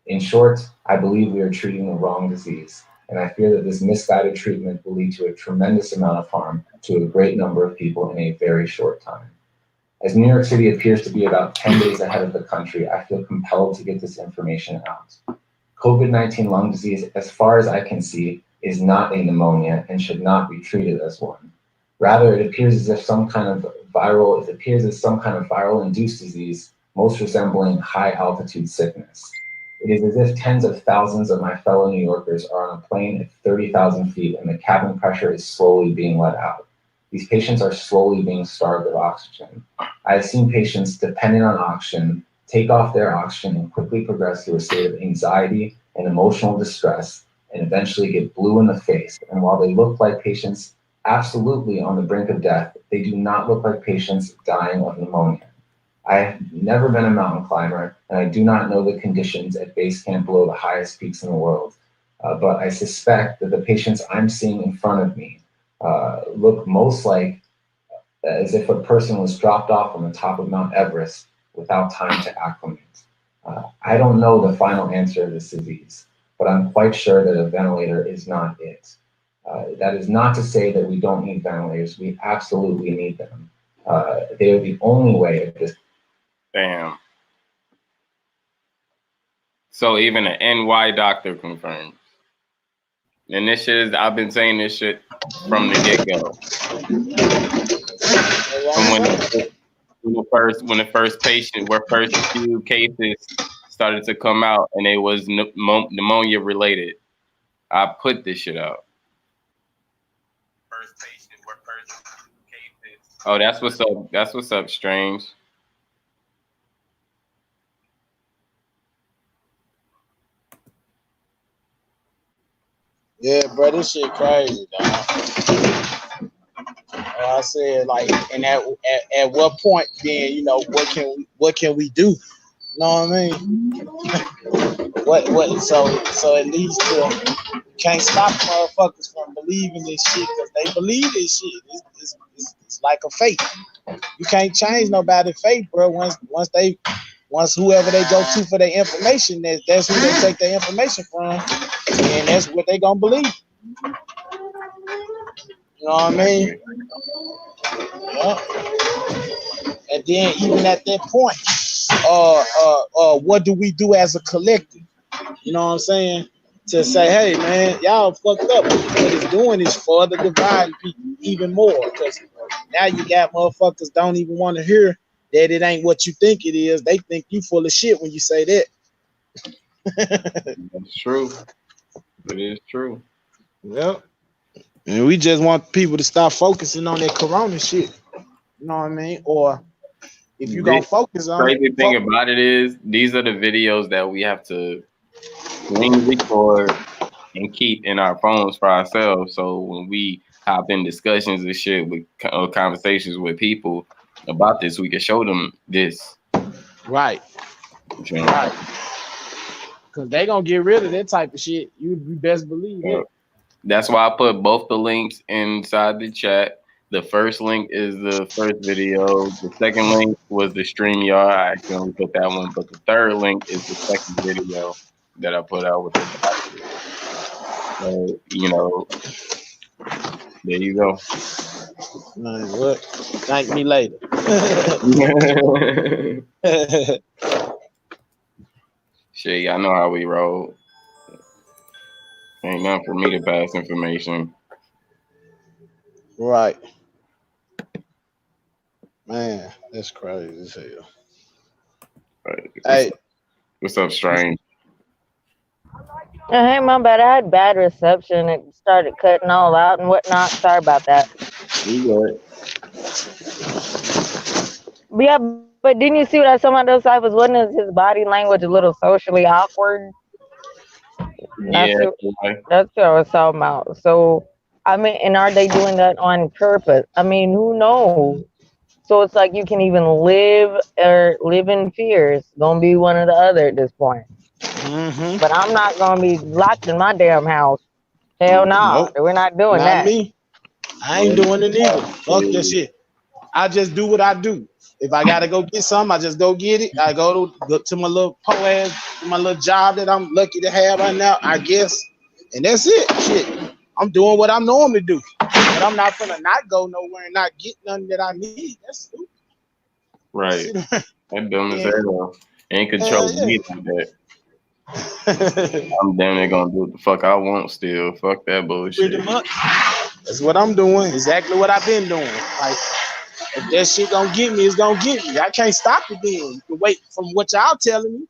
In short, I believe we are treating the wrong disease, and I fear that this misguided treatment will lead to a tremendous amount of harm to a great number of people in a very short time. As New York City appears to be about 10 days ahead of the country, I feel compelled to get this information out. COVID-19 lung disease, as far as I can see, is not a pneumonia and should not be treated as one. Rather, it appears as if some kind of viral-induced disease, most resembling high-altitude sickness. It is as if tens of thousands of my fellow New Yorkers are on a plane at 30,000 feet and the cabin pressure is slowly being let out. These patients are slowly being starved of oxygen. I have seen patients dependent on oxygen take off their oxygen and quickly progress through a state of anxiety and emotional distress and eventually get blue in the face. And while they look like patients absolutely on the brink of death, they do not look like patients dying of pneumonia. I have never been a mountain climber, and I do not know the conditions at base camp below the highest peaks in the world. But I suspect that the patients I'm seeing in front of me look most like as if a person was dropped off on the top of Mount Everest without time to acclimate. I don't know the final answer to this disease, but I'm quite sure that a ventilator is not it. That is not to say that we don't need ventilators. We absolutely need them. They are the only way of this. Damn. So even an NY doctor confirmed. And this shit is, I've been saying this shit from the get-go. When the first few cases started to come out and it was pneumonia related, I put this shit out. Oh, that's what's up. That's what's up, Strange. Yeah, bro, this shit crazy, dog. I said, like, and at what point then, you know, what can we do? You know what I mean? what so it leads to, can't stop motherfuckers from believing this shit because they believe this shit. It's like a faith. You can't change nobody's faith, bro. Once whoever they go to for their information, that's who they take their information from, and that's what they gonna believe. You know what I mean? Yeah. And then even at that point, what do we do as a collective? You know what I'm saying? To say, hey man, y'all fucked up. What it's doing is further dividing people even more. Because now you got motherfuckers don't even want to hear that it ain't what you think it is. They think you full of shit when you say that. That's true. It is true. Yep. And we just want people to stop focusing on that corona shit. You know what I mean? Or if you gonna focus on it. Crazy thing about it is these are the videos that we have to screen record and keep in our phones for ourselves. So when we hop in discussions and shit with conversations with people about this, we can show them this. Right. You know? Right. Because they gonna get rid of that type of shit. You best believe it. That's why I put both the links inside the chat. The first link is the first video. The second link was the StreamYard. I accidentally put that one, but the third link is the second video that I put out with the doctor. So, you know, there you go. What? Thank me later. Shit, y'all know how we roll. Ain't nothing for me to pass information. Right. Man, that's crazy as hell. Right. Hey. What's up, Strange? Hey, my bad. I had bad reception. It started cutting all out and whatnot. Sorry about that. You good? But yeah, but didn't you see what I saw on those cyphers? Wasn't his body language a little socially awkward? Yeah. That's what, Like, that's what I was talking about. So, I mean, and are they doing that on purpose? I mean, who knows? So it's like you can even live or live in fear. It's gonna be one or the other at this point. Mm-hmm. But I'm not gonna be locked in my damn house. Hell no, Nope. we're not doing Not that. me. I ain't doing it either. Fuck that shit. I just do what I do. If I gotta go get something, I just go get it. I go to my little my little job that I'm lucky to have right now, I guess. And that's it. Shit. I'm doing what I normally do. But I'm not gonna not go nowhere and not get nothing that I need. That's stupid. right. That dumb as Yeah. hell. Ain't control me like that. I'm damn near gonna do what the fuck I want still. Fuck that bullshit. Pretty much. That's what I'm doing. Exactly what I've been doing. Like, if that shit gonna get me, it's gonna get me. I can't stop it then. You can wait from what y'all telling me.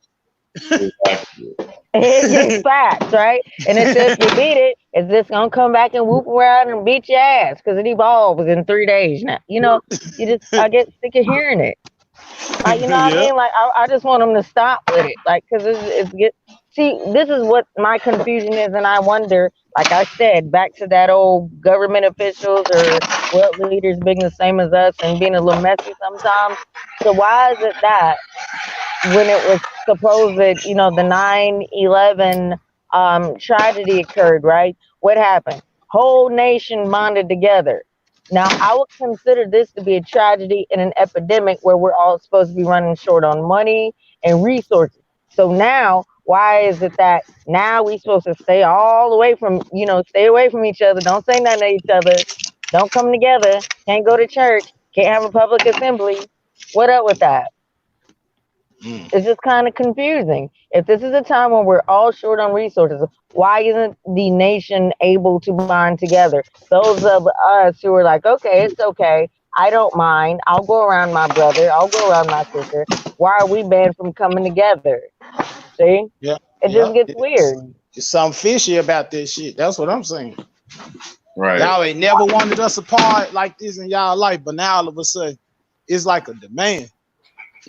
Exactly. It gets facts, right? And until if you beat it, it's just gonna come back and whoop around and beat your ass because it evolves in 3 days now. I get sick of hearing it. Like, you know what I Yeah. mean? Like, I just want them to stop with it. Like, because see, this is what my confusion is. And I wonder, like I said, back to that old government officials or world leaders being the same as us and being a little messy sometimes. So why is it that when it was supposed that, the 9/11 tragedy occurred, right? What happened? Whole nation bonded together. Now, I would consider this to be a tragedy and an epidemic where we're all supposed to be running short on money and resources. So now, why is it that now we supposed to stay all away from, stay away from each other? Don't say nothing to each other. Don't come together. Can't go to church. Can't have a public assembly. What up with that? It's just kind of confusing. If this is a time when we're all short on resources, why isn't the nation able to bond together? Those of us who are like, okay, it's okay. I don't mind. I'll go around my brother. I'll go around my sister. Why are we banned from coming together? See? Yeah. It just Yeah. gets weird. It's something fishy about this shit. That's what I'm saying. Right. Y'all ain't never wanted us apart like this in y'all life, but now all of a sudden, it's like a demand.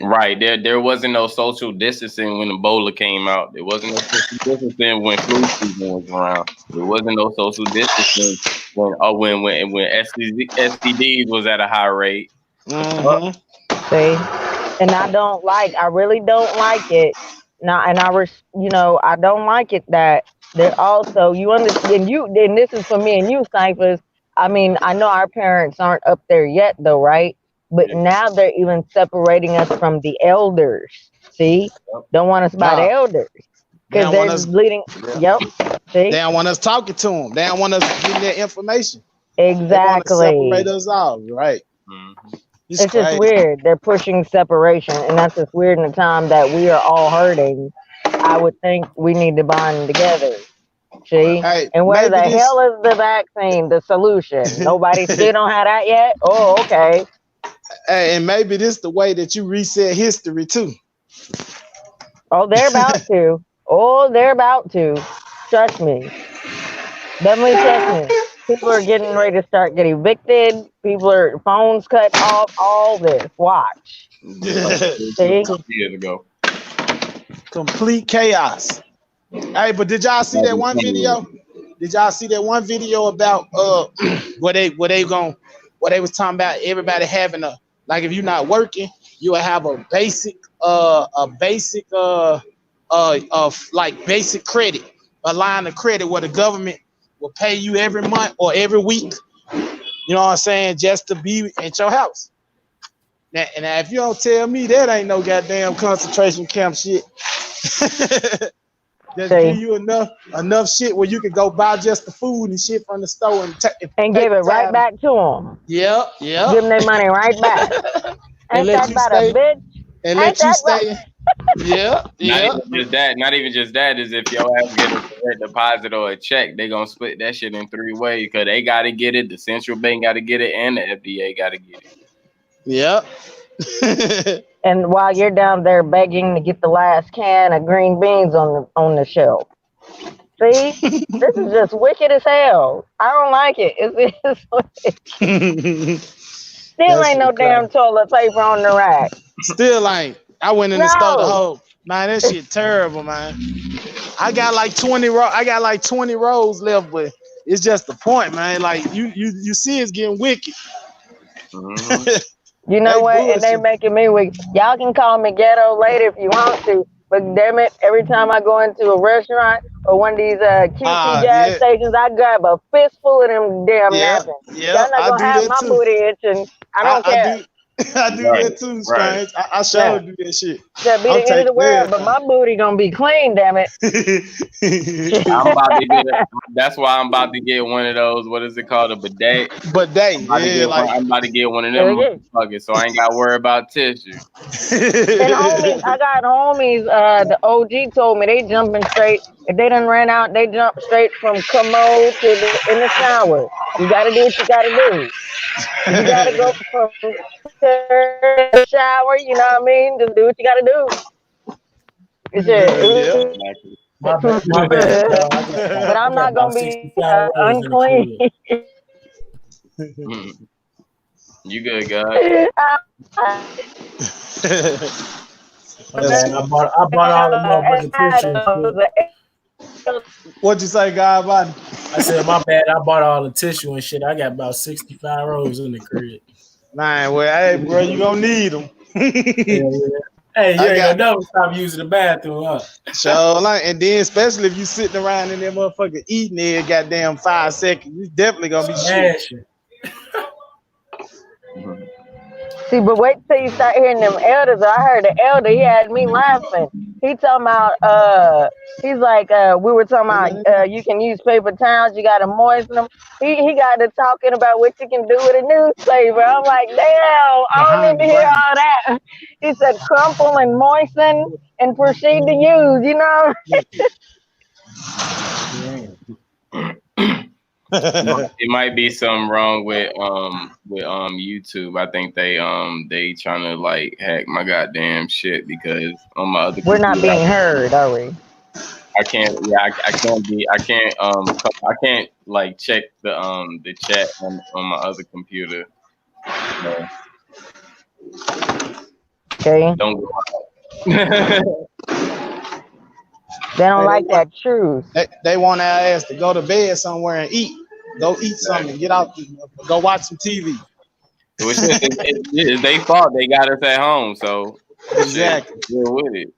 Right. There wasn't no social distancing when Ebola came out. There wasn't no social distancing when flu season was around. There wasn't no social distancing when STDs was at a high rate. Mm-hmm. See? And I really don't like it. Now, and I don't like it that they're also, you understand, and this is for me and you, Cyphers. I mean, I know our parents aren't up there yet, though, right? But now they're even separating us from the elders. See? Don't want us by the elders. Because they're leading. Yep. See? They don't want us talking to them. They don't want us getting their information. Exactly. They want to separate us off, right? Mm-hmm. It's just weird. They're pushing separation, and that's just weird in the time that we are all hurting. I would think we need to bond together. See? Hey, and where the maybe hell is the vaccine, the solution? Nobody still don't have that yet? Oh, okay. Hey, and maybe this the way that you reset history too. Oh, they're about to. They're about to. Trust me. Definitely trust me. People are getting ready to start getting evicted. Phones cut off. All this. Watch. See? Years ago. Complete chaos. Hey, but did y'all see that one video? Did y'all see that one video about what they was talking about everybody having if you're not working, you will have a basic basic credit, a line of credit where the government will pay you every month or every week, you know what I'm saying, just to be at your house. Now, and if you don't tell me that ain't no goddamn concentration camp shit. Just give you enough shit where you can go buy just the food and shit from the store and give it right back to them. Yep. Give them their money right back. And let you stay. Bitch? And let you stay. Yeah. Not even just that is if your ass get a direct deposit or a check, they gonna split that shit in 3 ways because they gotta get it, the central bank gotta get it, and the FDA gotta get it. Yep. And while you're down there begging to get the last can of green beans on the shelf. See, this is just wicked as hell. I don't like it. Still ain't no damn toilet paper on the rack. Still ain't. I went in the store the No. whole. Man, that shit terrible, man. I got like 20 rows left, but it's just the point, man. Like you see, it's getting wicked. Mhm. You know They what? And they bullshit. making me weak. Y'all can call me ghetto later if you want to, but damn it, every time I go into a restaurant or one of these cutesy gas Yeah, stations, I grab a fistful of them damn yeah, napkins. yeah. Y'all not I gonna do have that my too. booty itching. I don't I care. do. I do Right, that too, right. strange. I sure Yeah, do that shit. that'd be I'm the end of the taking world, but my booty gonna be clean. Damn it. everything. I'm about to get. That's why I'm about to get one of those. What is it called? A bidet. But they, I'm about to yeah, get one. like I'm about to get one of Hell them yeah. motherfuckers, so I ain't got to worry about tissue. And homies, I got homies. The OG told me they jumping straight. If they done ran out, they jump straight from commode to in the shower. You got to do what you got to do. If you got to go from the shower, you know what I mean. Just do what you got to do. yeah. Shit. Exactly. My bad, y'all. But I I'm got not about gonna be 65 rows in the unclean. crib. Mhm. You good, God? My bad. I bought all the motherfucking tissue and shit. What you say, God body? I said, my bad. I bought all the tissue and shit. I got about 65 rows in the crib. Man, well, hey, bro, you gonna need them. Hell yeah. Hey, you I ain't got gonna never stop using the bathroom, huh? so like, and then especially if you sitting around in there motherfucker eating there, goddamn 5 seconds, you definitely gonna be shit. Smashing. See, but wait till you start hearing them elders. I heard the elder, he had me laughing. He talking about he's like we were talking about you can use paper towels, you gotta moisten them. He got to talking about what you can do with a newspaper. I'm like, damn, I don't need to hear all that. He said crumple and moisten and proceed to use, you know? It might be something wrong with YouTube. I think they trying to like hack my goddamn shit because on my other We're not computer being heard, are we? I can't I can't like check the chat on my other computer. So Okay. don't go They don't like that truth. They want our ass to go to bed somewhere and eat. Go eat something, get out, go watch some TV. Well, shit, it's their fault. They got us at home, so Exactly. shit, deal with it.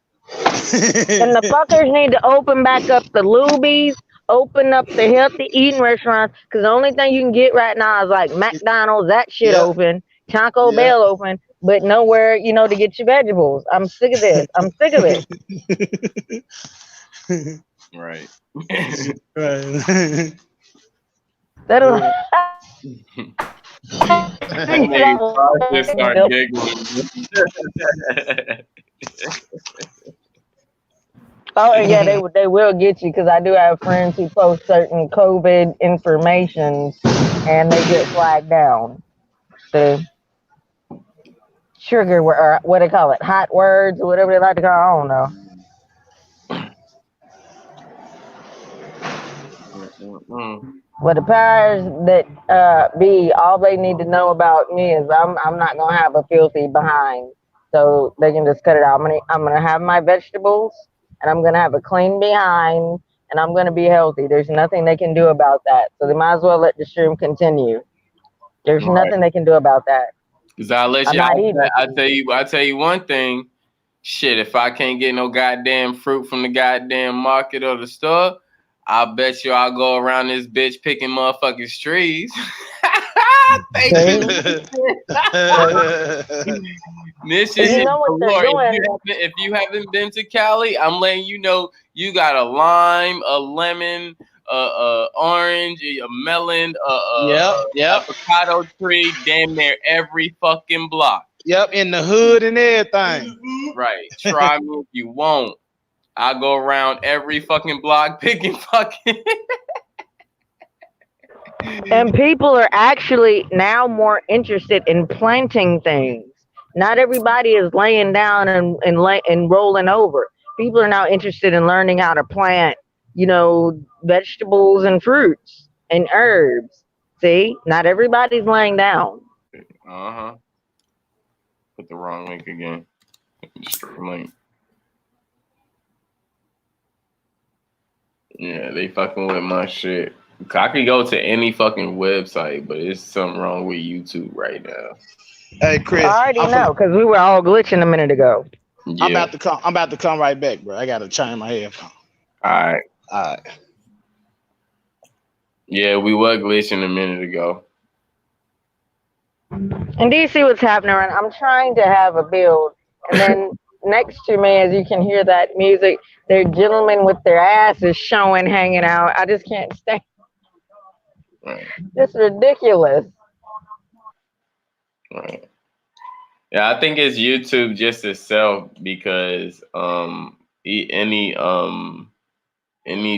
And the fuckers need to open back up the Lubies, open up the healthy eating restaurants, because the only thing you can get right now is like McDonald's, that shit open, Taco Bell open, but nowhere, you know, to get your vegetables. I'm sick of this. I'm sick of it. Right. Right. That'll I just start giggling. Oh yeah, they will get you because I do have friends who post certain COVID information and they get flagged down. The trigger or what they call it, hot words or whatever they like to call it, I don't know. But the powers that be, all they need to know about me is I'm not gonna have a filthy behind, so they can just cut it out. I'm gonna have my vegetables, and I'm gonna have a clean behind, and I'm gonna be healthy. There's nothing they can do about that. So they might as well let the stream continue. There's nothing they can do about that. Cause I'll let I'm you. not evil. I tell you one thing. Shit, if I can't get no goddamn fruit from the goddamn market or the store, I bet you I'll go around this bitch picking motherfucking trees. Thank you. This shit, You know what they're doing? if you haven't been to Cali, I'm letting you know you got a lime, a lemon, orange, a melon, avocado tree, damn near every fucking block. Yep, in the hood and everything. Right. Try me if you won't. I go around every fucking block picking fucking. And people are actually now more interested in planting things. Not everybody is laying down and rolling over. People are now interested in learning how to plant vegetables and fruits and herbs. See, not everybody's laying down. Uh-huh. Put the wrong link again. Stream link. Yeah, they fucking with my shit. I could go to any fucking website, but it's something wrong with YouTube right now. Hey Chris, I already know because we were all glitching a minute ago. Yeah. I'm about to come right back, bro. I gotta change my headphone. All right. All right. Yeah, we were glitching a minute ago. And do you see what's happening? I'm trying to have a build, and then next to me, as you can hear that music, there are gentlemen with their asses showing, hanging out. I just can't stand. Right. It's ridiculous. Right. Yeah, I think it's YouTube just itself because any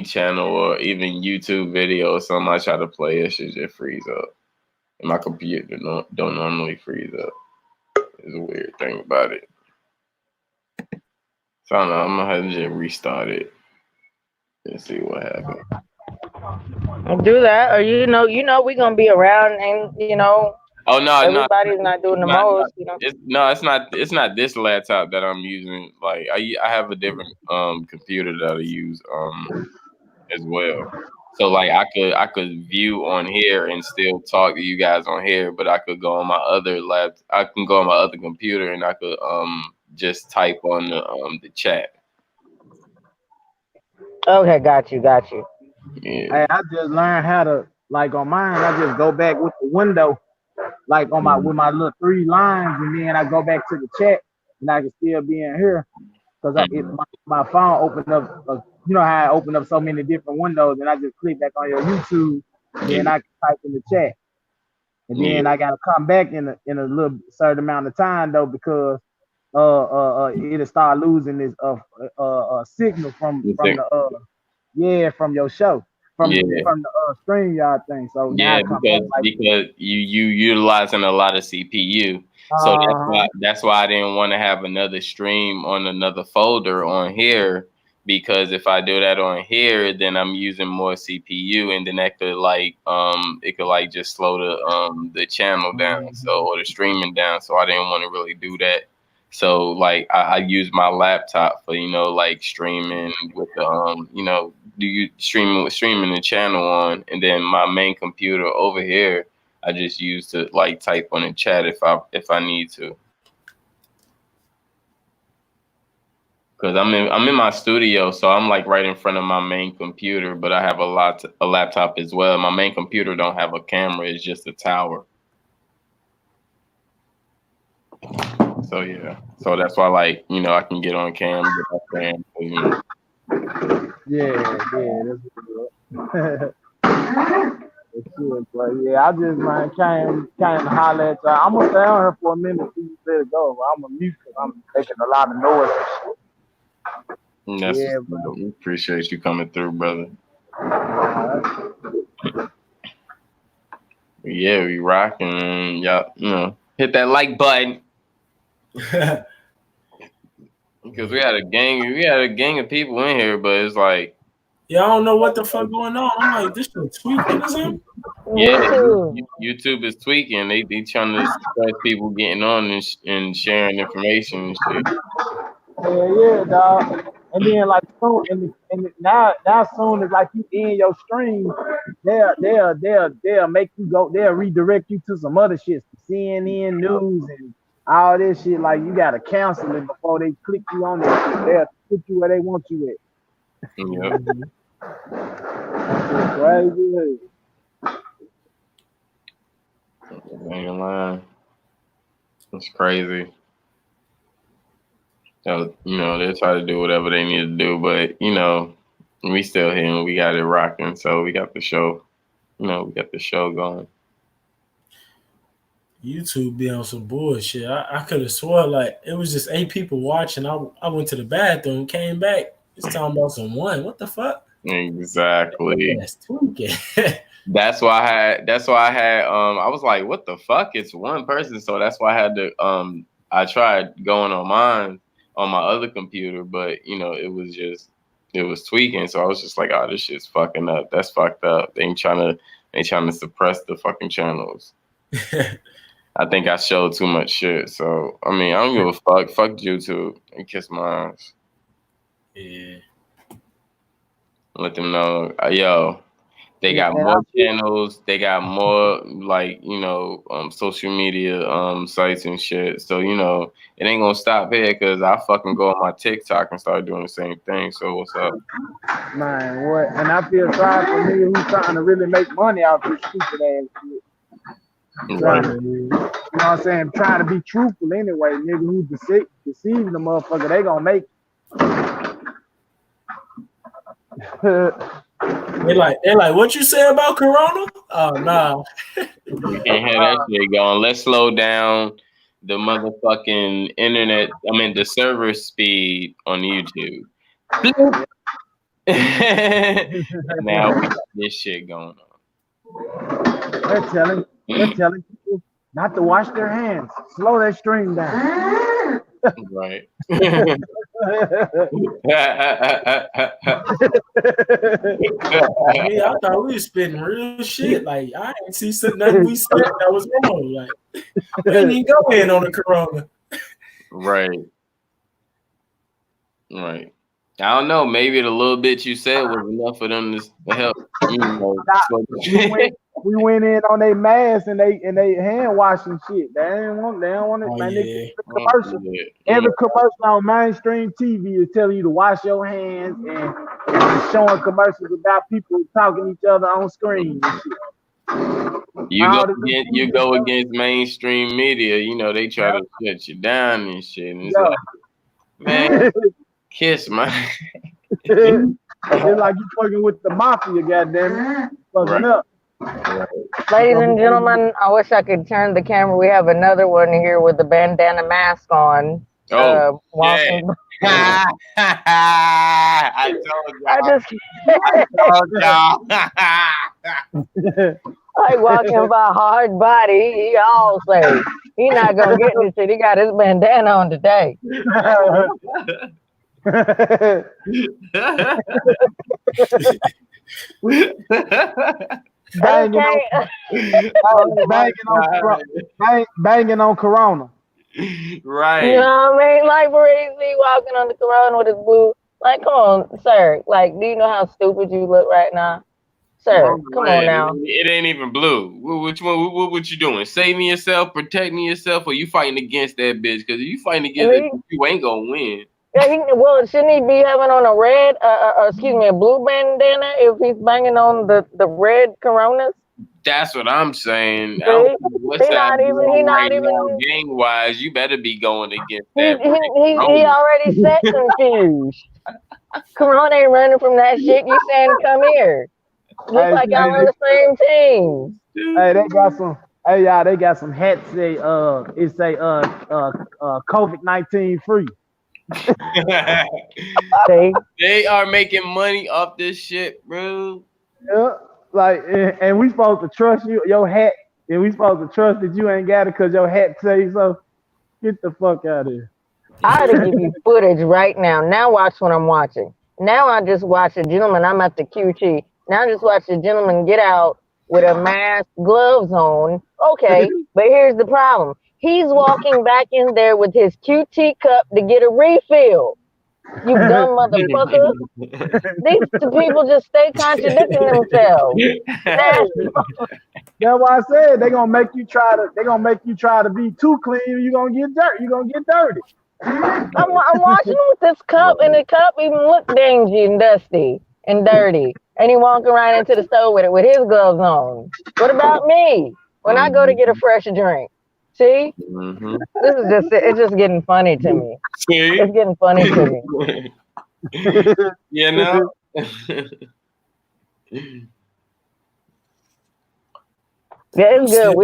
channel or even YouTube video or something I try to play, it should just freeze up. And my computer don't normally freeze up. It's a weird thing about it. So I don't know, I'm gonna have to just restart it and see what happens. Do that, or we're gonna be around, and Oh no, everybody's not doing the most. It's not this laptop that I'm using. Like I have a different computer that I use as well. So like I could view on here and still talk to you guys on here, but I could go on my other I can go on my other computer and I could just type on the chat. Okay, got you. Yeah. Hey, I just learned how to on mine. I just go back with the window, on with my little 3 lines, and then I go back to the chat, and I can still be in here because my phone opened up. You know how I open up so many different windows, and I just click back on your YouTube, then I can type in the chat, and then I gotta come back in a little certain amount of time though because it'll start losing this signal from your show from the StreamYard thing. So now because you utilizing a lot of CPU, so that's why I didn't want to have another stream on another folder on here, because if I do that on here, then I'm using more CPU, and then that could it could just slow the channel down, or the streaming down. So I didn't want to really do that. So I use my laptop for streaming with streaming the channel on, and then my main computer over here I just use to type on the chat if I need to. Cause I'm in my studio, so I'm right in front of my main computer, but I have a laptop as well. My main computer don't have a camera; it's just a tower. So yeah, so that's why I can get on cam, get off cam. Yeah, that's good. It's good, but yeah, I just came to holler at y'all. I'm gonna stay on here for a minute till you let it go. But I'm gonna mute because I'm making a lot of noise and shit. We appreciate you coming through, brother. Yeah, we rocking. Y'all, hit that like button. Because we had a gang of people in here, but it's like, yeah, I don't know what the fuck going on. I'm like, this shit tweaking or something? Yeah, YouTube is tweaking. They trying to suppress people getting on and sharing information and shit. Yeah, dog. And then soon, and now soon as you end your stream, they'll make you go. They'll redirect you to some other shit, CNN news and all this shit. You gotta cancel it before they click you on it. They'll put you where they want you at. Yep. That's crazy. Ain't lying. It's crazy. So, they try to do whatever they need to do, but we still here and we got it rocking. So we got the show. We got the show going. YouTube be on some bullshit. I could have swore it was just 8 people watching. I went to the bathroom, came back. It's talking about some one. What the fuck? Exactly. That's tweaking. That's why I had I was like, what the fuck? It's one person. So that's why I had to I tried going on mine on my other computer, but it was just it was tweaking. So I was just like, oh, this shit's fucking up. That's fucked up. They trying to suppress the fucking channels. I think I showed too much shit. So I mean, I don't give a fuck. Fuck YouTube and kiss my ass. Yeah. Let them know, yo. They got more channels. They got more like social media sites and shit. So it ain't gonna stop here because I fucking go on my TikTok and start doing the same thing. So what's up, man? What? And I feel sorry for me who's trying to really make money off this stupid ass shit. Right. You know what I'm saying? Trying to be truthful anyway. Nigga who deceiving the motherfucker, they gonna make it. They're like, what you say about Corona? Oh nah. We can't have that shit going. Let's slow down the motherfucking internet. I mean the server speed on YouTube. Now we got this shit going on. They're telling people not to wash their hands. Slow that stream down. Right. I thought we was spitting real shit. Like I didn't see nothing we said that was wrong. Like we didn't even go in on the Corona. Right. I don't know. Maybe the little bit you said was enough for them to help. We went in on their masks and they hand washing shit. They don't want it. Man, commercial. Every commercial on mainstream TV is telling you to wash your hands and showing commercials about people talking to each other on screen. And shit. You go against mainstream media. They try to shut you down and shit. And it's like, man, kiss my. It's like you fucking with the mafia, goddamn it. Fucking up. Ladies and gentlemen, I wish I could turn the camera. We have another one here with the bandana mask on. Oh, walking. Yeah. I told y'all. Like walking by hard body. He all say he not gonna get this shit. He got his bandana on today. Banging on Corona. Right. You know what I mean? Like Parisi walking on the Corona with his blue. Like, come on, sir. Like, do you know how stupid you look right now? Sir, come on now. It ain't even blue. Which one? What you doing? Saving yourself, protecting yourself, or you fighting against that bitch? Because if you fighting against it, you ain't gonna win. Yeah, shouldn't he be having on a red, a blue bandana if he's banging on the red Coronas? That's what I'm saying. What's not even gang wise. You better be going against that. He already set confused. Corona ain't running from that shit. You saying come here? Looks like y'all on the same team. Hey, they got some. Hey, y'all, they got some hats. It say COVID-19 free. They are making money off this shit, bro. Yeah, like, and we supposed to trust you, your hat, and we supposed to trust that you ain't got it because your hat say so. Get the fuck out of here. I ought to give you footage right now. Now watch what I'm watching. Now I just watch a gentleman. I'm at the QT. Now I just watch a gentleman get out with a mask, gloves on. Okay, but here's the problem. He's walking back in there with his QT cup to get a refill. You dumb motherfucker. These people just stay contradicting themselves. That's why I said they're gonna make you try to be too clean. You're gonna get dirt. You're gonna get dirty. I'm watching him with this cup, and the cup even look dingy and dusty and dirty. And he walking right into the store with it with his gloves on. What about me when I go to get a fresh drink? See, this is it's just getting funny to me. See? It's getting funny to me. You know? Yeah, it's good.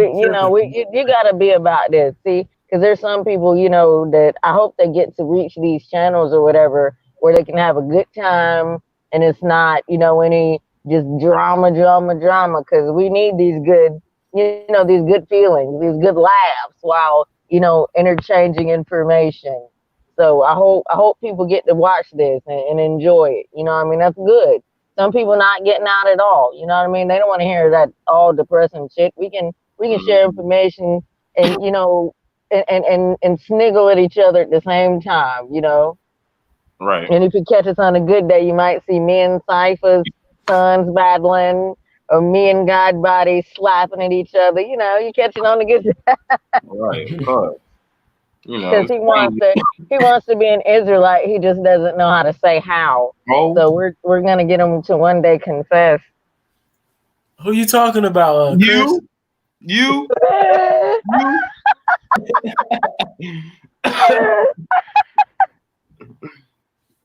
You gotta be about this, see, because there's some people, that I hope they get to reach these channels or whatever where they can have a good time and it's not, any just drama, because we need these good. These good feelings, these good laughs while, interchanging information. So I hope people get to watch this and enjoy it. You know what I mean? That's good. Some people not getting out at all. You know what I mean? They don't want to hear that all depressing shit. We can share information and and sniggle at each other at the same time, Right. And if you catch us on a good day, you might see me and Cypher's sons battling, or me and God Body slapping at each other. You catch it on a good day. Right, of course. Because he wants to be an Israelite. He just doesn't know how to say how. Oh. So we're gonna get him to one day confess. Who you talking about, Chris? You.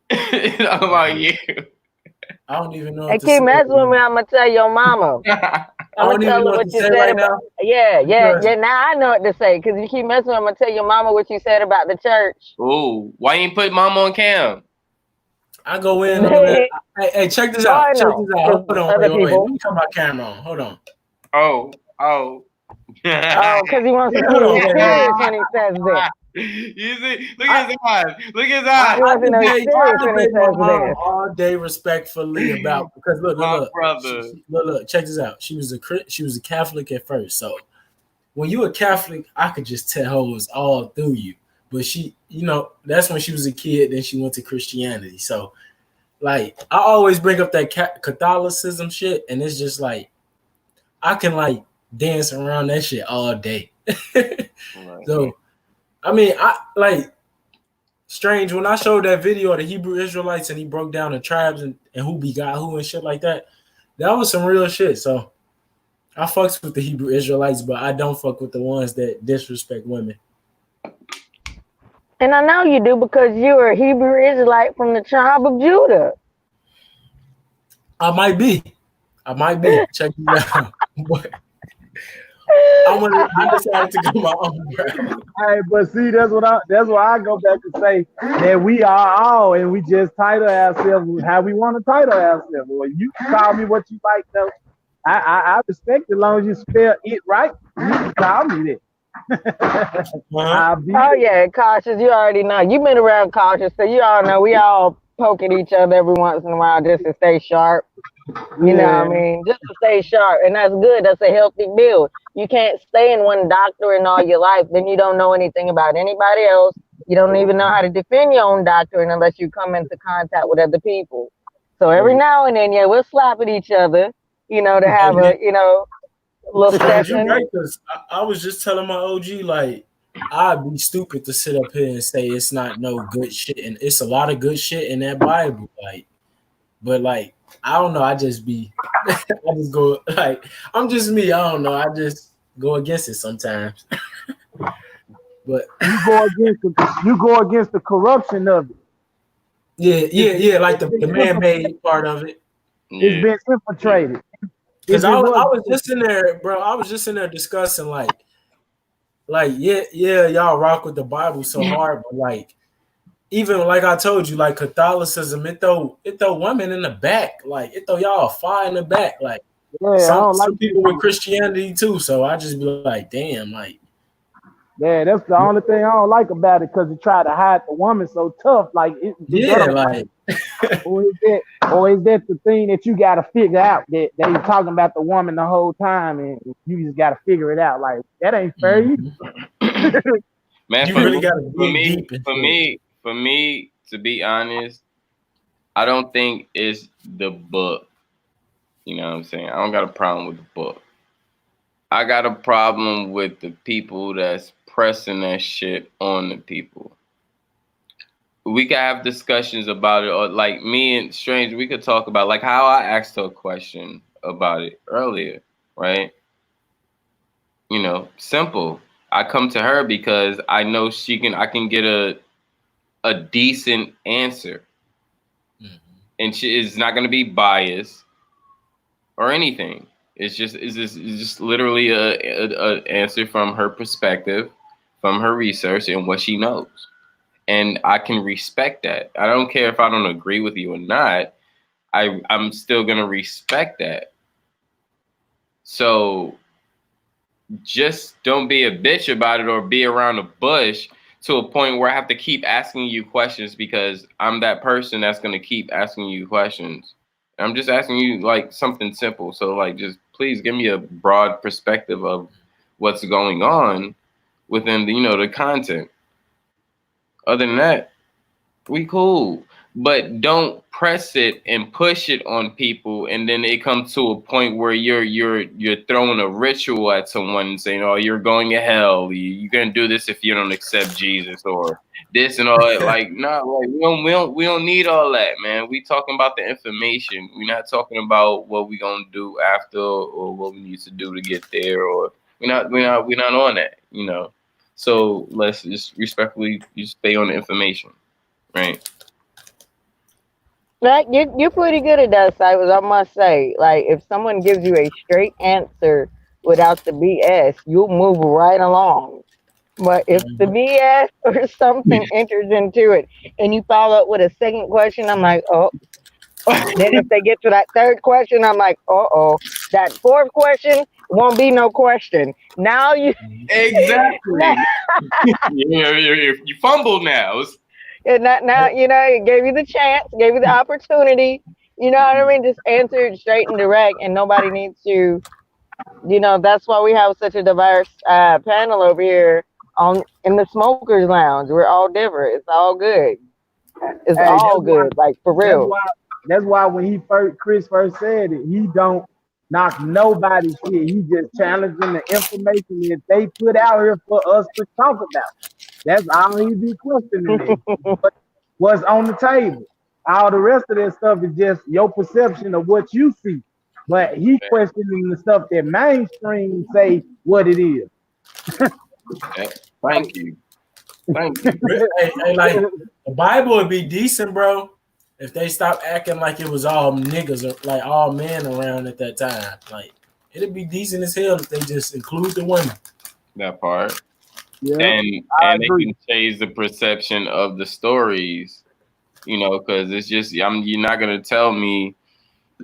Talking about you. I don't even know. Hey, keep messing with me. I'm gonna tell your mama. I'm gonna tell her what you said about. Yeah. Now I know what to say because you keep messing with me. I'm gonna tell your mama what you said about the church. Oh, why you ain't put mama on cam? I go in on that. Hey, check this out. Check this out. Hold on. Wait. Let me turn my camera on. Hold on. Oh. Oh, because he wants to see serious when he says this. You see, look at his eyes. Look at his eyes. I debate my mom all day respectfully about because look, brother. Look, check this out. She was a Catholic at first, so when you a Catholic, I could just tell hoes all through you. But she, that's when she was a kid. Then she went to Christianity. So, like, I always bring up that Catholicism shit, and it's just like I can like dance around that shit all day. So, I mean, I like Strange when I showed that video of the Hebrew Israelites and he broke down the tribes and who begot who and shit like that. That was some real shit. So I fucks with the Hebrew Israelites, but I don't fuck with the ones that disrespect women. And I know you do because you're a Hebrew Israelite from the tribe of Judah. I might be. Check me out. I decided to go my own route. Hey, but see, that's what I go back to say that we are all, and we just title ourselves how we want to title ourselves. Well, you can call me what you like, though. I respect it as long as you spell it right. You can call me that. Oh yeah, Cautious. You already know. You've been around Cautious, so you all know we all poke at each other every once in a while just to stay sharp. You know what I mean? Just to stay sharp. And that's good. That's a healthy build. You can't stay in one doctrine all your life. Then you don't know anything about anybody else. You don't even know how to defend your own doctrine unless you come into contact with other people. So every now and then, we'll slap at each other, to have a little session. You're right, because I was just telling my OG, like, I'd be stupid to sit up here and say it's not no good shit. And it's a lot of good shit in that Bible. But I don't know. I just go like, I'm just me. I don't know. I just go against it sometimes. But you go against the corruption of it. Yeah. Like the man-made part of it. It's been infiltrated. Because I was just in there, bro. I was just in there discussing y'all rock with the Bible so hard, but even like I told you, like Catholicism, it throw women in the back, it throw y'all far in the back, some people with Christianity too. So I just be like, damn, yeah, that's the only thing I don't like about it because it try to hide the woman so tough, or is that the thing that you got to figure out that they talking about the woman the whole time and you just got to figure it out? Like that ain't fair. Man, you really got to dig deep. For me, to be honest, I don't think it's the book. You know what I'm saying? I don't got a problem with the book. I got a problem with the people that's pressing that shit on the people. We can have discussions about it, or like me and Strange, we could talk about how I asked her a question about it earlier, right? Simple. I come to her because I know I can get a decent answer. Mm-hmm. And she is not going to be biased or anything. It's just literally a answer from her perspective, from her research and what she knows. And I can respect that. I don't care if I don't agree with you or not. I'm still going to respect that. So just don't be a bitch about it or be around the bush to a point where I have to keep asking you questions because I'm that person that's gonna keep asking you questions. I'm just asking you like something simple. So like just please give me a broad perspective of what's going on within the the content. Other than that, we cool. But don't press it and push it on people, and then it comes to a point where you're throwing a ritual at someone and saying, "Oh, you're going to hell. You're gonna do this if you don't accept Jesus or this and all that." Like, nah, like we don't need all that, man. We talking about the information. We're not talking about what we gonna do after or what we need to do to get there. Or we're not on that. So let's just respectfully just stay on the information. Right. Like you're pretty good at that, Cyrus. I must say. Like if someone gives you a straight answer without the BS, you'll move right along. But if the BS or something enters into it, and you follow up with a second question, I'm like, oh. Then if they get to that third question, I'm like, oh. That fourth question won't be no question. Now you exactly. you fumble now. And now it gave you the chance, gave you the opportunity. You know what I mean? Just answer it straight and direct, and nobody needs to. That's why we have such a diverse panel over here in the smokers lounge. We're all different. It's all good. It's all good, like for real. That's why when Chris first said it, he don't knock nobody's shit. He just challenging the information that they put out here for us to talk about. That's all he be questioning what's on the table. All the rest of that stuff is just your perception of what you see. But he questioning the stuff that mainstream say what it is. Thank you. Hey, like the Bible would be decent, bro, if they stopped acting like it was all niggas or like all men around at that time. Like it'd be decent as hell if they just include the women. That part. Yeah, and they can change the perception of the stories, because it's just you're not gonna tell me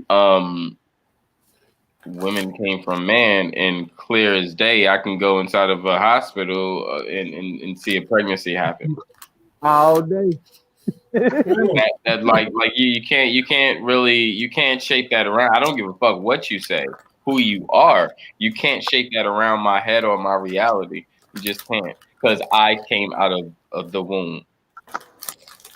women came from man and clear as day I can go inside of a hospital and see a pregnancy happen all day. that like you can't shape that around. I don't give a fuck what you say, who you are. You can't shape that around my head or my reality. You just can't, because I came out of the womb.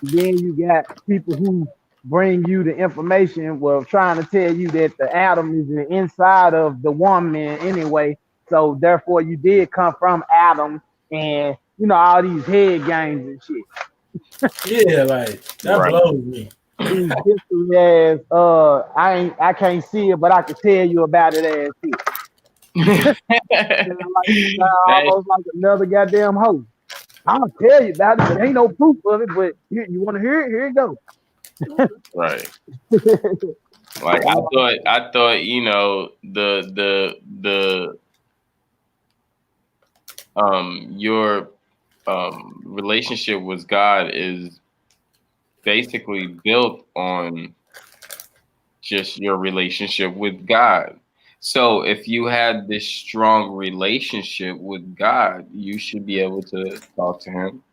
Then you got people who bring you the information, trying to tell you that the atom is the inside of the woman anyway. So therefore you did come from Adam, and all these head games and shit. Yeah, like that blows me. These history as I can't see it, but I can tell you about it as shit. Almost like another goddamn host. I'll tell you about it, but ain't no proof of it. But you want to hear it? Here it goes. Right. Like I thought your relationship with God is basically built on just your relationship with God. So if you had this strong relationship with God, you should be able to talk to him.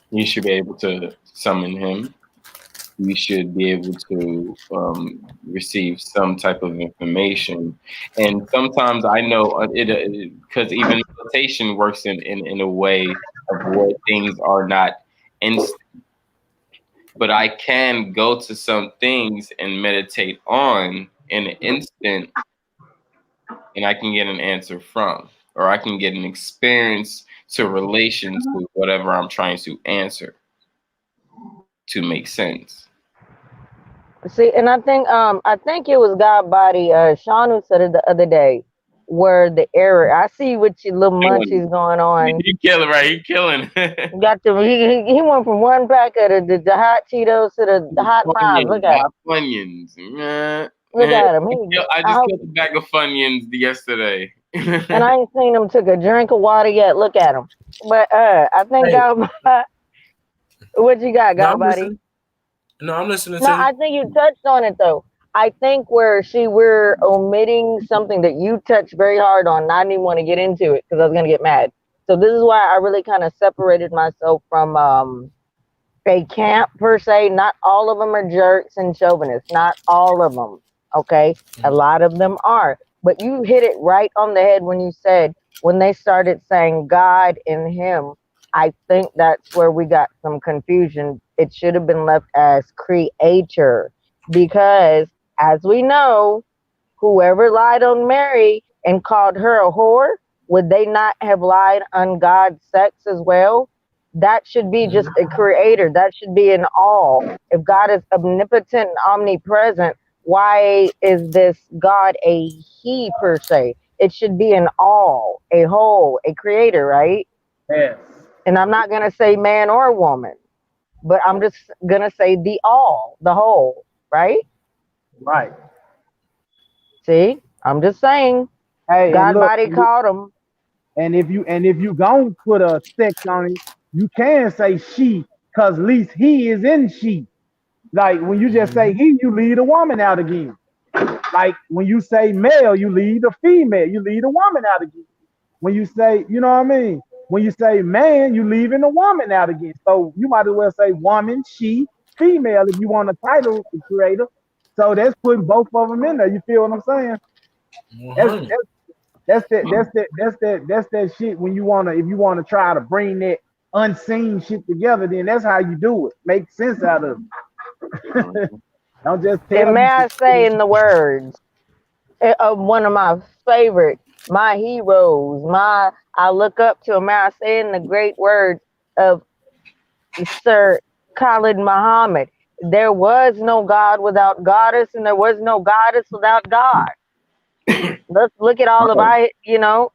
You should be able to summon him. You should be able to receive some type of information. And sometimes I know it because even meditation works in a way of where things are not instant. But I can go to some things and meditate on in an instant, and I can get an answer from, or I can get an experience to relation to whatever I'm trying to answer to make sense. See, and I think it was God Body, Sean, who said it the other day, where the error. I see what your little munchies going on. He killing, right? He killing. Got he went from one pack of the hot Cheetos to the hot fries. Look at him. Funyuns. Look at him. I just killed a bag of Funyuns yesterday. And I ain't seen him took a drink of water yet. Look at him. But I think God, what you got, God Body? No, I'm listening to you. I think you touched on it though. I think we're omitting something that you touched very hard on. I didn't even want to get into it because I was gonna get mad. So this is why I really kind of separated myself from a camp per se. Not all of them are jerks and chauvinists. Not all of them. Okay, a lot of them are. But you hit it right on the head when you said when they started saying God in Him. I think that's where we got some confusion. It should have been left as creator because, as we know, whoever lied on Mary and called her a whore, would they not have lied on God's sex as well? That should be just a creator. That should be an all. If God is omnipotent and omnipresent, why is this God a he per se? It should be an all, a whole, a creator, right? Yes. And I'm not going to say man or woman, but I'm just going to say the all, the whole, right? Right. See, I'm just saying, Hey, and God look, body called him. and if you gonna put a sex on it, you can say she, cause at least he is in she. Like when you just say he, you leave the woman out again. Like when you say male, you leave the female, you leave the woman out again. When you say, you know what I mean? When you say man, you leaving the woman out again. So you might as well say woman, she, female if you want a title, the creator. So that's putting both of them in there. You feel what I'm saying? That's 100. that's that shit when you wanna if you wanna try to bring that unseen shit together, then that's how you do it. Make sense out of it. Don't just And tell may me some I say, in the words of one of my favorite, my heroes, I look up to him. May I say, in the great words of Sir Khalid Muhammad, there was no God without goddess, and there was no goddess without God. Let's look at all of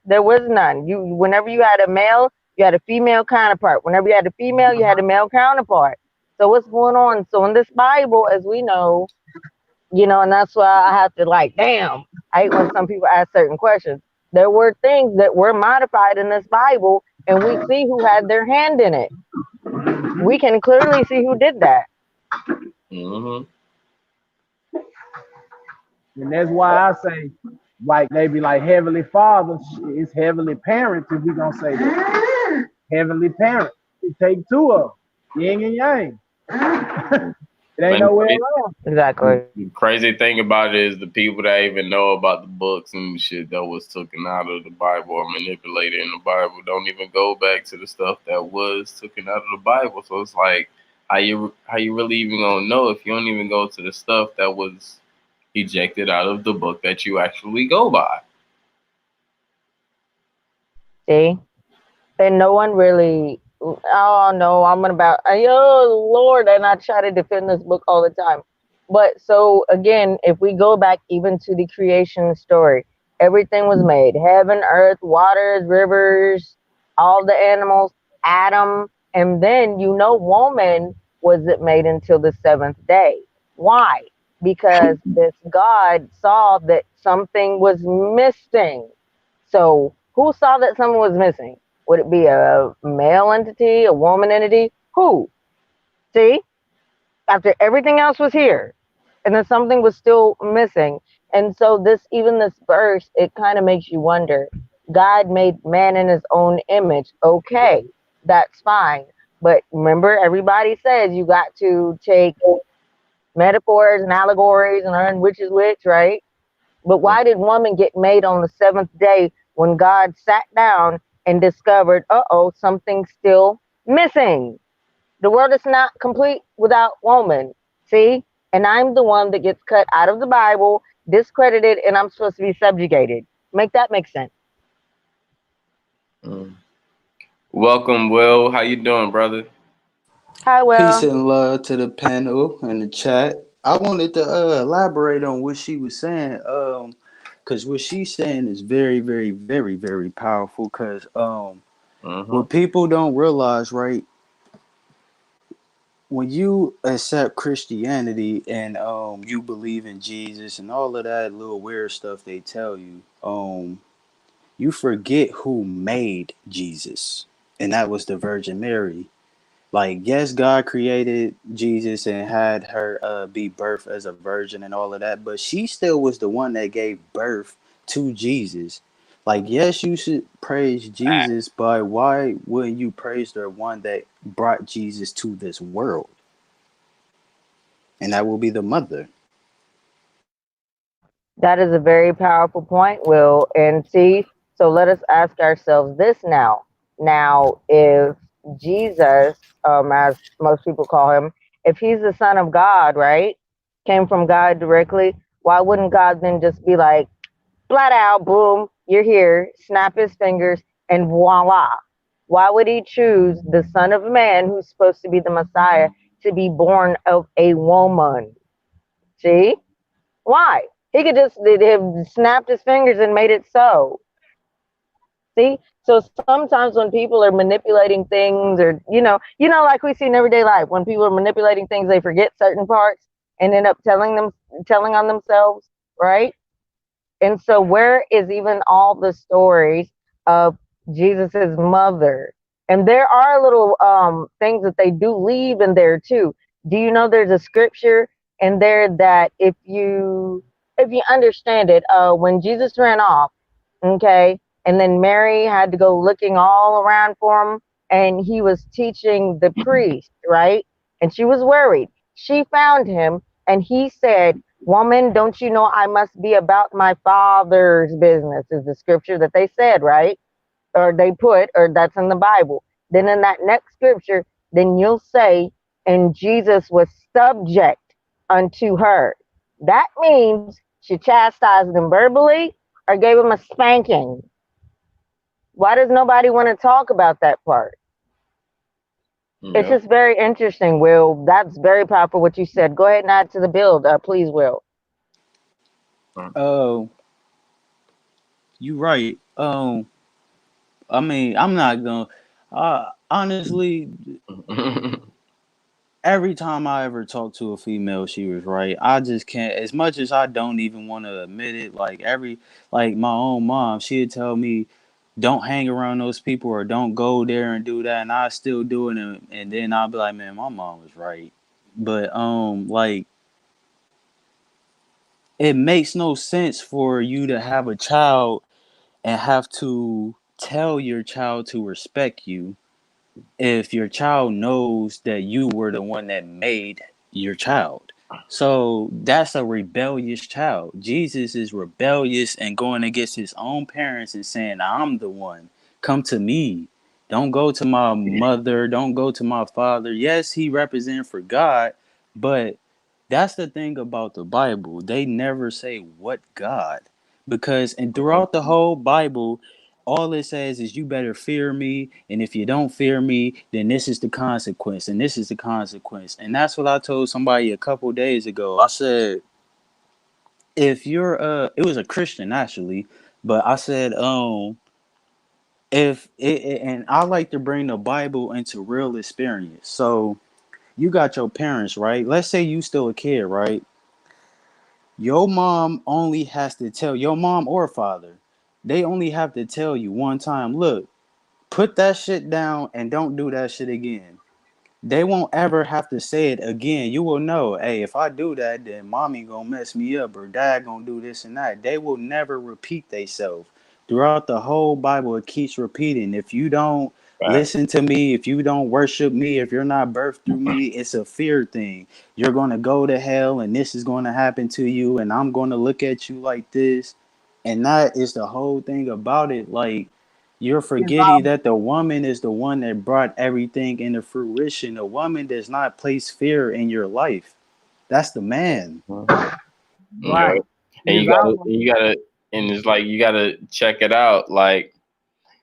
there was none. Whenever you had a male, you had a female counterpart. Whenever you had a female, you had a male counterpart. So what's going on? So in this Bible, as we know, and that's why I have to damn, I hate when some people ask certain questions. There were things that were modified in this Bible, and we see who had their hand in it. We can clearly see who did that. Mm-hmm. And that's why I say, like they be like Heavenly Father, it's Heavenly Parents if we gonna say that. Heavenly Parents. It take two of them. Yin and yang. It ain't no way around. Exactly. The crazy thing about it is the people that even know about the books and shit that was taken out of the Bible or manipulated in the Bible don't even go back to the stuff that was taken out of the Bible. So it's like how you really even gonna know if you don't even go to the stuff that was ejected out of the book that you actually go by. See? And no one really, oh no, I'm about, oh Lord, and I try to defend this book all the time. But so again, if we go back even to the creation story, everything was made: heaven, earth, waters, rivers, all the animals, Adam, and then woman wasn't made until the seventh day. Why? Because this God saw that something was missing. So who saw that something was missing? Would it be a male entity, a woman entity? Who? See? After everything else was here, and then something was still missing. And so this verse, it kind of makes you wonder. God made man in his own image. Okay, that's fine. But remember, everybody says you got to take metaphors and allegories and learn which is which, right? But why did woman get made on the seventh day when God sat down and discovered, something's still missing? The world is not complete without woman. See? And I'm the one that gets cut out of the Bible, discredited, and I'm supposed to be subjugated. Make that make sense. Welcome, Will. How you doing, brother? Hi, Will. Peace and love to the panel and the chat. I wanted to elaborate on what she was saying, because what she's saying is very, very, very, very powerful. Because what people don't realize, right? When you accept Christianity and you believe in Jesus and all of that little weird stuff they tell you, you forget who made Jesus, and that was the Virgin Mary. Like, yes, God created Jesus and had her be birthed as a virgin and all of that, but she still was the one that gave birth to Jesus. Like, yes, you should praise Jesus, but why wouldn't you praise the one that brought Jesus to this world? And that will be the mother. That is a very powerful point, Will. And see, so let us ask ourselves this now. Now, if Jesus, as most people call him, if he's the son of God, right, came from God directly, why wouldn't God then just be like, flat out, boom, you're here, snap his fingers, and voila? Why would he choose the son of man, who's supposed to be the Messiah, to be born of a woman? See? Why? He could just have snapped his fingers and made it so. See? So sometimes when people are manipulating things, or like we see in everyday life, when people are manipulating things, they forget certain parts and end up telling on themselves, right? And so where is even all the stories of Jesus's mother? And there are little things that they do leave in there too. Do you know there's a scripture in there that if you understand it, when Jesus ran off, okay, and then Mary had to go looking all around for him, and he was teaching the priest, right? And she was worried. She found him, and he said, woman, don't you know I must be about my father's business, is the scripture that they said, right? Or they put, or that's in the Bible. Then in that next scripture, then you'll say, and Jesus was subject unto her. That means she chastised him verbally or gave him a spanking. Why does nobody want to talk about that part? It's Yep. just very interesting, Will. That's very powerful what you said. Go ahead and add to the build, please, Will. Oh, you right. I mean, I'm not gonna. Honestly, every time I ever talk to a female, she was right. I just can't. As much as I don't even want to admit it, like my own mom, she'd tell me, "Don't hang around those people," or "Don't go there and do that," and I still do it, and then I'll be like, "Man, my mom was right." But like, it makes no sense for you to have a child and have to tell your child to respect you if your child knows that you were the one that made your child. So that's a rebellious child. Jesus is rebellious and going against his own parents and saying, I'm the one. Come to me. Don't go to my mother. Don't go to my father. Yes, he represents for God, but that's the thing about the Bible. They never say what God. Because and throughout the whole Bible, all it says is you better fear me, and if you don't fear me, then this is the consequence, and this is the consequence. And that's what I told somebody a couple days ago. I said, if you're it was a Christian actually, but I said, if and I like to bring the Bible into real experience. So you got your parents, right? Let's say you still a kid, right? Your mom only has to tell your mom or father, they only have to tell you one time, look, put that shit down and don't do that shit again. They won't ever have to say it again. You will know, hey, if I do that, then mommy gonna mess me up or dad gonna do this and that. They will never repeat themselves. Throughout the whole Bible, it keeps repeating. If you don't Right. listen to me, if you don't worship me, if you're not birthed through me, it's a fear thing. You're gonna go to hell and this is gonna happen to you and I'm gonna look at you like this. And that is the whole thing about it. Like, you're forgetting that the woman is the one that brought everything into fruition. The woman does not place fear in your life. That's the man. Yeah. Right. And It's almost and it's like you gotta check it out. Like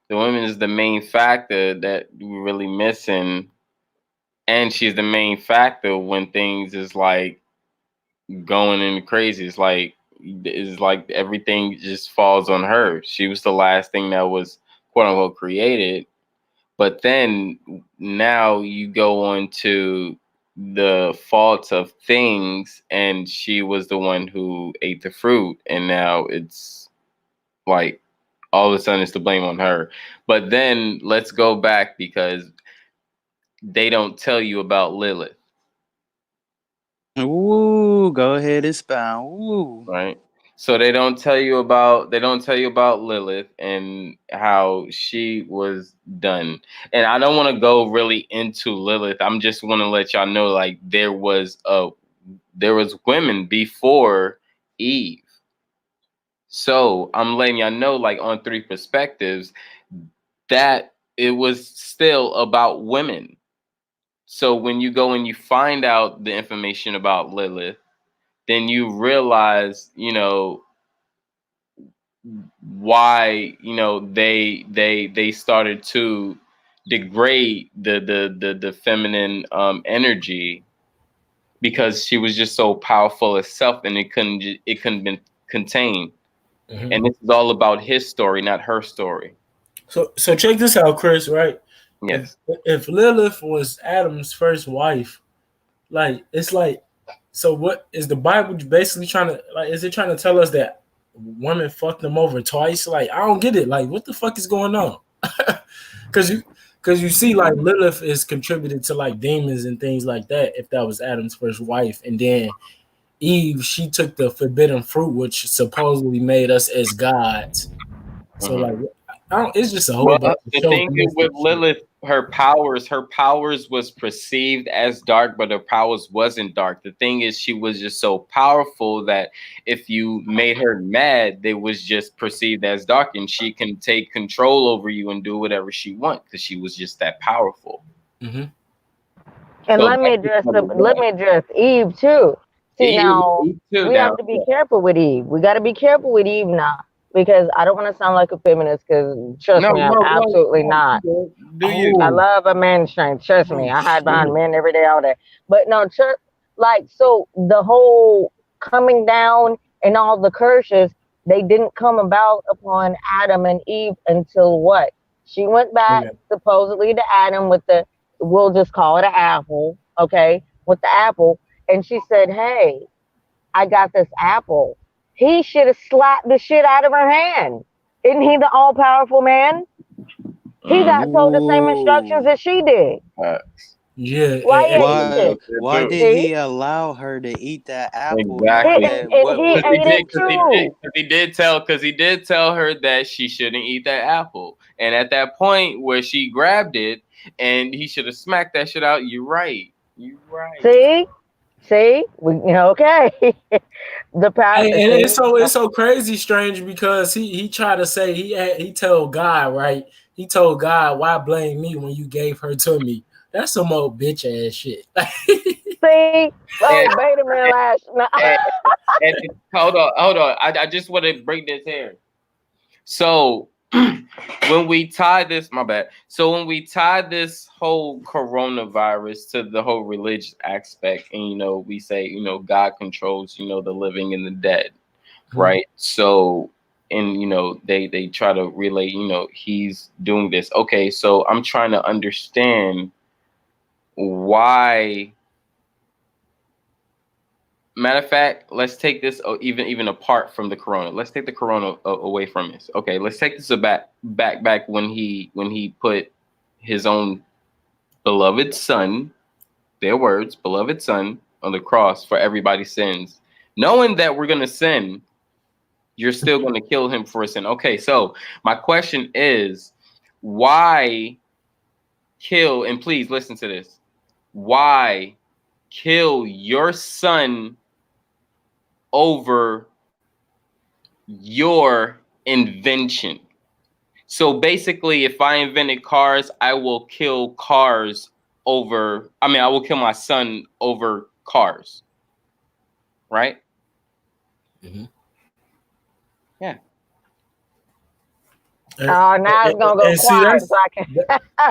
the woman is the main factor that we're really missing, and she's the main factor when things is like going in crazy. It's like everything just falls on her. She was the last thing that was quote unquote created. But then now you go on to the faults of things, and she was the one who ate the fruit, and now it's like all of a sudden it's the blame on her. But then let's go back because they don't tell you about Lilith, Ooh, go ahead and expound. Ooh. right? So they don't tell you about Lilith and how she was done. And I don't want to go really into Lilith. I'm just want to let y'all know, like, there was women before Eve. So I'm letting y'all know, like, on three perspectives, that it was still about women. So when you go and you find out the information about Lilith, then you realize, why they started to degrade the feminine energy, because she was just so powerful herself, and it couldn't been contained. Mhm. And this is all about his story, not her story. So check this out, Chris. Right? Yes. If Lilith was Adam's first wife, like, it's like, so what is the Bible basically trying to, like? Is it trying to tell us that women fucked them over twice? Like, I don't get it. Like, what the fuck is going on? Because you see, like, Lilith is contributed to, like, demons and things like that. If that was Adam's first wife, and then Eve, she took the forbidden fruit, which supposedly made us as gods. So, like, it's just a whole Well, bunch of the thing is with Lilith, her powers was perceived as dark, but her powers wasn't dark. The thing is, she was just so powerful that if you made her mad, they was just perceived as dark, and she can take control over you and do whatever she wants because she was just that powerful. Mm-hmm. And let me address Eve too. See, now we have to be careful with Eve. We got to be careful with Eve now, because I don't want to sound like a feminist. Because trust me, I'm absolutely not. I love a man's strength. Trust me, I hide behind men every day, all day. But no, so the whole coming down and all the curses, they didn't come about upon Adam and Eve until what? She went back supposedly to Adam with we'll just call it an apple, okay, with the apple. And she said, hey, I got this apple. He should have slapped the shit out of her hand. Isn't he the all-powerful man? He got told the same instructions as she did. Yeah. Why did he allow her to eat that apple? Exactly. What he did tell her that she shouldn't eat that apple. And at that point where she grabbed it, and he should have smacked that shit out. You're right. See, okay. The power. And it's so crazy, strange, because he tried to say he told God, right? He told God, why blame me when you gave her to me? That's some old bitch ass shit. See, beta man last. Hold on. I just want to break this here. So when we tie this, my bad. So when we tie this whole coronavirus to the whole religious aspect, and we say, God controls, the living and the dead, right? So, and they try to relate, he's doing this. Okay, so I'm trying to understand why. Matter of fact, let's take this even apart from the corona. Let's take the corona away from this. Okay, let's take this back when he put his own beloved son, their words, beloved son, on the cross for everybody's sins, knowing that we're gonna sin. You're still gonna kill him for a sin. Okay, so my question is, why kill? And please listen to this. Why kill your son over your invention? So basically, if I invented cars, I will kill cars over, I will kill my son over cars. Right? Mm-hmm. Yeah. Now it's gonna go quiet.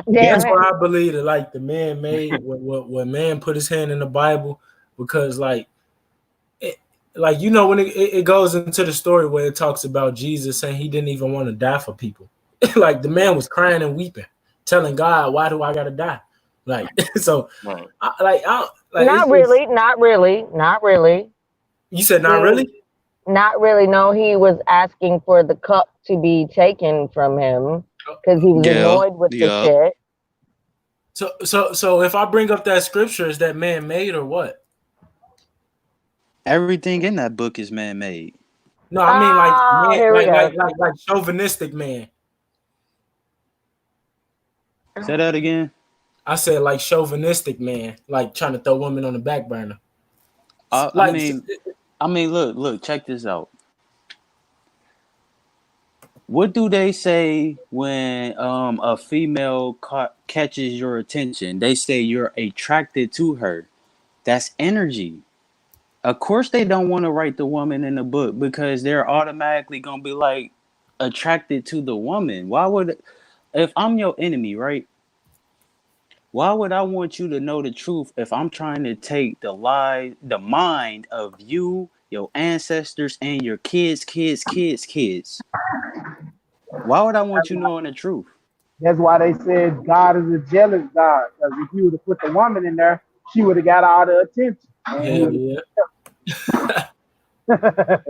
That's why I believe that, like, the man made what man put his hand in the Bible, because when it goes into the story where it talks about Jesus saying he didn't even want to die for people. Like, the man was crying and weeping, telling God, why do I gotta die? Like, so right. Not really. You said not really? Not really. No, he was asking for the cup to be taken from him because he was annoyed with the shit. So if I bring up that scripture, is that man made or what? Everything in that book is man made. No, I mean like Oh, man, here we go. like chauvinistic man. Say that again. I said like chauvinistic man, like trying to throw women on the back burner. I, I Like mean, I mean, look, check this out. What do they say when a female catches your attention? They say you're attracted to her. That's energy. Of course, they don't want to write the woman in the book because they're automatically gonna be like attracted to the woman. Why would, if I'm your enemy, right? Why would I want you to know the truth if I'm trying to take the mind of you, your ancestors, and your kids? Why would I want you knowing the truth? That's why they said God is a jealous God. Because if you would have put the woman in there, she would have got all the attention. And he hell would yeah. have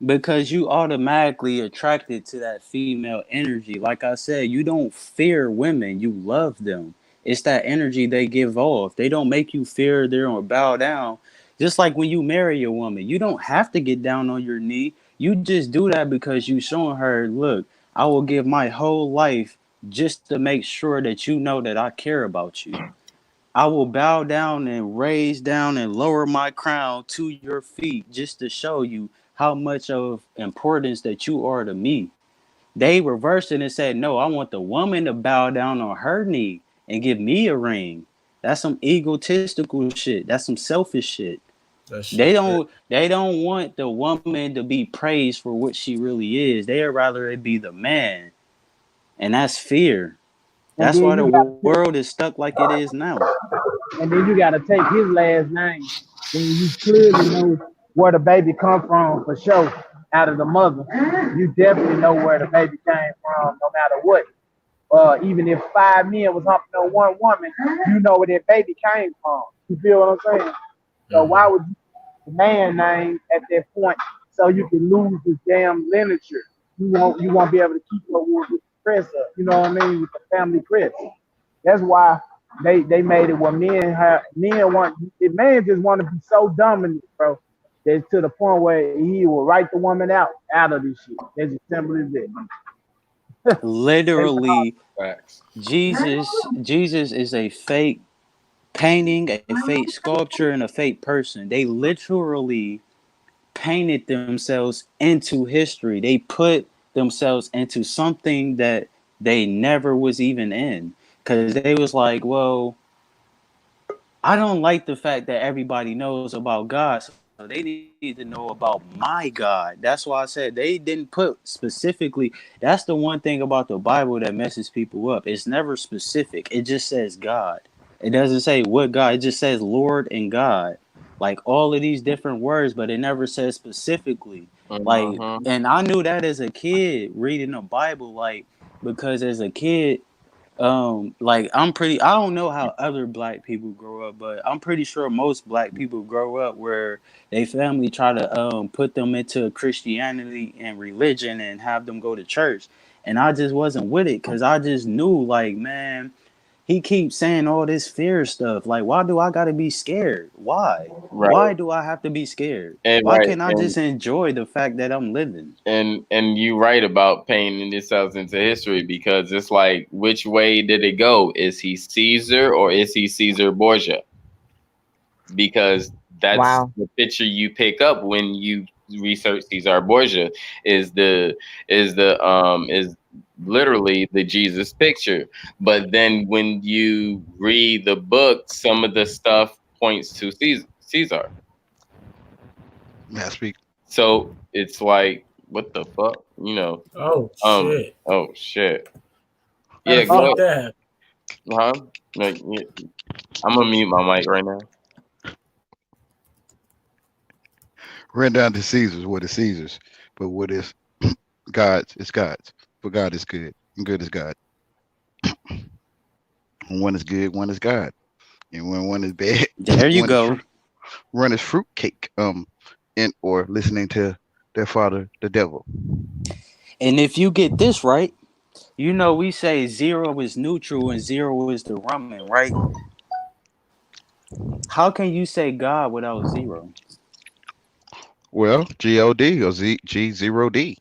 Because you automatically attracted to that female energy. Like I said, you don't fear women, you love them. It's that energy they give off. They don't make you fear them or bow down. Just like when you marry a woman, you don't have to get down on your knee. You just do that because you showing her, look, I will give my whole life just to make sure that you know that I care about you. I will bow down and raise down and lower my crown to your feet just to show you how much of importance that you are to me. They reversed it and said, no, I want the woman to bow down on her knee and give me a ring. That's some egotistical shit. That's some selfish shit. That They shit crazy. don't want the woman to be praised for what she really is. They'd rather it be the man. And that's fear. and That's why then the you got world is stuck like it is now. and then you got to take his last name when you clearly know where the baby come from for sure. Out of the mother, you definitely know where the baby came from, no matter what. Even if five men was humping on one woman, you know where that baby came from. You feel what I'm saying? So why would you the man name at that point so you can lose this damn literature? You won't be able to keep up with the press up. You know what I mean? With the family press. That's why they made it where men want the man just want to be so dominant, bro. That to the point where he will write the woman out of this shit. It's as simple as that. Literally, Facts. Jesus is a fake painting, a fake sculpture, and a fake person. They literally painted themselves into history. They put themselves into something that they never was even in. Because they was like, well, I don't like the fact that everybody knows about God. So they need to know about my God. That's why I said they didn't put specifically. That's the one thing about the Bible that messes people up. It's never specific. It just says God. It doesn't say what God. It just says Lord and God. Like all of these different words, but it never says specifically. Like, Mm-hmm. and I knew that as a kid reading the Bible, like, because as a kid, like I don't know how other black people grow up, but I'm pretty sure most black people grow up where they family try to put them into Christianity and religion and have them go to church. And I just wasn't with it because I just knew, like, man, he keeps saying all this fear stuff. Like, why do I gotta be scared? Right. Why do I have to be scared? And Why right. can't I just enjoy the fact that I'm living? And you right about painting themselves into history because it's like, which way did it go? Is he Caesar or is he Caesar Borgia? Because that's Wow. the picture you pick up when you research Caesar Borgia is literally the Jesus picture. But then when you read the book, some of the stuff points to Caesar. May I speak? So it's like, what the fuck, you know? Oh shit. Oh shit. How Yeah, the go fuck ahead. that? Huh? Like, yeah, I'm gonna mute my mic right now. Ran down to Caesar's what is Caesar's, but what is God's is God's. For God is good, and good is God. When one is good, one is God. And when one is bad, There you one is go. one is fruitcake. And or listening to their father, the devil. And if you get this right, you know, we say zero is neutral and zero is the Roman, right? How can you say God without zero? Well, God or G0D.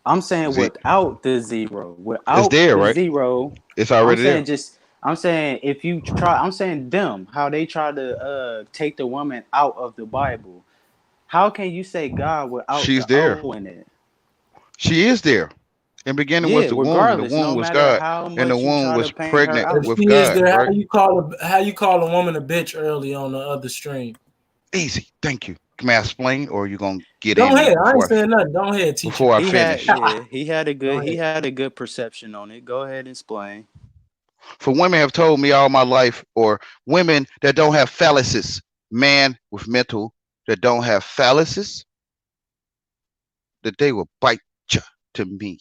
I'm saying Z, without the zero. it's Without there, the right? zero. It's I'm already saying there. just I'm saying if you try I'm saying them, how they try to take the woman out of the Bible. How can you say God without She's the there. O in it? She is there. In the beginning was Yeah, the womb, and the regardless, womb no was matter God, how and the much you womb try to was paint her pregnant If out. with she is God, there, right? how you call a woman a bitch early on the other stream? Easy. Thank you. May I explain, or are you gonna get Go in me ahead. I ain't saying nothing. Go ahead, teacher. before I He had finish? yeah, Go ahead. he had a good perception on it. Go ahead and explain. For women have told me all my life, or women that don't have phalluses, man with mental that don't have phalluses, that they will bite you to me.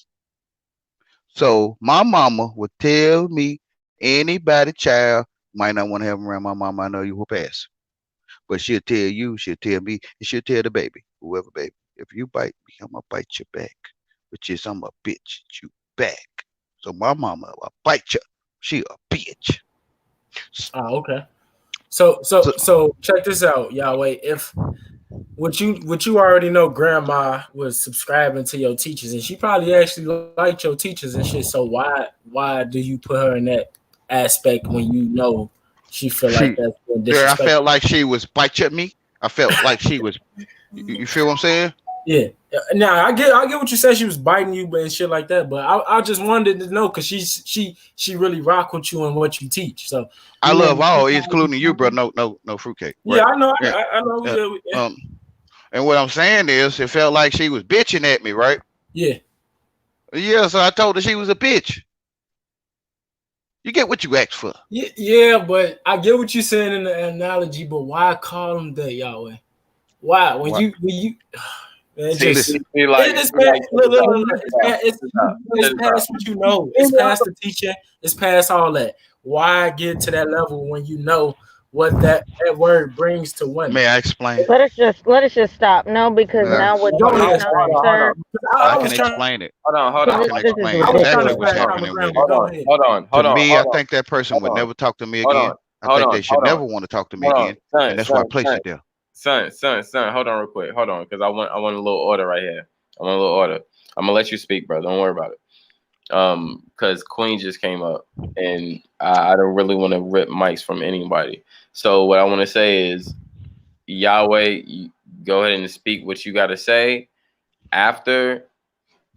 So my mama would tell me anybody child might not want to have them around my mama. I know you will pass. But she'll tell you, she'll tell me, and she'll tell the baby, whoever baby, if you bite me, I'm gonna bite you back. Which is I'm a bitch you back. So my mama will bite you. She a bitch. Oh, okay. So So so so check this out, Yahweh. If what you already know, Grandma was subscribing to your teachers, and she probably actually liked your teachers and shit. So why do you put her in that aspect when you know she feel like she that's being there I felt disrespectful? like she was bite at me. I felt like she was you feel what I'm saying? Yeah. Now I get what you said. She was biting you, but and shit like that. But I just wanted to know because she really rock with you and what you teach. So I you love want all, including you, bro. No fruitcake, yeah, right? I know, Yeah. I know. Yeah. Yeah, yeah. Um, and what I'm saying is, it felt like she was bitching at me, right? Yeah. Yeah, so I told her she was a bitch. You get what you asked for. Yeah, but I get what you're saying in the analogy. But why call them that, Yahweh? Why What? when you man, See, just see, Listen, see, like, it's see, like, past, check this out, check this out, check this out, it's check this out. past what you know. It's past the teaching. It's past all that. Why get to that level when you know what that word brings to women? may I explain? Let us just stop. No, because May I, now what Go ahead, no, strange. Hold sir, on, I I can was trying. explain it. hold I on, can hold this is explain I was trying exactly to ridiculous. what's crash out happening with with Graham, it. but on, go ahead. hold on, To hold on, me, I hold on, think that person hold would on, never talk to me hold again. on, I hold think on, they should hold on, never want to talk to me hold on, again, and that's why I placed it there. son, hold on real quick, hold on, because I want a little order right here. I want a little order. I'm gonna let you speak, bro. Don't worry about it. Because Queen just came up, and I don't really want to rip mics from anybody. So what I want to say is, Yahweh, you go ahead and speak what you got to say. After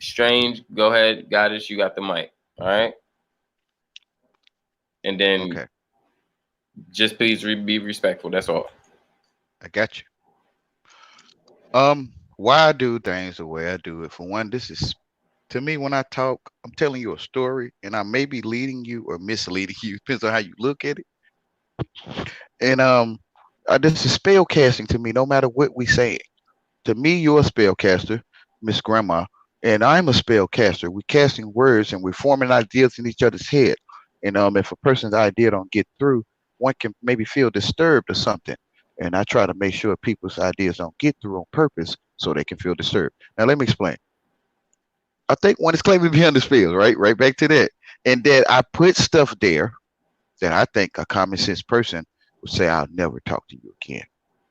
Strange, go ahead, Goddess, you got the mic. All right, and then Okay, just please be respectful. That's all. I got you. Why I do things the way I do it? For one, this is to me when I talk, I'm telling you a story, and I may be leading you or misleading you, depends on how you look at it. And this is spell casting to me, no matter what we say. To me, you're a spellcaster, Miss Grandma, and I'm a spellcaster. We're casting words and we're forming ideas in each other's head. And if a person's idea don't get through, one can maybe feel disturbed or something. And I try to make sure people's ideas don't get through on purpose so they can feel disturbed. Now let me explain. I think one is claiming to be on the field, right? Right back to that. And that I put stuff there that I think a common sense person would say, I'll never talk to you again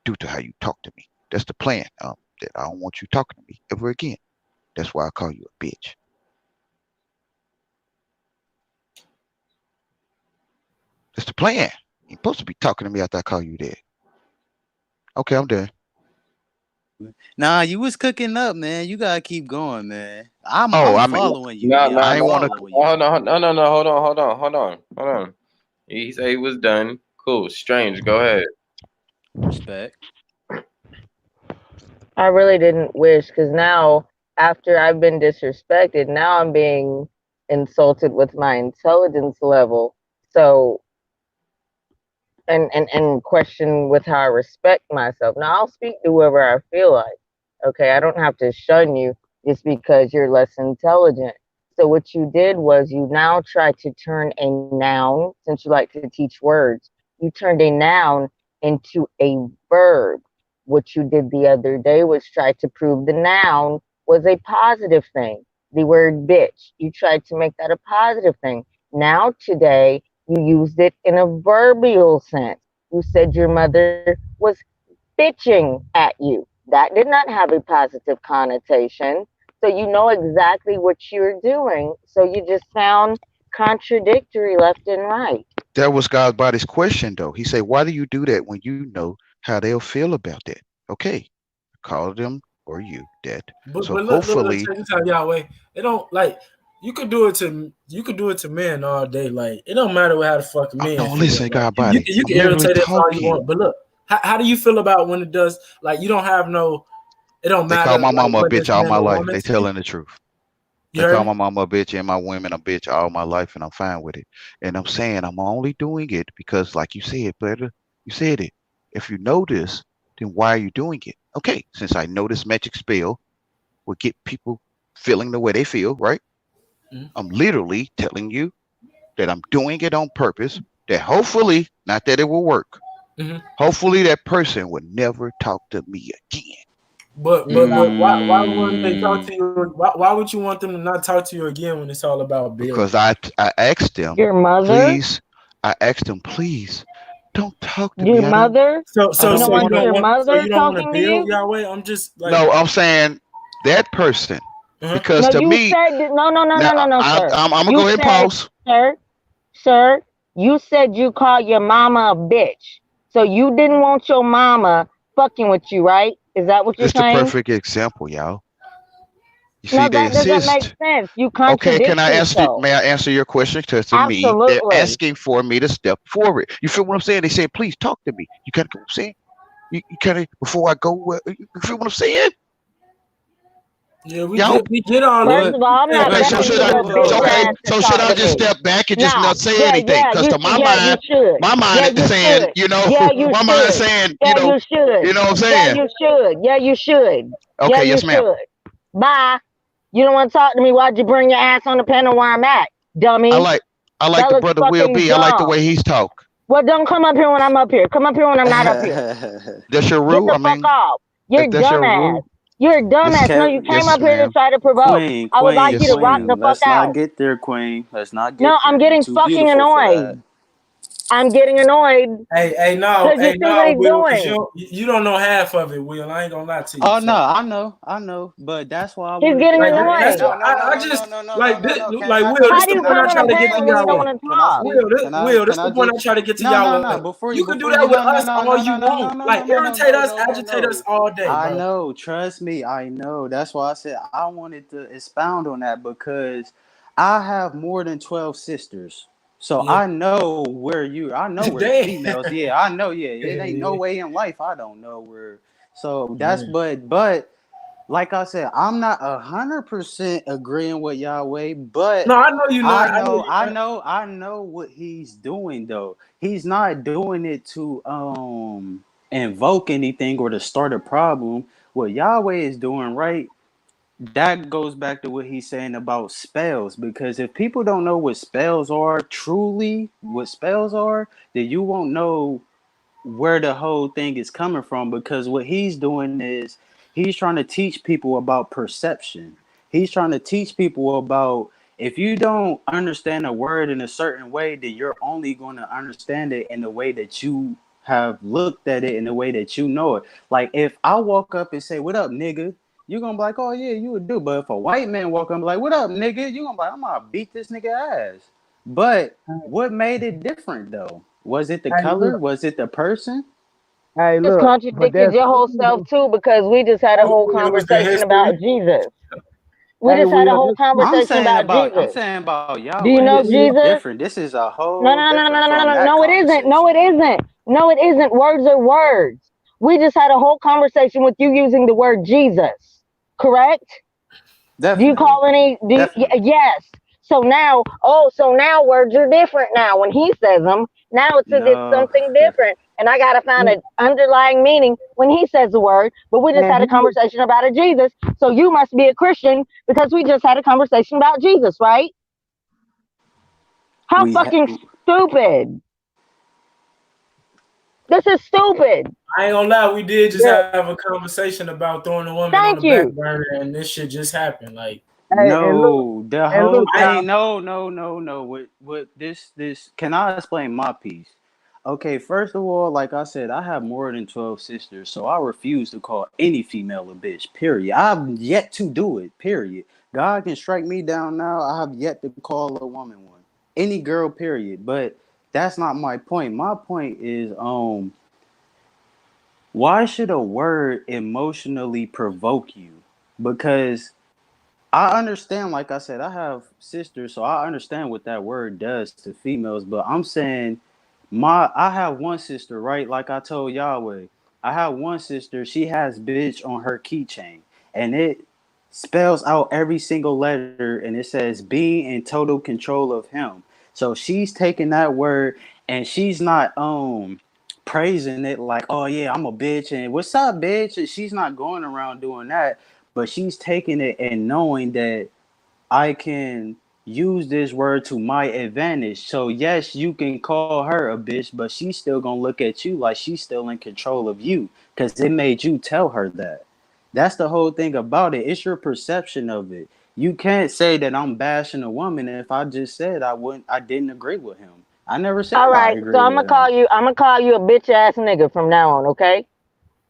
due to how you talk to me. That's the plan. That I don't want you talking to me ever again. That's why I call you a bitch. That's the plan. You're supposed to be talking to me after I call you that. Okay, I'm done. Nah, you was cooking up, man. You gotta keep going, man. I'm Oh, I'm I mean, following you. No, Yeah, no, I I'm ain't no. want to. following you. Hold on, no. Hold on. He said he was done. Cool. Strange. Go ahead. Respect. I really didn't wish because now after I've been disrespected, now I'm being insulted with my intelligence level. So and question with how I respect myself. Now I'll speak to whoever I feel like. Okay, I don't have to shun you just because you're less intelligent. So what you did was you now tried to turn a noun, since you like to teach words, you turned a noun into a verb. What you did the other day was try to prove the noun was a positive thing. The word bitch, you tried to make that a positive thing. Now today you used it in a verbal sense. You said your mother was bitching at you. That did not have a positive connotation. So you know exactly what you're doing. So you just sound contradictory left and right. That was God's body's question, though. He said, "Why do you do that when you know how they'll feel about that?" Okay, call them or you that. But So look, hopefully, check this out, Yahweh. It don't like you could do it to men all day. Like it don't matter how the fuck men don't feel. listen, Like God body. you I'm can literally irritate us all you talking. want. But look, how do you feel about when it does? Like you don't have no. It don't They call matter my like mama a whether bitch it's all man my or life. woman They to you. telling the truth. You They call heard my me? mama a bitch and my women a bitch all my life, and I'm fine with it. And I'm saying I'm only doing it because, like you said, brother, you said it. If you know this, then why are you doing it? Okay, since I know this magic spell will get people feeling the way they feel, right? Mhm. I'm literally telling you that I'm doing it on purpose. That hopefully, not that it will work. Mhm. Hopefully, that person will never talk to me again. But why wouldn't they talk Mm. to you? Why would you want them to not talk to you again when it's all about Because building? I asked them, Your mother? please. I asked them, please, don't talk to Your me. mother? So I You so don't so don't you want want to. don't your want mother to talking to build you? Yahweh? I'm just like No, I'm saying that person. uh-huh. Because No, to you me, said no, no, no, now no, no, no, I, sir. I'm gonna You go ahead and said, pause. sir, sir, you said you called your mama a bitch. So you didn't want your mama fucking with you, right? Is that what you're This the saying? perfect example, y'all. You see, No, they that doesn't make insist. sense. You Okay, can contradict I answer? yourself. May I answer your question? Because to me, they're Absolutely. asking for me to step forward. You feel what I'm saying? They say, please talk to me. You kind of what I'm saying? You kind of before I go. You feel what I'm saying? Yeah, Y'all. we get all that. First But of all, I'm not Okay, so begging should you I? your So bitch okay, ass to so should talk I to just me. step back and just Nah, not say yeah, anything? Because to yeah, you should. my Yeah, mind is you saying, should. Yeah, you my mind is should. saying, Yeah, you should. you know what I'm Yeah, saying? you should. Yeah, you should. Yeah, Okay, you yes, ma'am. should. Bye. You don't want to talk to me? Why'd you bring your ass on the panel where I'm at, I dummy? like, I like That the looks brother Will fucking B. I like the dumb. way he's talk. Well, don't come up here when I'm up here. Come up here when I'm not up here. That's your Get rule. the I fuck mean, off. You're if that's your dumbass. rule, You're a Miss dumbass. No, Kev, you came yes, up here to ma'am. try to provoke. Queen, I would like Queen, you to yes. rock the Queen. fuck Let's not out. get there, Queen. Let's not No, get I'm there. You getting too fucking beautiful for that. annoyed. I'm getting annoyed because you Hey, see what no, he's Will, because doing. you don't know half of it, Will. I ain't gonna lie to you. Oh no, So I know, but that's why I He's wanted to getting like bring it. that's annoyed. what No, no, no, I no, no, just no, no, no, like no, this, no. like Can Will. I This How do the you can point come I I on a try to speak, get to panel when you Queen? don't Yahweh. want to Can I talk? speak? Will, this Can the I point just I try to get to no, no, Yahweh. no. Before You you can do before that you with no, no, us no, all no, you no, no, no, want. no, Like no, no, no, irritate no, us, no, no, agitate us no. all day, I bro. know, trust me, I know. That's why I said I wanted to expound on that because I have more than 12 sisters. So Yeah. I know I know where the Dang. females, yeah, I know, yeah. It ain't no Yeah. way in life I don't know where. So that's Yeah. but like I said, I'm not 100% agreeing with Yahweh, but No, I know you I not. I know know, you I not. know, I know what he's doing though. He's not doing it to invoke anything or to start a problem. What Yahweh is doing, right? That goes back to what he's saying about spells. Because if people don't know what spells are, truly what spells are, then you won't know where the whole thing is coming from, because what he's doing is he's trying to teach people about perception. He's trying to teach people about, if you don't understand a word in a certain way, then you're only going to understand it in the way that you have looked at it, in the way that you know it. Like if I walk up and say, "What up, nigga?" You're gonna be like, "Oh yeah, you would do." But if a white man walk up and be like, "What up, nigga?" You're gonna be like, "I'm gonna beat this nigga ass." But what made it different though? Was it the Hey, color? look. Was it the person? Hey, Just look. But contradicted that's your whole cool self though. too because we just had a whole It was the conversation about history. Jesus. We Hey, just had a Will, whole that's cool. conversation about I'm Jesus. saying about Do you Yahweh. know This is Jesus? different. This is a No, whole no, no, no, different no, no, from no, that no, it isn't. No, it conversation. isn't. No, it isn't. Words are words. We just had a whole conversation with you using the word Jesus. Correct? Do you Definitely. call any? Definitely. Yes. So now, so now words are different now. When he says them, now it's No. something different, and I gotta find an underlying meaning when he says the word. But we just And had a conversation about a Jesus, so you must be a Christian because we just had a conversation about Jesus, right? How we ha- fucking stupid! This is stupid. I ain't gonna lie, we did just Yeah. have a conversation about throwing a woman on the Thank back you. burner, and this shit just happened. Like, hey, no, the and whole look, I y'all. thing. No. What this can I explain my piece? Okay, first of all, like I said, I have more than 12 sisters, so I refuse to call any female a bitch, period. I've yet to do it, period. God can strike me down now. I have yet to call a woman one. Any girl, period. But that's not my point. My point is, why should a word emotionally provoke you? Because I understand, like I said, I have sisters, so I understand what that word does to females, but I'm saying I have one sister, right? Like I told Yahweh, I have one sister, she has bitch on her keychain, and it spells out every single letter, and it says being in total control of him. So she's taking that word and she's not praising it like, oh yeah, I'm a bitch and what's up, bitch? And she's not going around doing that, but she's taking it and knowing that I can use this word to my advantage. So yes, you can call her a bitch, but she's still gonna look at you like she's still in control of you because it made you tell her that. That's the whole thing about it. It's your perception of it. You can't say that I'm bashing a woman if I just said I didn't agree with him. I never said All I right, so agree with him. I'm gonna call you a bitch ass nigga from now on, okay?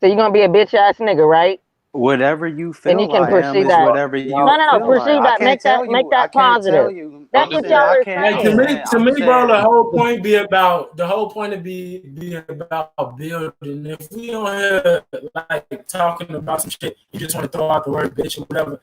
So you're gonna be a bitch ass nigga, right? Whatever you And you feel can I am pursue is that. whatever you No, feel like. pursue I that. can't tell Make you. I that can't tell positive. you. That's I'm what saying y'all I are can't. Like I'm saying. saying. to I'm me, bro, saying. the whole point to be about building. If we don't have like talking about some shit, you just want to throw out the word bitch or whatever.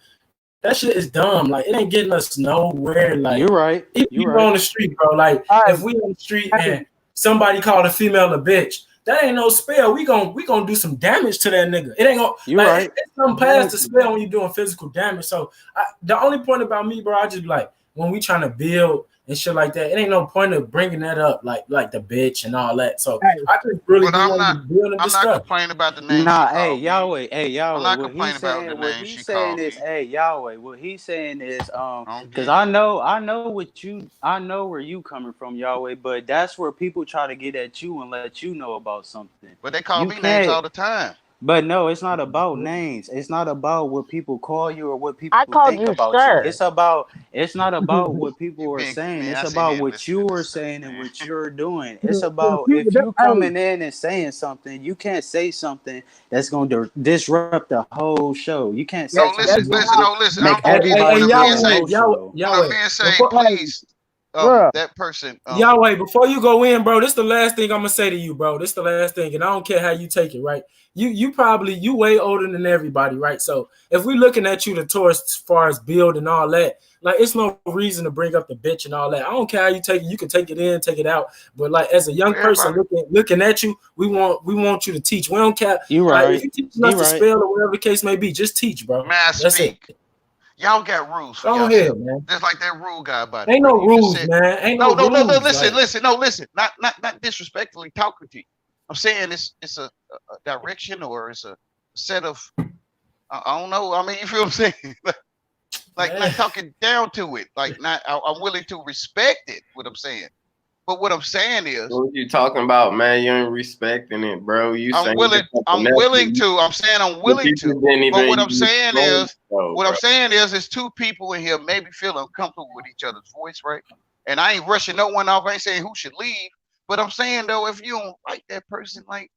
That shit is dumb. Like it ain't getting us nowhere. You're Like right. if You're you go right. on the street, bro. Like All right, if we on the street hey, and somebody called a female a bitch, that ain't no spell. We gonna do some damage to that nigga. It ain't gonna You're like right. it's come past the spell when you're doing physical damage. So the only point about me, bro, I just be like when we trying to build and shit like that, it ain't no point of bringing that up like the bitch and all that. So hey, I just really But be wanting to build and I'm not discuss. complaining about the name she Nah, hey called me. Yahweh, hey I'm Yahweh. not complaining about the What name he's she saying called is, me. hey Yahweh. What he's saying is, I don't because get it. I know what I know where you coming from, Yahweh. But that's where people try to get at you and let you know about something. But they call You me names can't. all the time. But no, it's not about names. It's not about what people call you or what I people called think you about you. sir. It's not about what people are saying. Man, It's I sit about here and what listen to you are this stuff, saying and man. what you're doing. It's the about people if that, you hey, coming in and saying something, you can't say something that's going to disrupt the whole show. You can't say No, something listen, that's that's going listen, to no, listen. make Hey, When everybody a get man say, emotional. Yahweh. please, hey, bro. that person, Yahweh, before you go in, bro, this is the last thing I'm gonna say to you, bro. This is the last thing, and I don't care how you take it, right? You probably you way older than everybody, right? So if we looking at you the tourist as far as build and all that, like it's no reason to bring up the bitch and all that. I don't care how you take it. You can take it in, take it out. But like as a young person everybody, looking at you, we want you to teach. We don't care. You Like if right. you teaching us You to right. spell or whatever the case may be, just teach, bro. may I That's it. speak? Y'all got rules for Go yourself. ahead, man. Just like that rule guy, by the Ain't way. no You just rules, said, man. Ain't no, no no, no, no, rules. listen, Like listen, no, listen. Not disrespectfully talking to you. I'm saying it's a direction or it's a set of, I don't know. I mean, you feel what I'm saying? Like man. not talking down to it. Like not, I'm willing to respect it, what I'm saying. But what I'm saying is, What you talking about, man? You ain't respecting it, bro. You saying something I'm else. willing to. I'm saying I'm The willing people to. didn't But even use though, what I'm bro. saying is, it's two people in here maybe feel uncomfortable with each other's voice, right? And I ain't rushing no one off. I ain't saying who should leave. But I'm saying though, if you don't like that person, why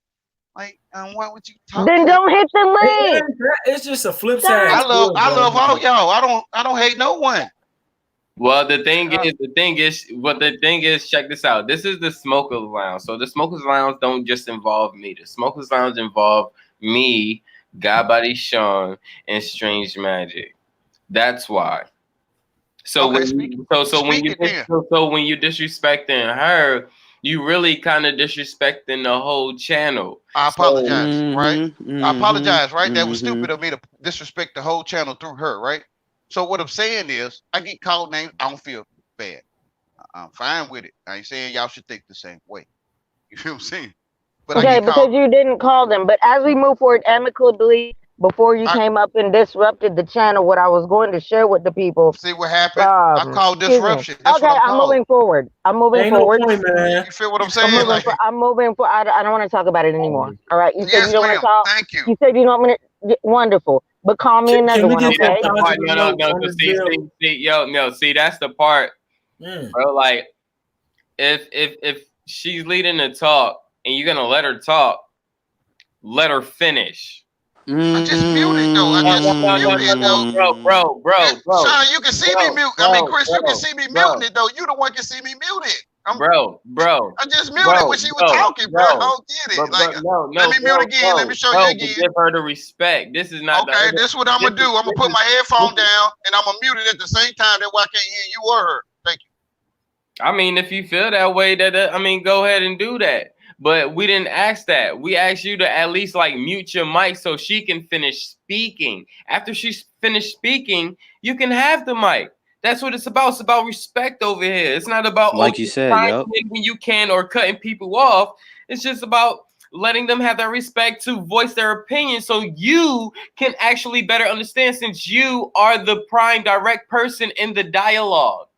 would you talk to Then that don't hit person? the link. It's just a flip side. God I Bro. love all y'all. I don't hate no one. Well, the thing is, check this out. This is the smokers lounge. So the smokers lounge don't just involve me. The smokers lounge involve me, God Body Sean, and Strange Magic. That's why. So Okay, when speak you, so so when speak you it then. so when you disrespecting her, you really kind of disrespecting the whole channel. I So apologize, right? Mm-hmm. I Mm-hmm. apologize, right? That was Mm-hmm. stupid of me to disrespect the whole channel through her, right? So what I'm saying is, I get called names. I don't feel bad. I'm fine with it. I ain't saying y'all should think the same way. You feel what I'm saying? But I Okay, get because called. you didn't call them. But as we move forward amicably, before you I came up and disrupted the channel, what I was going to share with the people, see what happened. I called excuse me. disruption. That's what Okay, I'm I'm called. moving forward. I'm moving Ain't no forward. point, man. You feel what I'm I'm saying? moving Like, for. I'm moving for. I don't want to talk about it anymore. All right. You said you yes, don't want to ma'am. talk. Thank you. You said you don't want me to. Wonderful. But call me Can another we one, get see, some that's okay? the part. positive No. notes on So this bill? see, yo, no, see, that's the part, Man. bro. Like, if she's leading the talk and you're gonna let her talk, let her finish. I just muted though. I just muted though. Bro. Sean, you can see me mute. I mean, Chris, you can see me muting it though. You the one can see me muted. Bro. I just muted when she was talking, bro. I don't get it. Like, let me mute again. Let me show you again. Give her the respect. This is not okay. This is what I'm gonna do. I'm gonna put my headphone down and I'm gonna mute it at the same time. That way I can't hear you or her. Thank you. I mean, if you feel that way, go ahead and do that. But we didn't ask that. We asked you to at least like mute your mic so she can finish speaking. After she's finished speaking, you can have the mic. That's what it's about. It's about respect over here. It's not about like you said, yep. when you can or cutting people off. It's just about letting them have that respect to voice their opinion so you can actually better understand, since you are the prime direct person in the dialogue.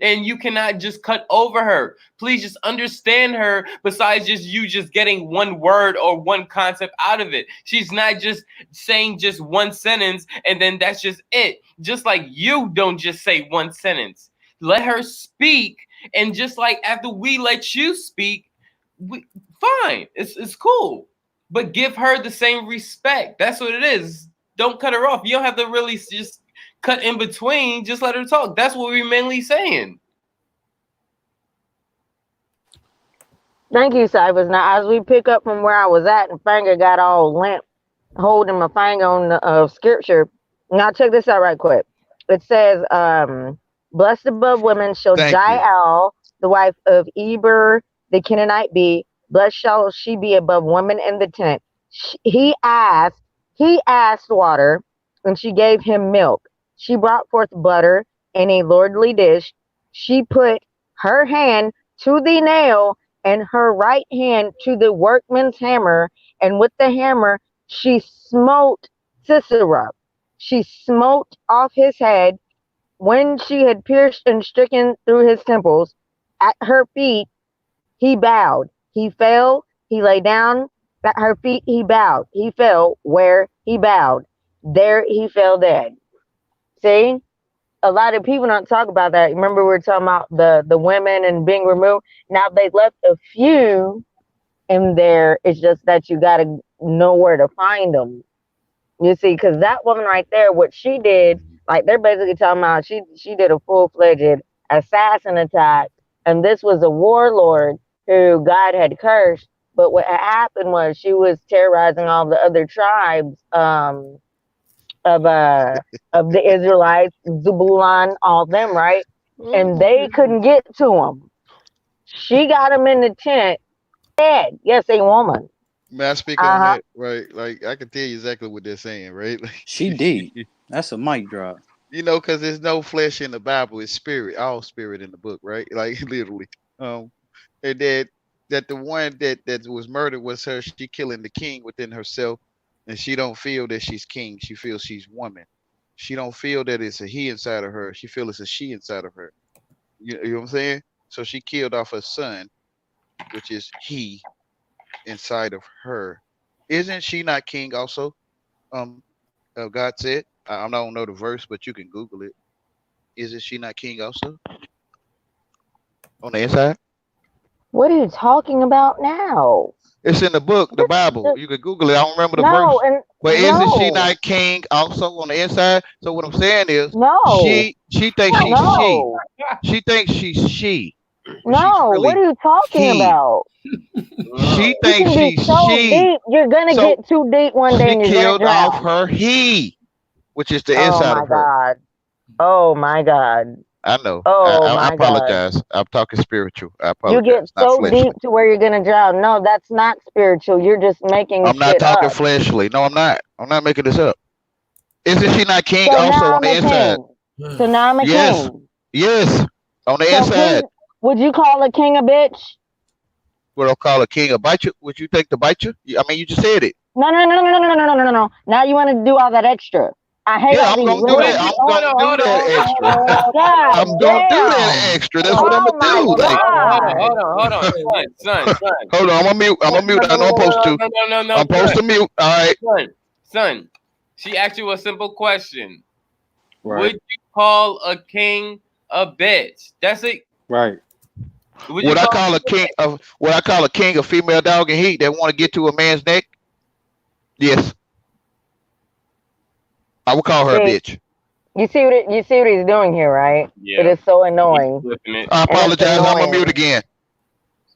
And you cannot just cut over her. Please just understand her, besides just getting one word or one concept out of it. She's not just saying just one sentence and then that's just it. Just like you don't just say one sentence. Let her speak, and just like after we let you speak, fine. It's cool. But give her the same respect. That's what it is. Don't cut her off. You don't have to really just cut in between. Just let her talk. That's what we're mainly saying. Thank you, Cybers. Now, as we pick up from where I was at, and finger got all limp, holding my finger on the scripture. Now, check this out right quick. It says, "Blessed above women shall Jael, the wife of Eber the Canaanite, be. Blessed shall she be above women in the tent. He asked water, and she gave him milk. She brought forth butter in a lordly dish. She put her hand to the nail and her right hand to the workman's hammer, and with the hammer she smote Sisera. She smote off his head. When she had pierced and stricken through his temples, at her feet he bowed. He fell. He lay down. At her feet he bowed. He fell. Where he bowed, there he fell dead." See? A lot of people don't talk about that. Remember, we were talking about the women and being removed. Now they left a few in there. It's just that you got to know where to find them. You see, because that woman right there, what she did, like they're basically talking about, she did a full-fledged assassin attack, and this was a warlord who God had cursed. But what had happened was she was terrorizing all the other tribes of the Israelites, Zebulun, all them, right? And they couldn't get to him. She got him in the tent, dead. Yes, a woman. May I speak on that? Right, like I can tell you exactly what they're saying, right? Like, she deep. That's a mic drop. You know, because there's no flesh in the Bible; it's spirit, all spirit in the book, right? Like literally. And that the one that was murdered was her. She killing the king within herself. And she don't feel that she's king. She feels she's woman. She don't feel that it's a he inside of her. She feels it's a she inside of her. You know what I'm saying? So she killed off her son, which is he inside of her. Isn't she not king also? God said. I don't know the verse, but you can Google it. Isn't she not king also? On the inside? What are you talking about now? It's in the book, the Bible. You can Google it. I don't remember the verse. But isn't she not king also on the inside? So what I'm saying is, she thinks she's she. She thinks she's she. No, really what are you talking about? She thinks she's so she. Deep. You're gonna get too deep one day, and you're killed gonna drown. off her he, which is the inside of her. Oh my God. I know. Oh I my apologize. God. I'm talking spiritual. I apologize. You get so deep to where you're gonna drown. No, that's not spiritual. You're just making I'm not shit talking up. fleshly. No, I'm not. I'm not making this up. Isn't she not king also on the inside? So now I'm a king. Yes. On the inside. King, would you call a king a bitch? What I'll call a king a bite you? Would you think to bite you? I mean, you just said it. No. Now you want to do all that extra. I hate all these. I'm gonna do that. I'm gonna do that extra. I'm gonna do that extra. That's what I'm gonna do. Like, hold on, son. Hold on, I'm gonna mute. I know I'm supposed to. No. I'm supposed to mute. All right. Son. She asked you a simple question. Right. Would you call a king a bitch? That's it. Right. What I call a king of female dog and heat that want to get to a man's neck? Yes, I would call her a bitch. You see what he's doing here, right? Yeah. It is so annoying. I apologize. I'm a mute again.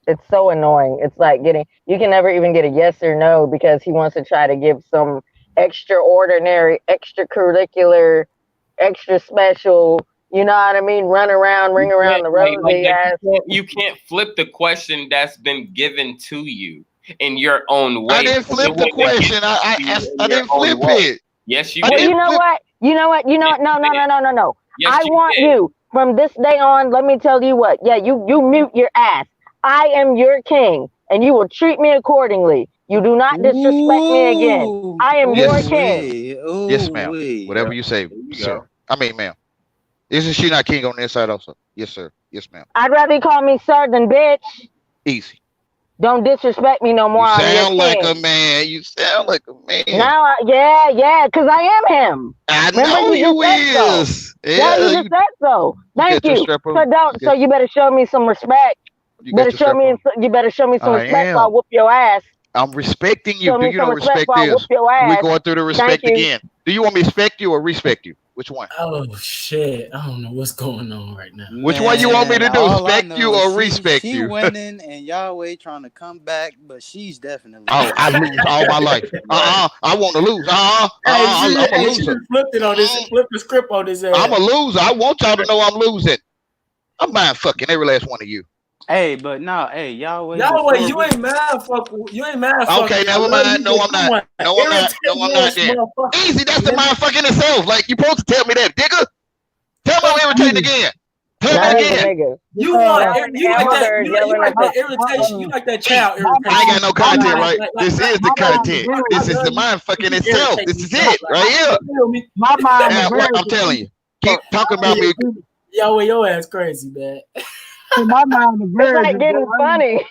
It's so annoying. It's like you can never even get a yes or no because he wants to try to give some extraordinary, extracurricular, extra special, you know what I mean? Ring around the rosy ass. You can't flip the question that's been given to you in your own way. I didn't flip the question. I didn't flip it. Yes, you did. Well, you know what? No. Yes, I want you from this day on. Let me tell you what. Yeah, you mute your ass. I am your king, and you will treat me accordingly. You do not disrespect me again. I am your king. Yes, ma'am. Whatever you say, sir. I mean, ma'am. Isn't she not king on the inside also? Yes, sir. Yes, ma'am. I'd rather you call me sir than bitch. Easy. Don't disrespect me no more. You sound like a man. You sound like a man. Now, yeah, because I am him. I know you is. Yeah, you just said so. Thank you. So you better show me some respect. You better show me some respect or I'll whoop your ass. I'm respecting you. Do you know respect is? We're going through the respect again. Do you want me to respect you or respect you? Which one? Oh shit! I don't know what's going on right now. Which one you want me to do? Respect you or respect you? She winning and Yahweh trying to come back, but she's definitely. Oh, I lose all my life. I want to lose. I'm a loser. Flipped it on this. Flipped the script on this. I'm a loser. I want y'all to know I'm losing. I'm mind fucking every last one of you. Hey, but no, hey, Yahweh, you ain't mad. You ain't mad. Okay, never mind. No, I'm not. No, I'm not. No, I'm not. Then easy. That's the mind fucking itself. Like you supposed to tell me that, digger. Tell me I'm irritating again. Tell me again. You like that irritation. You like that child irritation. I ain't got no content, right? This is the content. This is the mind fucking itself. This is it, right here. My mind. I'm telling you. Keep talking about me. Yo, your ass crazy, man. My mind is very. It's like getting funny.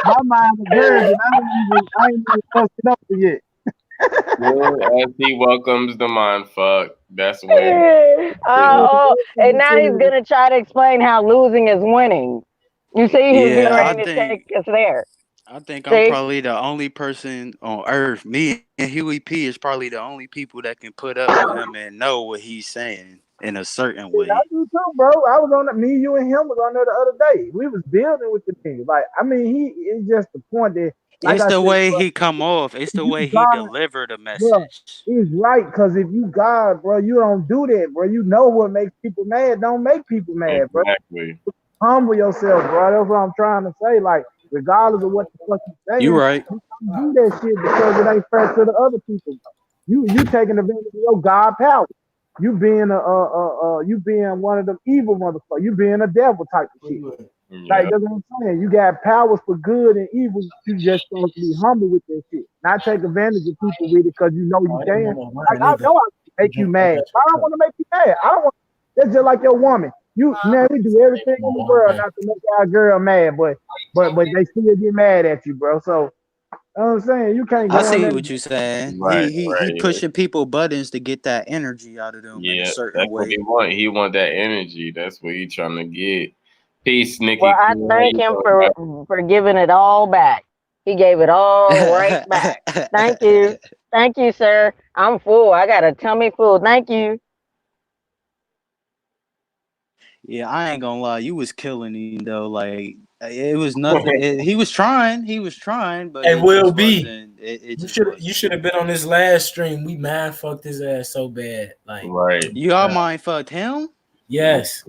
My mind is very. I ain't even fucked it up yet. As he welcomes the mind fuck. That's what. And now he's gonna try to explain how losing is winning. You see, he's getting ready to take us there. I think I'm probably the only person on earth. Me and Huey P is probably the only people that can put up with him and know what he's saying in a certain way. I do too, bro. I was on me, you, and him was on there the other day. We was building with the thing. Like, I mean, it's just the point that. Like it's the way he come off. It's the way he delivered the message. Bro, he's right, because if you God, bro, you don't do that, bro. You know what makes people mad. Don't make people mad, bro. Exactly. Humble yourself, bro. That's what I'm trying to say. Like, regardless of what the fuck you say, you right. You don't do that shit because it ain't fair to the other people. You taking advantage of your God power. You being you being one of them evil motherfuckers. You being a devil type of shit. Like, that's what I'm saying. You got powers for good and evil. You just supposed to be humble with that shit. Not take advantage of people with it because you know you can. Like, I know I can make you mad. I don't want to make you mad. I don't want. That's just like your woman. Man, we do everything in the world not to make our girl mad, but they still get mad at you, bro. So. You know what I'm saying? You can't go. I see what you're saying. Right, he pushing people buttons to get that energy out of them in a certain way. What he want. He want that energy. That's what he trying to get. Peace, Nikki. Well, I thank him for giving it all back. He gave it all right back. Thank you, sir. I'm full. I got a tummy full. Thank you. Yeah, I ain't gonna lie. You was killing him though. Like, it was nothing. He was trying, but it will be. You should have been on this last stream. We mind fucked his ass so bad. Like, you all mind fucked him? Yes.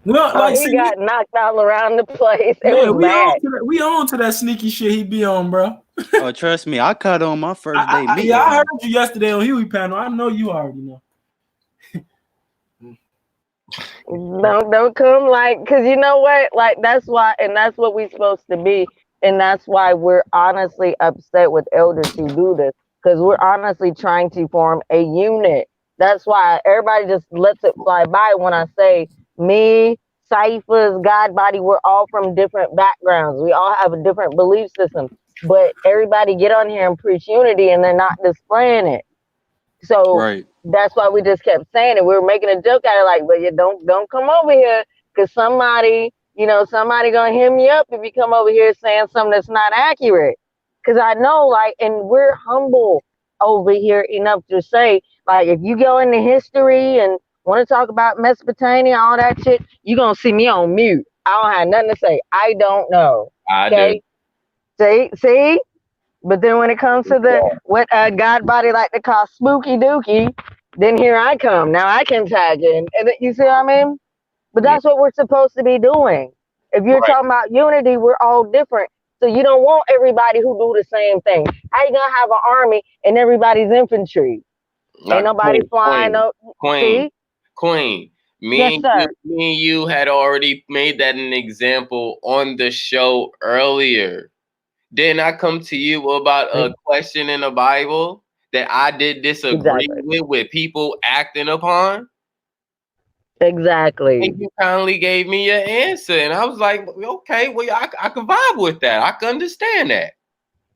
Well, he got knocked all around the place. We on to that sneaky shit he be on, bro. Oh, trust me, I cut on my first day. I heard you yesterday on Huey panel. I know you already know. Don't come because you know what? Like, that's why, and that's what we're supposed to be, and that's why we're honestly upset with elders who do this, because we're honestly trying to form a unit. That's why everybody just lets it fly by when I say me, Cyphers, God Body, we're all from different backgrounds. We all have a different belief system, but everybody get on here and preach unity, and they're not displaying it. So that's why we just kept saying it. We were making a joke out of but you don't come over here because somebody somebody gonna hit me up if you come over here saying something that's not accurate. Cause I know, like, and we're humble over here enough to say, like, if you go into history and want to talk about Mesopotamia, all that shit, you gonna see me on mute. I don't have nothing to say. I don't know. I do. Okay. See? But then when it comes to what God body like to call spooky dookie, then here I come. Now I can tag in. And you see what I mean? But Yeah. that's what we're supposed to be doing. If you're Right. talking about unity, we're all different. So you don't want everybody who do the same thing. How you gonna have an army and everybody's infantry? Ain't Not nobody flying Queen. up. Queen. See? Queen. Yes, sir. Me and you had already made that an example on the show earlier. Didn't I come to you about a question in the Bible that I did disagree Exactly. with people acting upon? And Exactly. you kindly gave me your answer. And I was like, okay, well, I can vibe with that. I can understand that.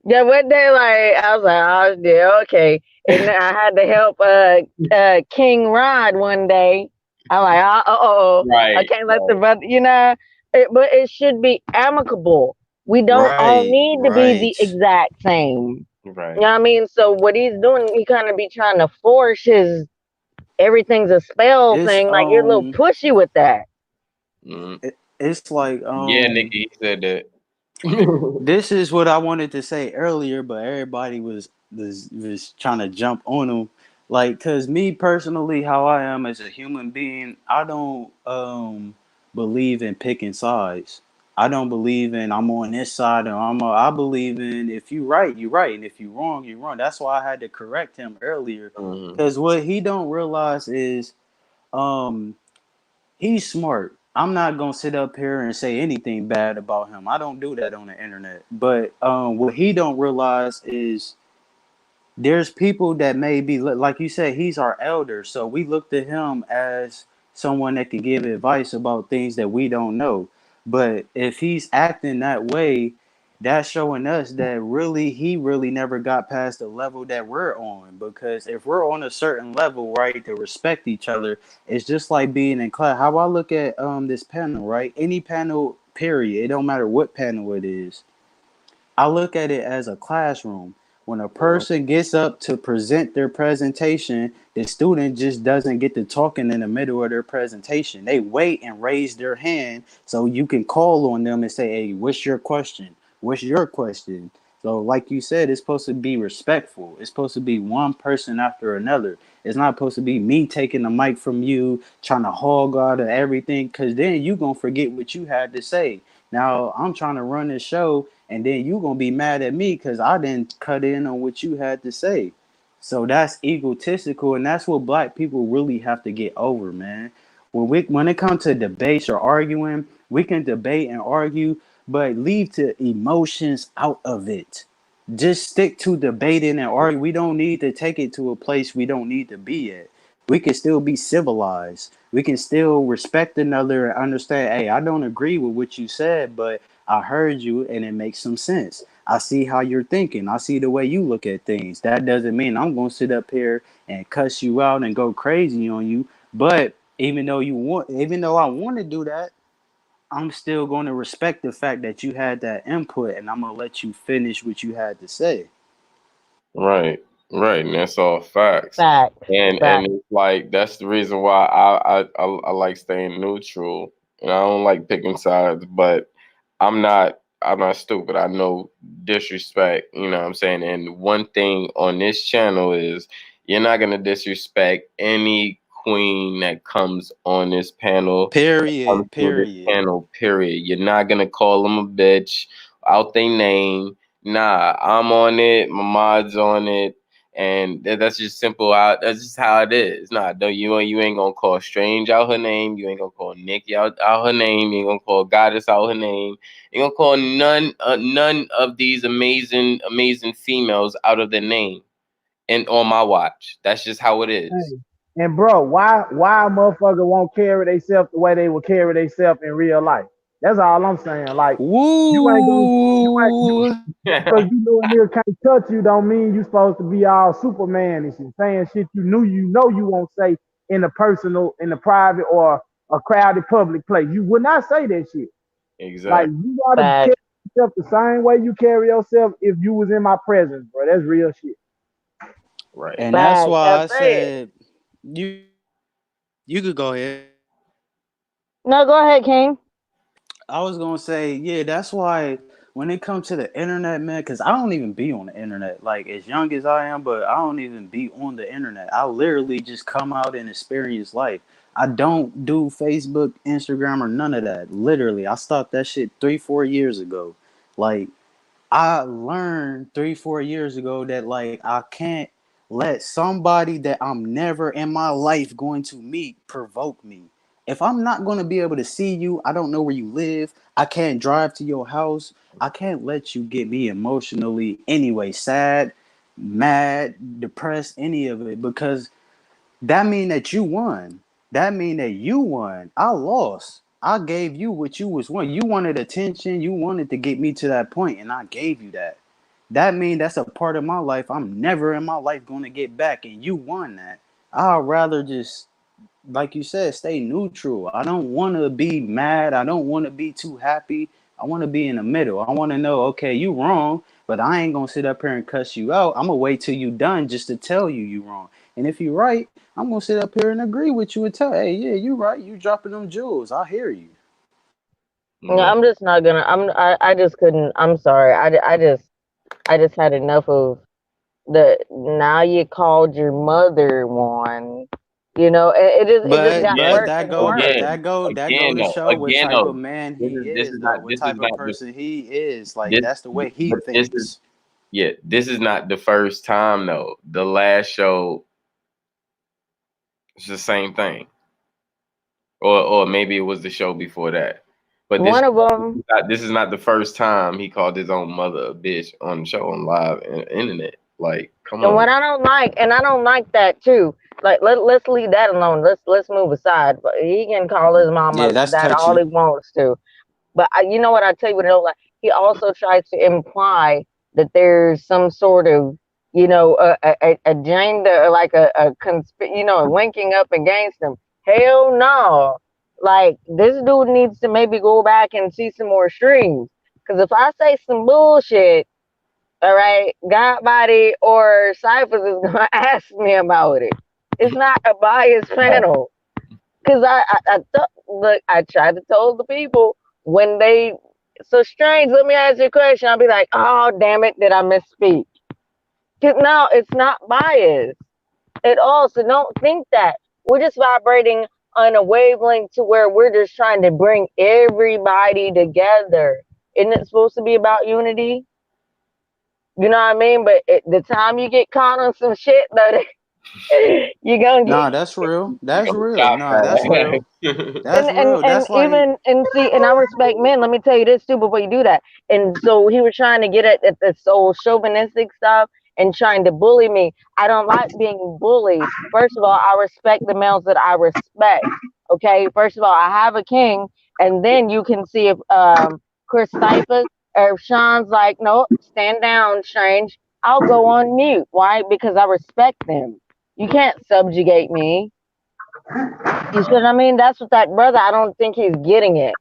Yeah, what day, like, I was like, oh, yeah, okay. And I had to help King Rod one day. I'm like, I Right, can't let the brother, but it should be amicable. We don't all Right, need to be the right. exact same. You right. know what I mean? So what he's doing, he kind of be trying to force his everything's a spell It's thing. Like, you're a little pushy with that. Mm. it's like Yeah, Nikki, he said that. this is what I wanted to say earlier, but everybody was trying to jump on them. Like, cause me personally, how I am as a human being, I don't believe in picking sides. I don't believe in I'm on this side or I believe in if you right, you right, and if you wrong, you wrong. That's why I had to correct him earlier. Mhm. Cause what he don't realize is um he's smart. I'm not gonna sit up here and say anything bad about him. I don't do that on the internet. But what he don't realize is there's people that may be like you said, he's our elder, so we look to him as someone that can give advice about things that we don't know. But if he's acting that way, that's showing us that really he really never got past the level that we're on. Because if we're on a certain level, right, to respect each other, it's just like being in class. How I look at this panel, right? Any panel, period. It don't matter what panel it is. I look at it as a classroom. When a person gets up to present their presentation, the student just doesn't get to talking in the middle of their presentation. They wait and raise their hand so you can call on them and say, hey, what's your question? What's your question? So, like you said, it's supposed to be respectful. It's supposed to be one person after another. It's not supposed to be me taking the mic from you, trying to hog out of everything, because then you going to forget what you had to say. Now, I'm trying to run this show and then you gonna be mad at me because I didn't cut in on what you had to say. So that's egotistical, and that's what black people really have to get over, man. When it comes to debates or arguing, we can debate and argue, but leave the emotions out of it. Just stick to debating and arguing. We don't need to take it to a place we don't need to be at. We can still be civilized. We can still respect another and understand, hey, I don't agree with what you said, but I heard you and it makes some sense. I see how you're thinking. I see the way you look at things. That doesn't mean I'm going to sit up here and cuss you out and go crazy on you. But even though I want to do that, I'm still going to respect the fact that you had that input and I'm going to let you finish what you had to say. Right, right, and that's all facts. Fact. And Fact. it's like that's the reason why I like staying neutral, and I don't like picking sides. But I'm not stupid. I know disrespect. You know what I'm saying. And one thing on this channel is you're not gonna disrespect any queen that comes on this panel. Comes Period. through this Period. panel. Period. You're not gonna call them a bitch out their name. Nah, I'm on it. My mod's on it, and that's just simple. That's just how it is. Nah, don't you ain't gonna call Strange out her name. You ain't gonna call Nikki out her name. You ain't gonna call Goddess out her name. You ain't gonna call none of these amazing females out of their name. And on my watch, that's just how it is. Hey, and bro, why a motherfucker won't carry themselves the way they would carry themselves in real life? That's all I'm saying. Like you ain't Woo! because you know a nigga can't touch you don't mean you supposed to be all Superman and shit, saying shit you know you won't say in a personal, in a private or a crowded public place. You would not say that shit. Like Exactly. you gotta Facts. carry yourself the same way you carry yourself if you was in my presence, bro. That's real shit. Right. And that's Facts. why I I say it. said you could go ahead. No, go ahead, King. I was gonna say, yeah, that's why when it comes to the internet, man, because I don't even be on the internet. Like as young as I am, but I don't even be on the internet. I literally just come out and experience life. I don't do Facebook, Instagram, or none of that. Literally, I stopped that shit 3, 4 years ago. Like I learned 3, 4 years ago that like I can't let somebody that I'm never in my life going to meet provoke me. If I'm not going to be able to see you, I don't know where you live, I can't drive to your house, I can't let you get me emotionally anyway, sad, mad, depressed, any of it, because that mean that you won. That mean that you won. I lost. I gave you what you was wanting. You wanted attention. You wanted to get me to that point, and I gave you that. That mean that's a part of my life I'm never in my life going to get back, and you won that. I'd rather just, like you said, stay neutral. I don't want to be mad. I don't want to be too happy. I want to be in the middle. I want to know, okay, you wrong, but I ain't gonna sit up here and cuss you out. I'm gonna wait till you done just to tell you wrong. And if you're right, I'm gonna sit up here and agree with you and tell, hey, yeah, you right. You dropping them jewels. I hear you. Yeah, Yeah. I'm just not gonna. I just couldn't. I'm sorry. I just had enough of the. Now you called your mother one. You know, it just got But worse that and go, but worse. that go to Though, show what again type of though, man this he is this is, is though. not What this is type of not the person he is. Like this that's the way he but this is thinks. yeah, this is not the first time though. The last show is the same thing. Or maybe it was the show before that. But One of them. this is not the first time he called his own mother a bitch on the show on live internet. Like, come And on. what I don't like, and I don't like that too. Like let's leave that alone. Let's move aside. But he can call his Yeah, mama that's that all he touchy. wants to. But you know what I tell you what I don't like. He also tries to imply that there's some sort of agenda or like linking up against him. Hell no. Like this dude needs to maybe go back and see some more streams. Because if I say some bullshit, all right, Godbody or Cyphers is gonna ask me about it. It's not a biased panel. Cause look, I tried to tell the people when they so strange. Let me ask you a question. I'll be like, oh damn it, did I misspeak? Cause no, it's not biased at all. So don't think that we're just vibrating on a wavelength to where we're just trying to bring everybody together. Isn't it supposed to be about unity? You know what I mean? But the time you get caught on some shit, though, you're gonna get. Nah, that's real. You That's know, real. stop Nah, that's real. that. That's real. And That's like, even and see, and I respect men. Let me tell you this too before you do that. And so he was trying to get at this whole chauvinistic stuff and trying to bully me. I don't like being bullied. First of all, I respect the males that I respect. Okay. First of all, I have a king, and then you can see if Chris Cyphers or if Sean's like, no, stand down, strange. I'll go on mute. Why? Because I respect them. You can't subjugate me. You see what I mean? That's what that brother. I don't think he's getting it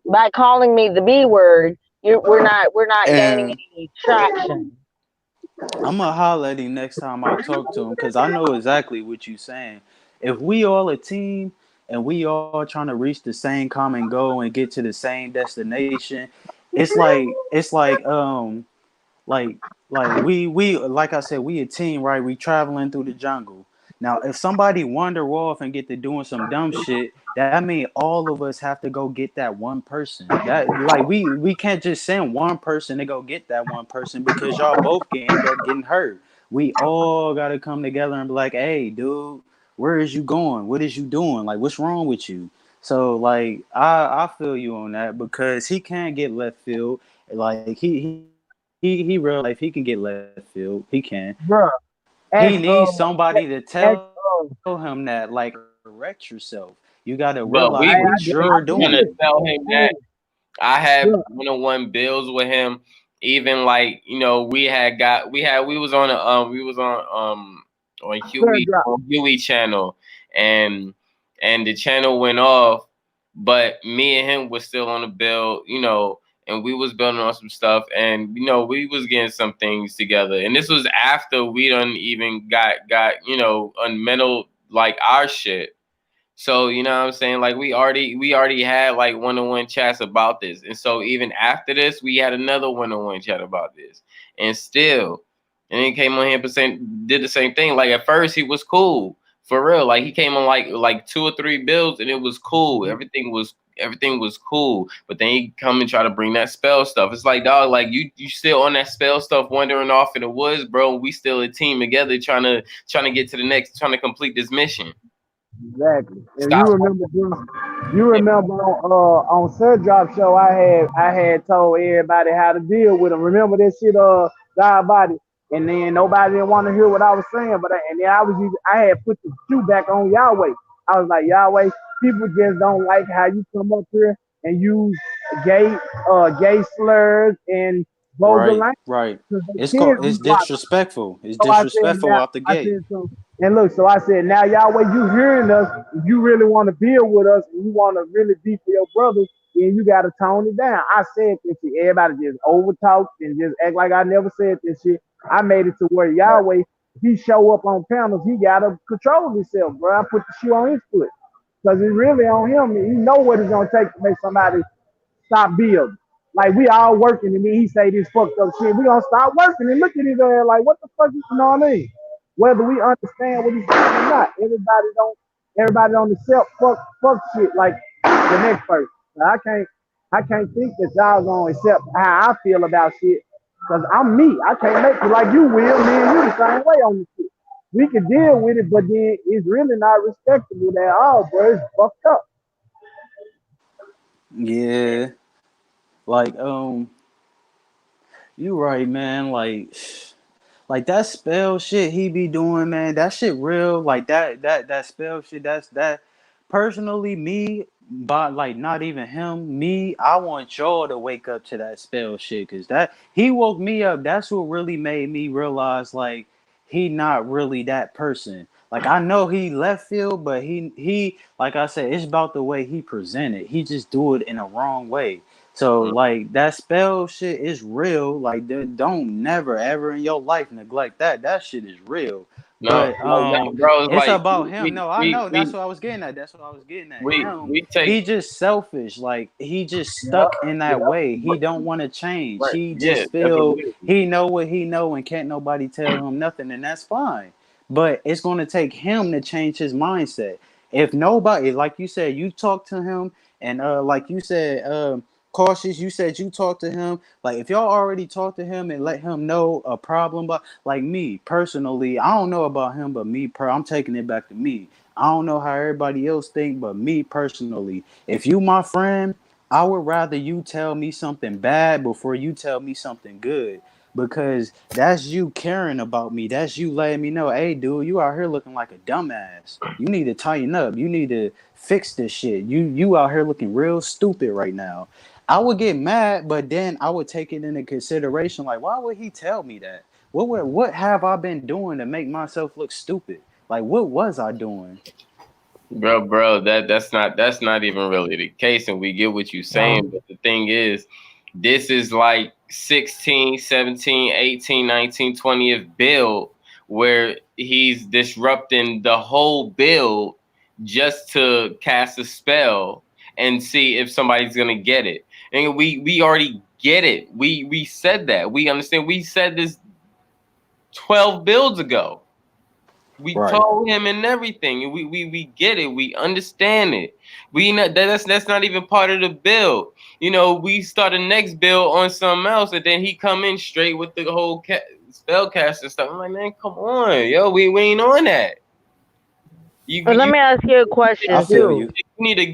by calling me the B word. We're not gaining and any traction. I'm gonna holler at him next time I talk to him because I know exactly what you're saying. If we all a team and we all trying to reach the same common goal and get to the same destination, it's like we like I said, we a team, right? We traveling through the jungle. Now, if somebody wander off and get to doing some dumb shit, that means all of us have to go get that one person. That like we can't just send one person to go get that one person because y'all both can end up getting hurt. We all gotta come together and be like, hey, dude, where is you going? What is you doing? Like, what's wrong with you? So like I feel you on that because he can't get left field. Like he real life he can get left field. He can. Bro, He needs somebody to ask, tell him that like correct yourself. You gotta But realize what we you're trying to doing. tell him that I have bro, one-on-one bills with him. Even like, we was on on fair Huey drop. channel, and the channel went off but me and him was still on the build, you know, and we was building on some stuff, and you know, we was getting some things together. And this was after we done even got you know, unmental like our shit. So you know what I'm saying? Like we already had like one-on-one chats about this. And so even after this, we had another one-on-one chat about this. And still, and then came on here and did the same thing. Like at first he was cool. For real. Like he came on like 2 or 3 builds and it was cool. Everything was cool. But then he come and try to bring that spell stuff. It's like, dog, like you still on that spell stuff wandering off in the woods, bro. We still a team together trying to get to the next, trying to complete this mission. Exactly. And Stop. you remember on Sir Drop Show, I had told everybody how to deal with them. Remember that shit, God Body, and then nobody didn't want to hear what I was saying. And then I had put the shoe back on Yahweh. I was like, Yahweh, people just don't like how you come up here and use gay slurs and vulgar Right, language. right. Because the It's kids called. be It's watching. disrespectful. It's So I said, disrespectful now out the I gate. said so, and look, so I said, now Yahweh, you hearing us? If you really want to build with us, and you want to really be for your brothers, then you got to tone it down. I said this shit. Everybody just over talk and just act like I never said this shit. I made it to where Yahweh, if he show up on panels, he gotta control himself, bro. I put the shoe on his foot because it's really on him. He know what it's gonna take to make somebody stop building. Like we all working and then he say this fucked up shit. We gonna stop working and look at his ass like what the fuck, you know what I mean? Whether we understand what he's saying or not. Everybody don't accept fuck shit like the next person. So I can't think that y'all gonna accept how I feel about shit. Cause I'm me. I can't make it like you will. Me and you the same way on this shit. We can deal with it, but then it's really not respectable at all, bro. It's fucked up. Yeah, like you right, man. Like that spell shit he be doing, man. That shit real. Like that spell shit. That's that. Personally, me, but like not even him. Me, I want y'all to wake up to that spell shit, cause that he woke me up. That's what really made me realize like he not really that person. Like I know he left field, but he like I said, it's about the way he presented. He just do it in a wrong way. So like that spell shit is real. Like don't never ever in your life neglect that. That shit is real. No, But no, bro. It's it's like about him. No, I know. That's what I was getting at. That's what I was getting at. Him, we take he just selfish. Like he just yeah, stuck in that way. yeah, He don't want to change. right. He Yeah, just that's what feel it is. he know what he know and can't nobody tell him nothing, and that's fine. But it's going to take him to change his mindset. If nobody, like you said, you talk to him, and like you said, cautious. You said you talked to him. Like if y'all already talked to him and let him know a problem, but like me personally, I don't know about him, but I'm taking it back to me. I don't know how everybody else think, but me personally, if you my friend, I would rather you tell me something bad before you tell me something good. Because that's you caring about me. That's you letting me know, hey, dude, you out here looking like a dumbass. You need to tighten up. You need to fix this shit. You out here looking real stupid right now. I would get mad, but then I would take it into consideration. Like, why would he tell me that? What have I been doing to make myself look stupid? Like, what was I doing? Bro, that's not even really the case, and we get what you're saying, but the thing is, this is like 16, 17, 18, 19, 20th build where he's disrupting the whole build just to cast a spell and see if somebody's gonna get it. And we already get it. We said that. We understand. We said this 12 builds ago. We Right. told him and everything, and we get it. We understand it. We not that's not even part of the build. You know, we start the next build on something else, and then he come in straight with the whole spell cast and stuff. I'm like, man, come on, yo, we ain't on that. But let me ask you a question too. You need to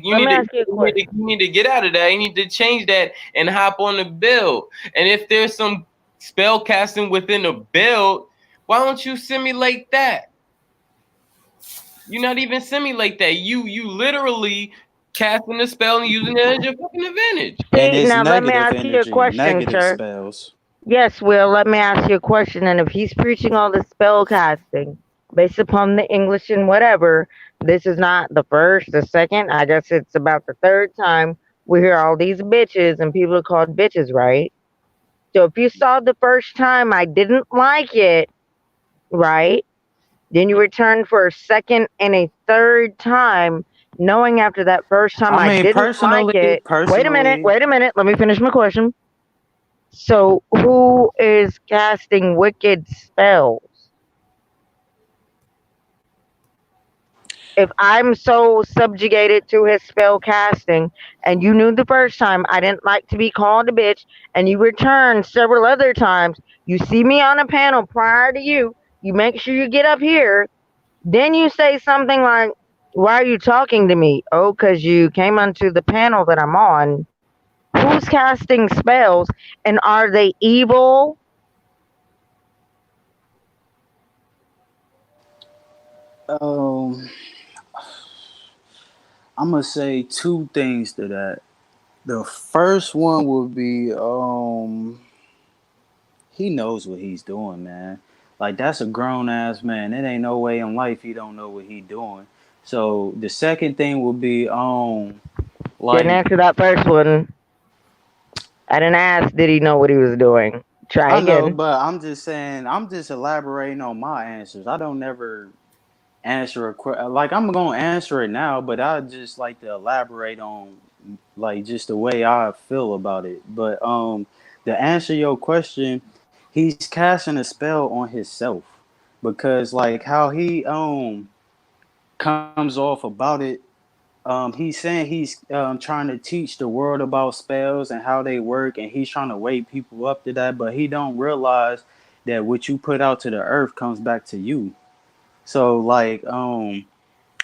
get out of that. You need to change that and hop on the build. And if there's some spell casting within the build, why don't you simulate that? You not even simulate that. You literally casting the spell and using it as your fucking advantage. And it's Now let me negative ask you a energy, question, negative sir. spells. Yes, Will, let me ask you a question. And if he's preaching all this spell casting, based upon the English and whatever, this is not the first, the second. I guess it's about the third time we hear all these bitches and people are called bitches, right? So if you saw the first time I didn't like it, right? Then you return for a second and a third time, knowing after that first time I I mean, didn't like personally, it. personally, Wait a minute, let me finish my question. So who is casting wicked spells? If I'm so subjugated to his spell casting, and you knew the first time I didn't like to be called a bitch, and you return several other times, you see me on a panel prior to you make sure you get up here, then you say something like, "Why are you talking to me?" "Oh, because you came onto the panel that I'm on." Who's casting spells, and are they evil? um, I'm gonna say two things to that. The first one would be he knows what he's doing, man. Like that's a grown ass man. It ain't no way in life he don't know what he doing. So the second thing would be Didn't like answer that first one. I didn't ask, did he know what he was doing? Try I know, again. but I'm just saying I'm just elaborating on my answers. I don't never answer a like I'm gonna answer it now, but I just like to elaborate on like just the way I feel about it. But to answer your question, he's casting a spell on himself because like how he comes off about it. He's saying he's trying to teach the world about spells and how they work, and he's trying to wake people up to that. But he don't realize that what you put out to the earth comes back to you. So like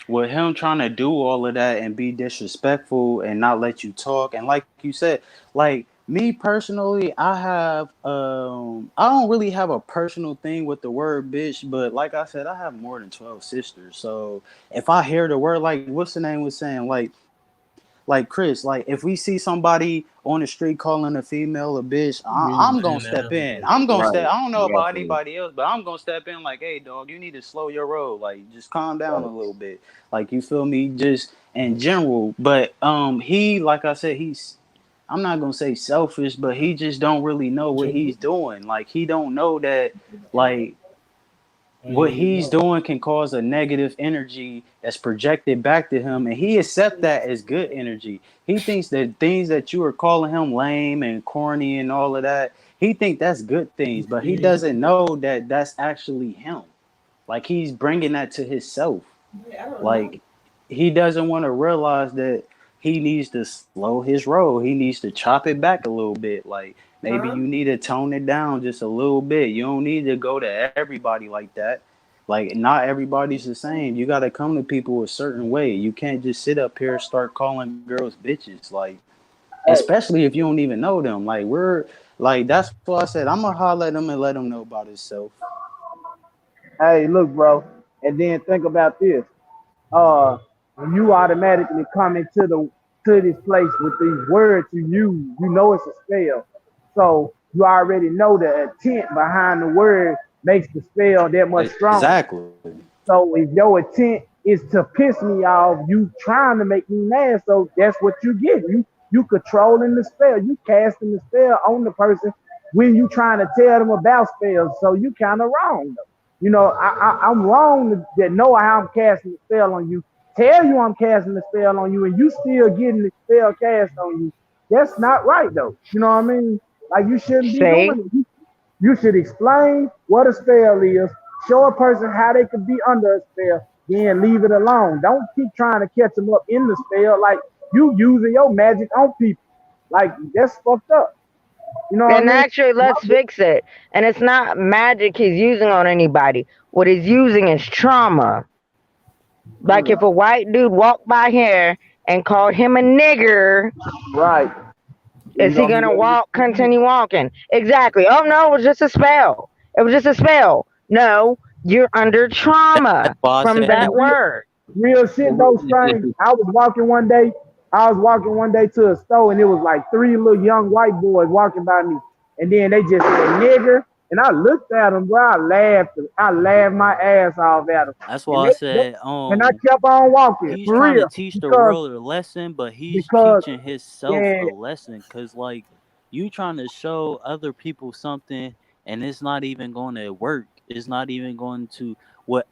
with him trying to do all of that and be disrespectful and not let you talk, and like you said, like me personally, I don't really have a personal thing with the word bitch, but like I said, I have more than 12 sisters. So if I hear the word, like what's the name was saying, like Chris, like if we see somebody on the street calling a female a bitch, I'm gonna step in. I'm gonna step. Right. I don't know about Exactly. anybody else, but I'm gonna step in. Like, hey, dog, you need to slow your roll. Like, just calm down a little bit. Like, you feel me? Just in general. But he, like I said, I'm not gonna say selfish, but he just don't really know what he's doing. Like, he don't know that, like what he's doing can cause a negative energy that's projected back to him, and he accept that as good energy. He thinks that things that you are calling him lame and corny and all of that, he think that's good things, but he doesn't know that that's actually him. Like he's bringing that to himself. Like he doesn't want to realize that he needs to slow his roll. He needs to chop it back a little bit. Like maybe you need to tone it down just a little bit. You don't need to go to everybody like that. Like not everybody's the same. You got to come to people a certain way. You can't just sit up here and start calling girls bitches. Like especially if you don't even know them. Like we're like that's why I said I'm gonna holler at him and let him know about himself. Hey, look, bro, and then think about this. When you automatically come into the to this place with these words you use, you know it's a spell. So you already know the intent behind the word makes the spell that much stronger. Exactly. So if your intent is to piss me off, you trying to make me mad. So that's what you get. You controlling the spell. You casting the spell on the person when you trying to tell them about spells. So you kind of wrong though. You know, I'm wrong that know how I'm casting the spell on you. Tell you I'm casting the spell on you, and you still getting the spell cast on you. That's not right though. You know what I mean? Like you shouldn't be See? doing it. You should explain what a spell is, show a person how they could be under a spell, then leave it alone. Don't keep trying to catch them up in the spell like you using your magic on people. Like that's fucked up. You know what I And mean? actually, let's fix it. And it's not magic he's using on anybody. What he's using is trauma. Like if a white dude walked by here and called him a nigger, Right. You is he gonna be gonna ready to continue walking? Exactly. Oh no, it was just a spell. It was just a spell. No, you're under trauma That's why I from hey, that said word. real shit though, strange. I was walking one day. I was walking one day to a store and it was like three little young white boys walking by me. And then they just said nigger And I looked at him, bro. I laughed my ass off at him. That's And why I said, and I kept on walking he's for trying to real teach the because world a lesson, but he's because teaching himself yeah, a lesson. Cause like you trying to show other people something, and it's not even going to work. It's not even going to what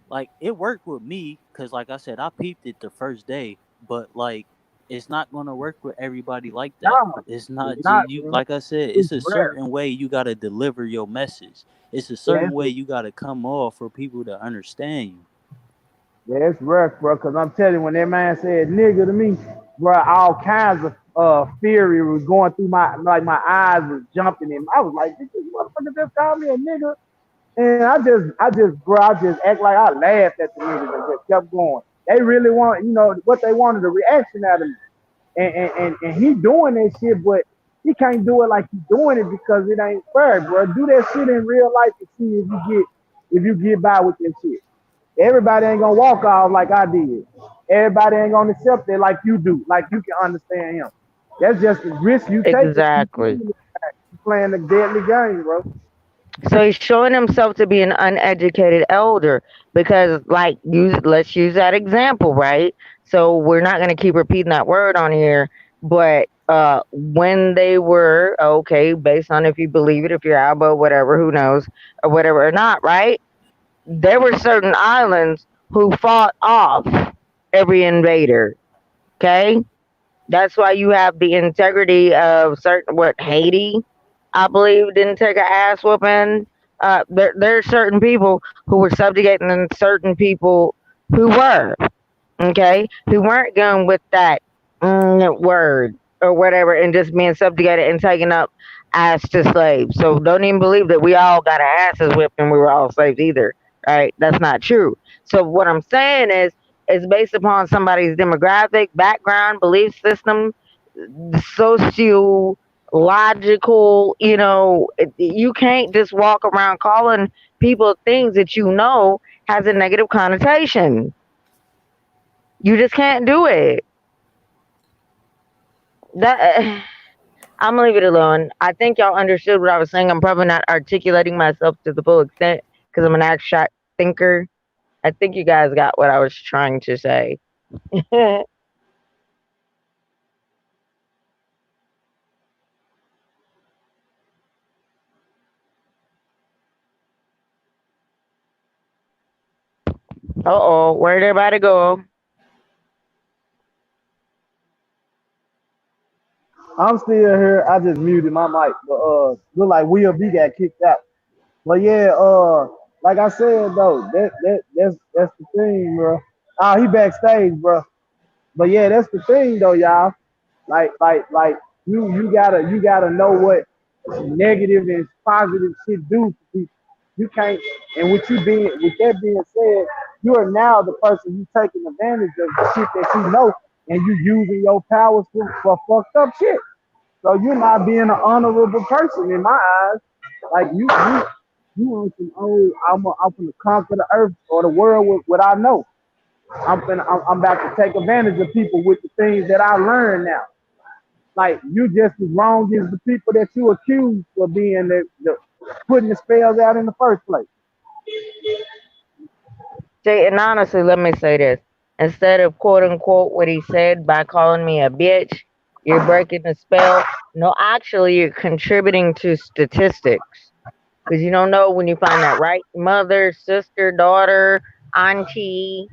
like it worked with me. Cause like I said, I peeped it the first day, but like it's not going to work with everybody like that. nah, It's it's not just not, you. bro. Like I said, It's it's a rare. certain way you got to deliver your message. It's a Yeah, certain way you got to come off for people to understand you. yeah, it's rough, bro. Cause I'm telling you, when that man said nigga to me, bro, all kinds of fury was going through my eyes was jumping in. I was like, this motherfucker just called me a nigga. And bro, I just act like I laughed at the niggas and just kept going. They really want, what they wanted, a reaction out of me. And he doing that shit, but he can't do it like he doing it because it ain't fair, bro. Do that shit in real life to see if you get by with that shit. Everybody ain't gonna walk off like I did. Everybody ain't gonna accept it like you do, like you can understand him. That's just the risk you take. Exactly. You playing the deadly game, bro. So he's showing himself to be an uneducated elder because, like, let's use that example, right? So we're not going to keep repeating that word on here, but when they were okay, based on if you believe it, if you're Alba, whatever, who knows, or whatever or not, right? There were certain islands who fought off every invader. Okay, that's why you have the integrity of certain what Haiti, I believe, didn't take an ass whooping. There are certain people who were subjugating and certain people who were okay, who weren't going with that word or whatever and just being subjugated and taken up as to slaves. So don't even believe that we all got our asses whipped and we were all slaves either. Right? That's not true. So what I'm saying is it's based upon somebody's demographic, background, belief system, sociological, you can't just walk around calling people things that you know has a negative connotation. You just can't do it. That I'm gonna leave it alone. I think y'all understood what I was saying. I'm probably not articulating myself to the full extent because I'm an abstract thinker. I think you guys got what I was trying to say. Uh-oh, where'd everybody go? I'm still here. I just muted my mic, but look like Will B got kicked out. But yeah, like I said though, that's the thing, bro. Oh, he backstage, bro. But yeah, that's the thing though, y'all. Like you gotta know what negative and positive shit do to people. You can't, and with that being said, you are now the person you taking advantage of the shit that you know, and you using your powers for fucked up shit. So you're not being an honorable person in my eyes. Like you want some old, I'm gonna conquer the earth or the world with what I know. I'm about to take advantage of people with the things that I learned now. Like you just as wrong as the people that you accuse of being the putting the spells out in the first place. See, and honestly, let me say this. Instead of quote unquote what he said by calling me a bitch, you're breaking the spell. No, actually, you're contributing to statistics. Because you don't know when you find that right mother, sister, daughter, auntie,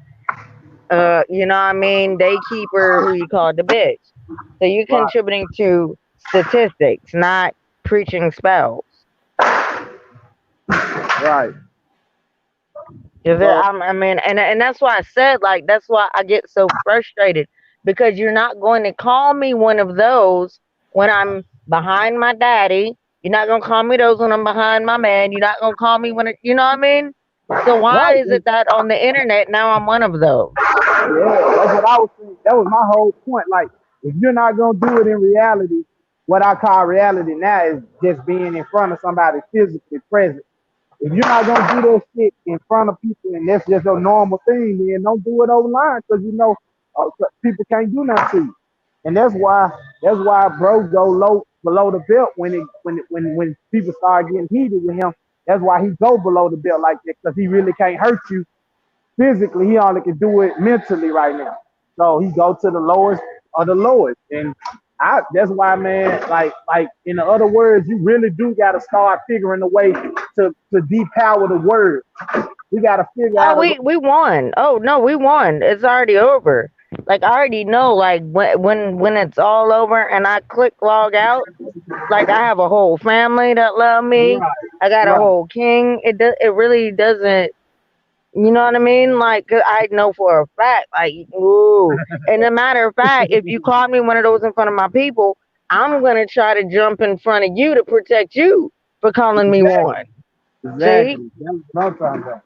you know what I mean? They keep her who you call the bitch. So you're Right, contributing to statistics, not preaching spells. right. So I mean, and that's why I said, like, that's why I get so frustrated because you're not going to call me one of those when I'm behind my daddy. You're not going to call me those when I'm behind my man. You're not going to call me you know what I mean? So why right, is it that on the internet now I'm one of those? yeah, that's what I was saying. That was my whole point. Like, if you're not gonna do it in reality, what I call reality now is just being in front of somebody physically present. If you're not gonna do that shit in front of people and that's just a normal thing, then don't do it online because people can't do nothing to you. And that's why bro go low. below the belt when people start getting heated with him. That's why he go below the belt like that because he really can't hurt you physically. He only can do it mentally right now. So he go to the lowest of the lowest, and that's why, man. Like in the other words, you really do got to start figuring a way to depower the word. We got to figure Oh, out a way. we won. Oh no, we won. It's already over. Like I already know. Like when it's all over and I click log out, like I have a whole family that love me. Right, I got a right. whole king. It really doesn't. You know what I mean? Like 'cause I know for a fact. Like ooh. And a matter of fact, if you caught me one of those in front of my people, I'm gonna try to jump in front of you to protect you for calling me one. Exactly, See? exactly. That's what I'm talking about.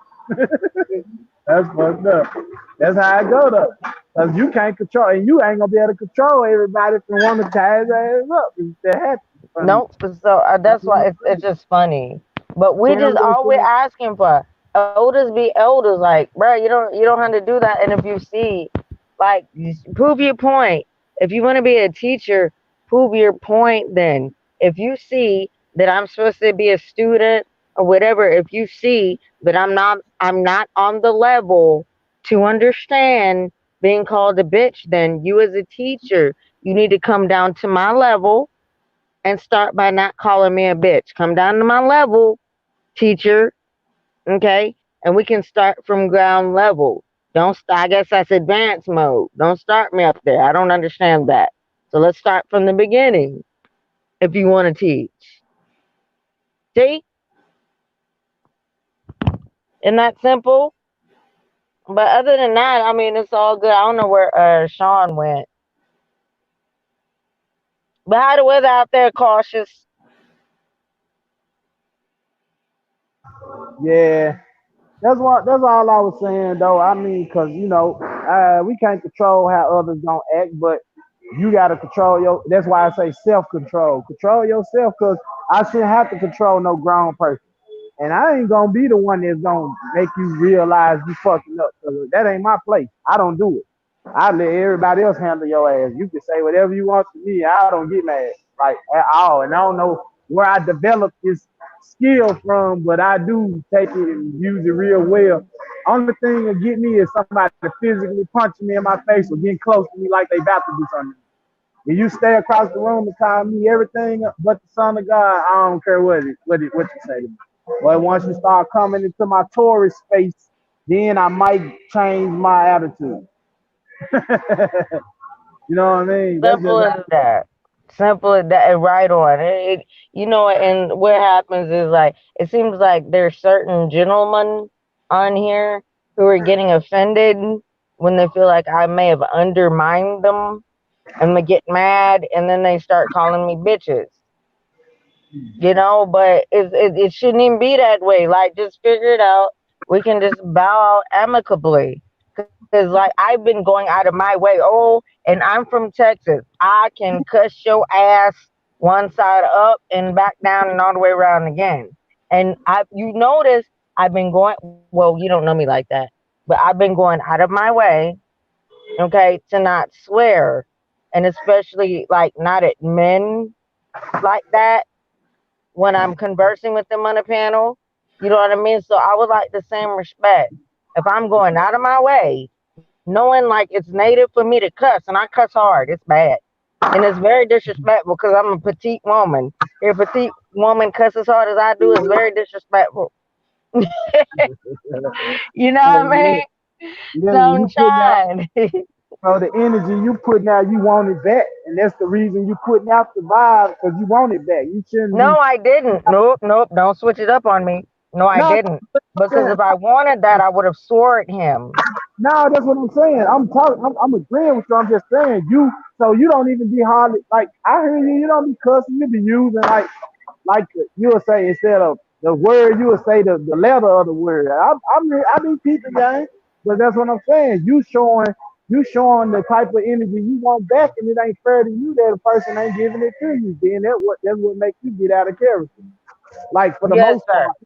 That's fucked up. That's how I go though. Cause you can't control, and you ain't gonna be able to control everybody from one to tie his ass up if that happens in front of you. Nope. So That's that's what why I'm it's saying. just funny. But we just Family and all we're shit. asking for elders be elders. Like, bro, you don't have to do that. And if you see, like, prove your point. If you want to be a teacher, prove your point. Then, if you see that I'm supposed to be a student or whatever, if you see that I'm not on the level to understand being called a bitch, then you as a teacher, you need to come down to my level and start by not calling me a bitch. Come down to my level, teacher, okay? And we can start from ground level. Don't I guess that's advanced mode. Don't start me up there. I don't understand that. So let's start from the beginning if you want to teach. See? Isn't that simple? But other than that, I mean, it's all good. I don't know where Sean went. But how the weather out there, cautious? Yeah, that's all I was saying though. I mean, cause we can't control how others gonna act, but you gotta control your. That's why I say self control. Control yourself, cause I shouldn't have to control no grown person. And I ain't gonna be the one that's gonna make you realize you fucking up. 'Cause that ain't my place. I don't do it. I let everybody else handle your ass. You can say whatever you want to me. I don't get mad like at all. And I don't know where I developed this skill from, but I do take it and use it real well. Only thing that get me is somebody physically punching me in my face or getting close to me like they about to do something. If you stay across the room and call me everything but the son of God, I don't care what you say to me. But once you start coming into my tourist space, then I might change my attitude. You know what I mean? That's Simple just as that. Simple as that. And right on. And what happens is like it seems like there's certain gentlemen on here who are getting offended when they feel like I may have undermined them, and they get mad, and then they start calling me bitches. But it shouldn't even be that way. Like, just figure it out. We can just bow out amicably. Because, like, I've been going out of my way. Oh, and I'm from Texas. I can cuss your ass one side up and back down and all the way around again. And you notice I've been going, well, you don't know me like that, but I've been going out of my way, okay, to not swear. And especially, like, not at men like that when I'm conversing with them on a panel. You know what I mean? So I would like the same respect. If I'm going out of my way, knowing like it's native for me to cuss, and I cuss hard, it's bad. And it's very disrespectful because I'm a petite woman. If a petite woman cuss as hard as I do, it's very disrespectful. You know what I yeah, mean? yeah, when you putting out Sunshine. the energy you putting out, you want it back, and that's the reason you putting out the vibe because you want it back. You shouldn't be. No, I didn't. Nope, nope. Don't switch it up on me. No, I No, didn't. Because if I wanted that, I would have swore at him. no, that's what I'm saying. I'm agreeing with you. I'm just saying you. So you don't even be hardly like. I hear you. You don't be cussing. You be using like you will say instead of the word, you will say the letter of the word. I be peeping game, but that's what I'm saying. You showing the type of energy you want back, and it ain't fair to you that a person ain't giving it to you. Then that's what makes you get out of character. Like for the Yes, most sir. part.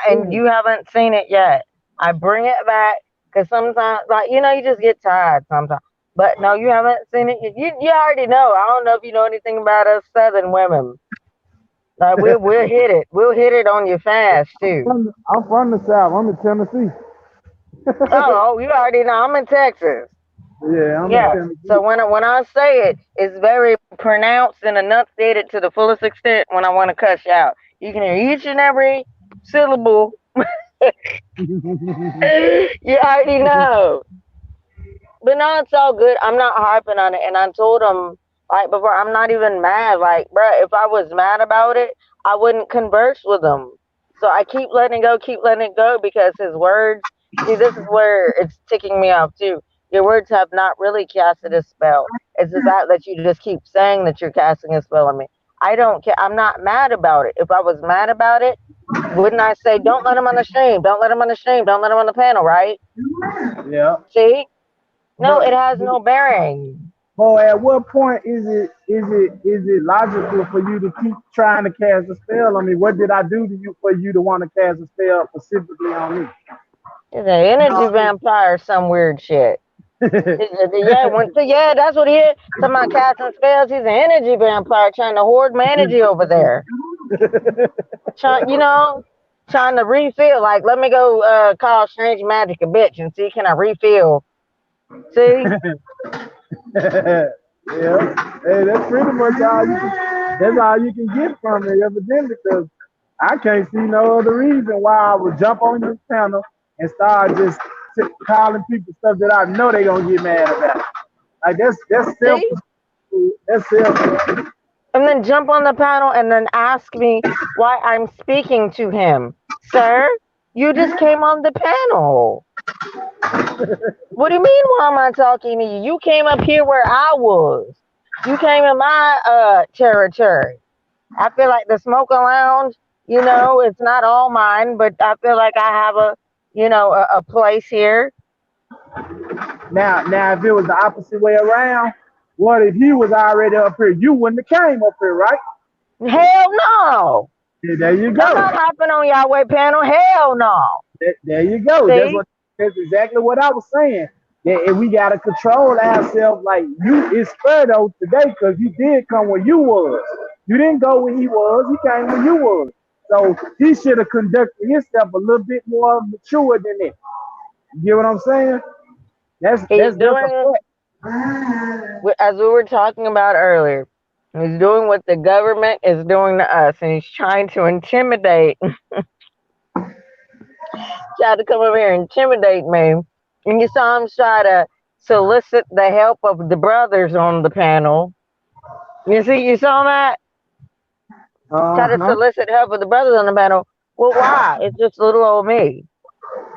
And Yeah. you haven't seen it yet. I bring it back because sometimes, like you just get tired sometimes. But no, you haven't seen it. You already know. I don't know if you know anything about us Southern women. We'll hit it. We'll hit it on you fast too. I'm from the South. I'm in Tennessee. Oh, you already know. I'm in Texas. Yeah, I'm in Yeah. Tennessee. So when I say it, it's very pronounced and enunciated to the fullest extent when I want to cuss you out. You can hear each and every syllable. You already know. But no, it's all good. I'm not harping on it. And I told him, like, before, I'm not even mad. Like, bruh, if I was mad about it, I wouldn't converse with him. So I keep letting it go because his words, see, this is where it's ticking me off too. Your words have not really casted a spell. It's the fact that you just keep saying that you're casting a spell on me. I don't care. I'm not mad about it. If I was mad about it, wouldn't I say, don't let him on the stream, don't let him on the stream, don't let him on the panel, right? Yeah. See? No, But, it has no bearing. well, at what point is it logical for you to keep trying to cast a spell? I mean, what did I do to you for you to want to cast a spell specifically on me? He's an energy vampire, some weird shit. Yeah, that's what he is. Talking about casting spells. He's an energy vampire trying to hoard my energy over there. Trying to refill. Like, let me go call Strange Magic a bitch and see can I refill. See? Yeah, hey, that's pretty much all you can. That's all you can get from it, evidently, because I can't see no other reason why I would jump on your channel and start just calling people stuff that I know they gonna get mad about. Like that's self. See? That's self. And then jump on the panel and then ask me why I'm speaking to him. Sir, you just came on the panel. What do you mean why am I talking to you? You came up here where I was. You came in my territory. I feel like the smoker lounge, it's not all mine, but I feel like I have a place here. Now, if it was the opposite way around, what if he was already up here? You wouldn't have came up here, right? Hell no. Yeah, there you go. I'm not hopping on Yahweh panel. Hell no. There you go. See? That's exactly what I was saying. And we gotta control ourselves. Like it's fair though today because you did come where you was. You didn't go where he was. He came where you was. So he should have conducted himself a little bit more mature than that. You get what I'm saying? That's just a fact. As we were talking about earlier, he's doing what the government is doing to us, and he's trying to intimidate. Tried to come over here and intimidate me. And you saw him try to solicit the help of the brothers on the panel. You saw that? Try to solicit help of the brothers on the panel. Well, why? It's just little old me.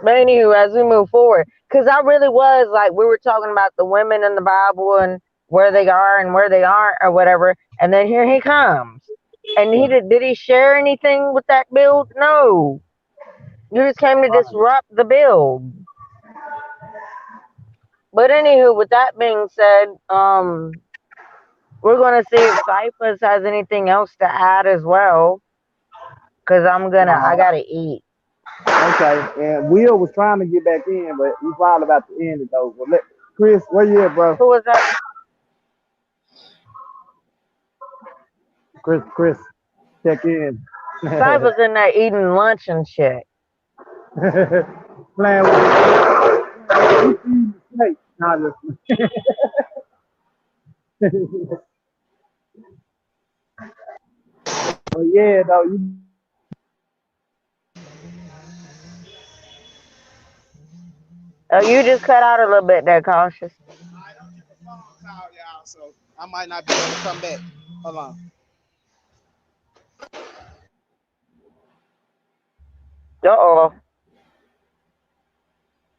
But anywho, as we move forward, because I really was like, we were talking about the women in the Bible and where they are and where they aren't or whatever. And then here he comes. And did he share anything with that build? No. He just came to disrupt the build. But anywho, with that being said, we're gonna see if Cyphers has anything else to add as well. Cause I gotta eat. Okay, and Will was trying to get back in, but we probably about to end it though. Well, Chris, where you at, bro? Who was that? Chris, check in. Cypher's in there eating lunch and shit. Playing with the snake. Nah, but yeah, though, Oh, you just cut out a little bit there, Cautious. So I might not be able to come back. Hold on. Uh-oh.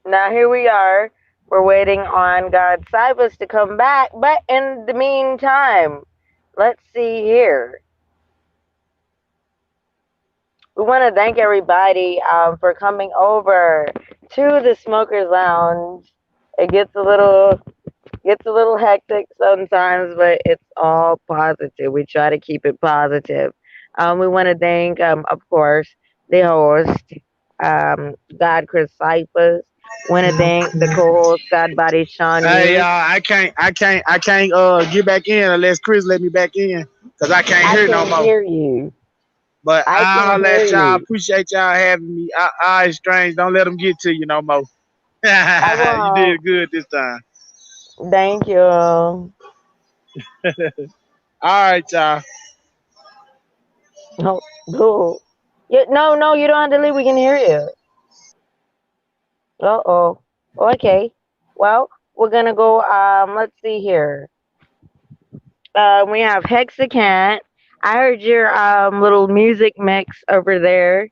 Now here we are. We're waiting on God Cyphers to come back. But in the meantime, let's see here. We want to thank everybody for coming over to the Smokers Lounge. It gets a little hectic sometimes, but it's all positive. We try to keep it positive. We want to thank, of course, the host, God Chris Cyphers. Want to thank the co-host, God Body Sean Hey y'all, Use. I can't get back in unless Chris let me back in, cause I can't I hear no can more. hear you. But I I'll can holler hear at y'all. you. Appreciate y'all having me. I strange. Don't let them get to you no more. I You won't. did good this time. Thank you. All right, y'all. No, no, no, you don't have to leave. We can hear you. Uh-oh. Okay. Well, we're gonna go. Let's see here. We have Hexacant. I heard your little music mix over there.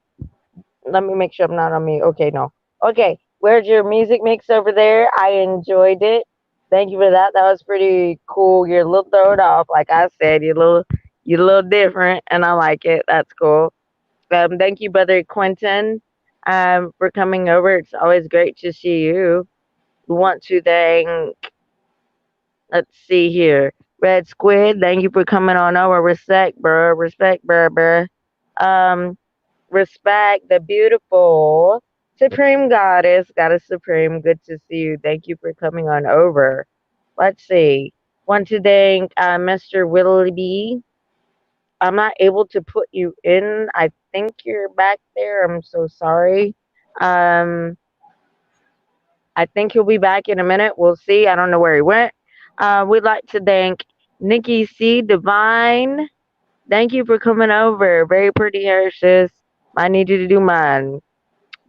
Let me make sure I'm not on mute. Okay, no. Okay, where's your music mix over there? I enjoyed it. Thank you for that. That was pretty cool. You're a little thrown off, like I said. You're a little different, and I like it. That's cool. Thank you, brother Quentin, for coming over. It's always great to see you. We want to thank. Let's see here, Red Squid. Thank you for coming on over. Respect, bro. Respect, bro. Um, Respect the beautiful Supreme Goddess Supreme. Good to see you. Thank you for coming on over. Let's see. Want to thank Mr. Willoughby. I'm not able to put you in. I think you're back there. I'm so sorry. Um, I think he'll be back in a minute. We'll see. I don't know where he went. We'd like to thank Nikki C. Divine. Thank you for coming over. Very pretty hair, sis. I need you to do mine.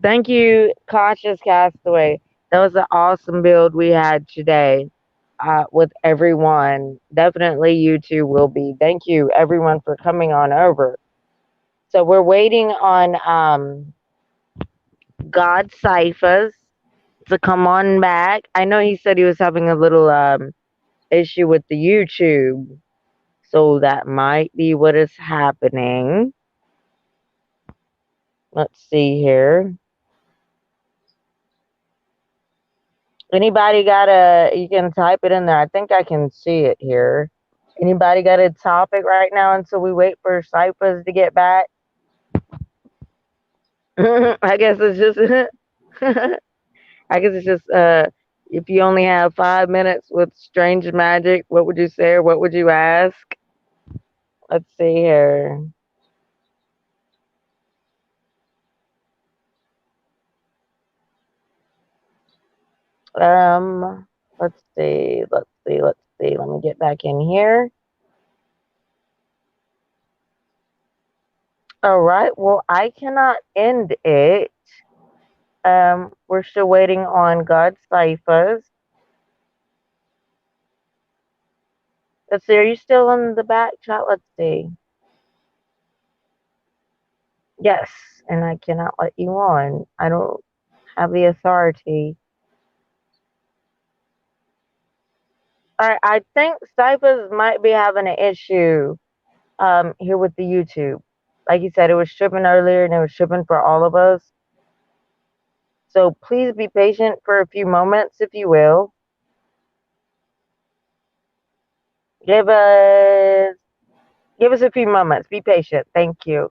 Thank you, Conscious Castaway. That was an awesome build we had today with everyone. Definitely you two will be. Thank you, everyone, for coming on over. So we're waiting on God Cyphers to come on back. I know he said he was having a little issue with the YouTube. So that might be what is happening. Let's see here. Anybody got you can type it in there. I think I can see it here. Anybody got a topic right now until we wait for Cyphers to get back? I guess it's just, I guess it's just, if you only have 5 minutes with strange magic, what would you say or what would you ask? Let's see here. Let's see. Let me get back in here. All right. Well, I cannot end it. We're still waiting on God Cyphers. Let's see. Are you still in the back chat? Let's see. Yes, and I cannot let you on. I don't have the authority. All right. I think Cyphers might be having an issue here with the YouTube. Like you said, it was tripping earlier and it was tripping for all of us. So please be patient for a few moments, if you will. Give us a few moments. Be patient. Thank you.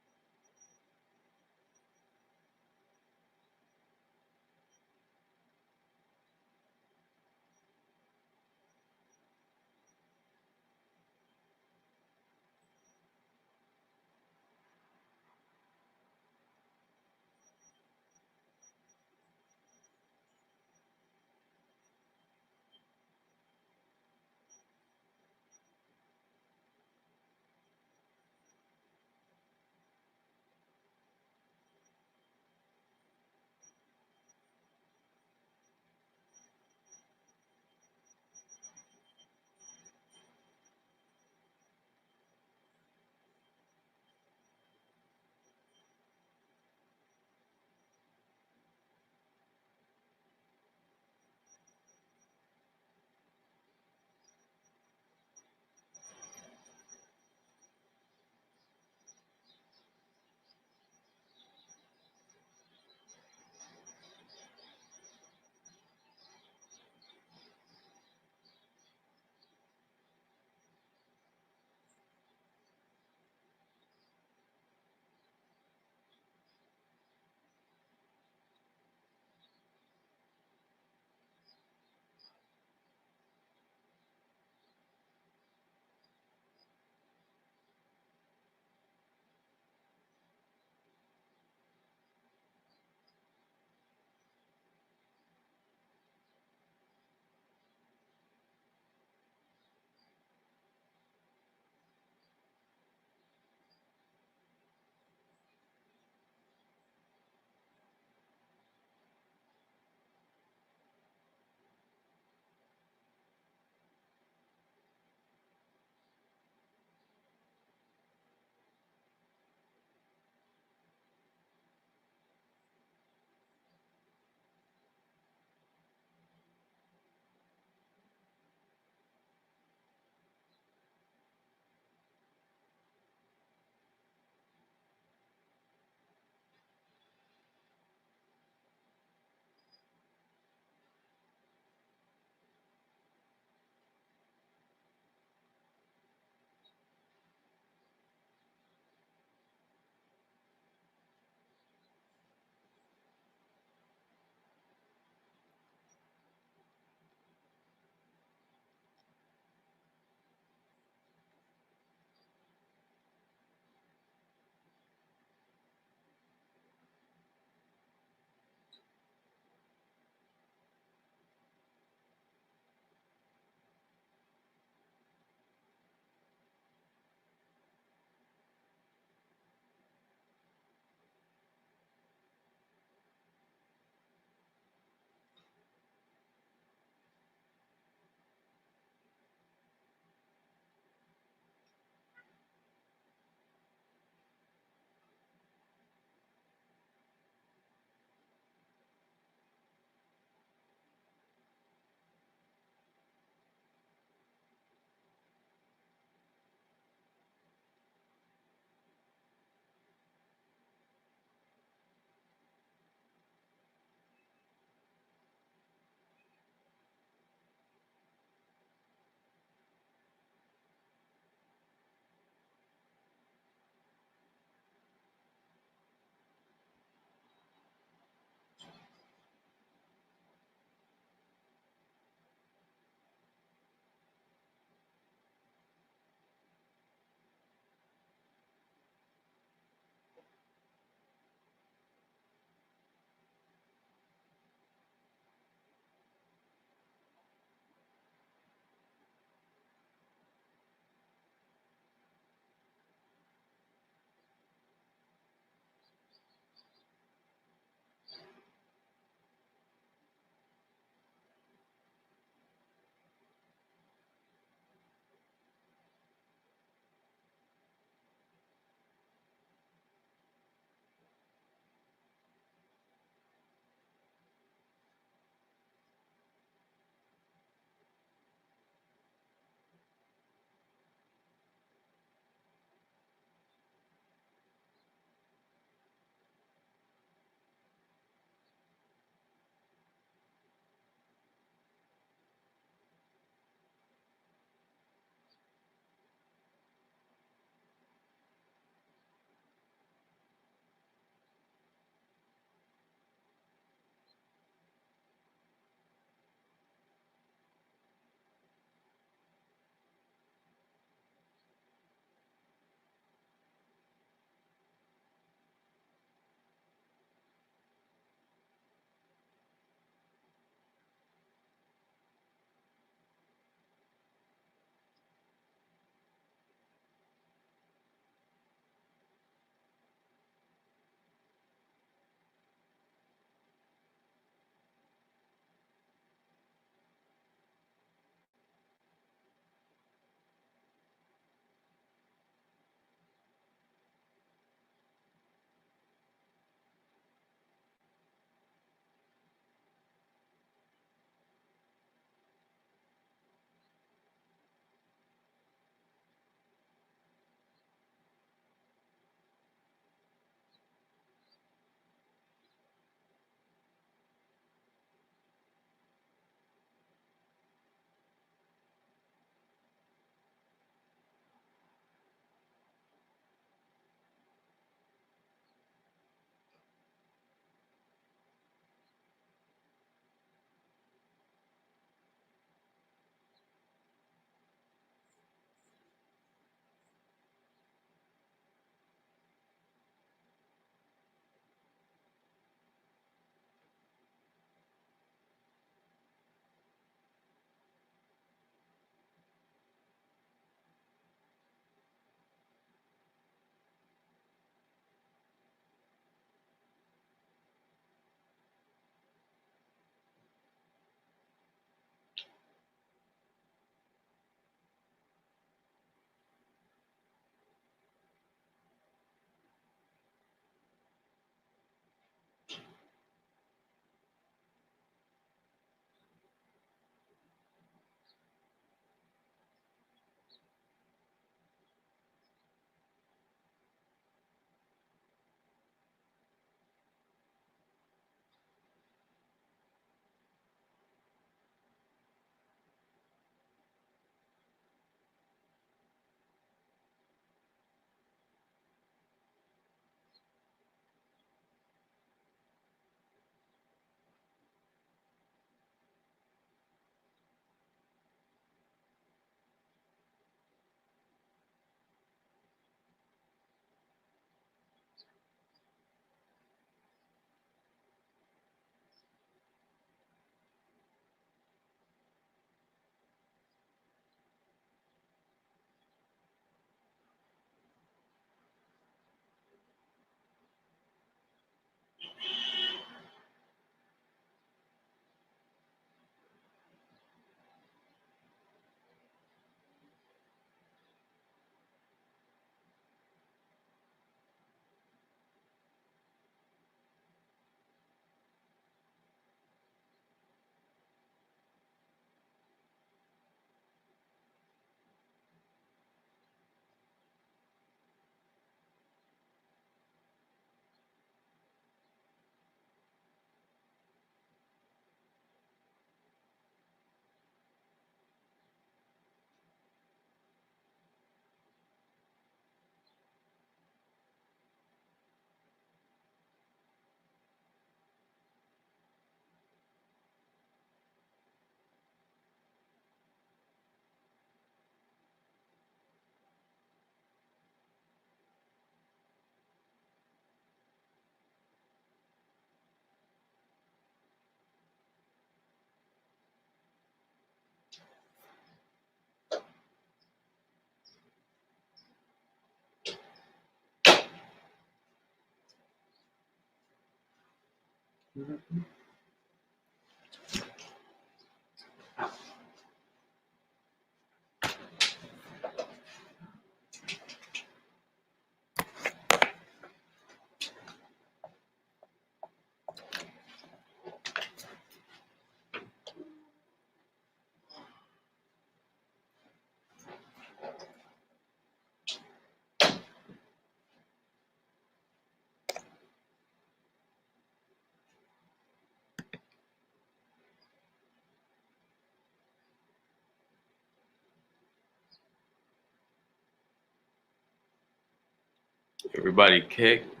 Everybody kicked.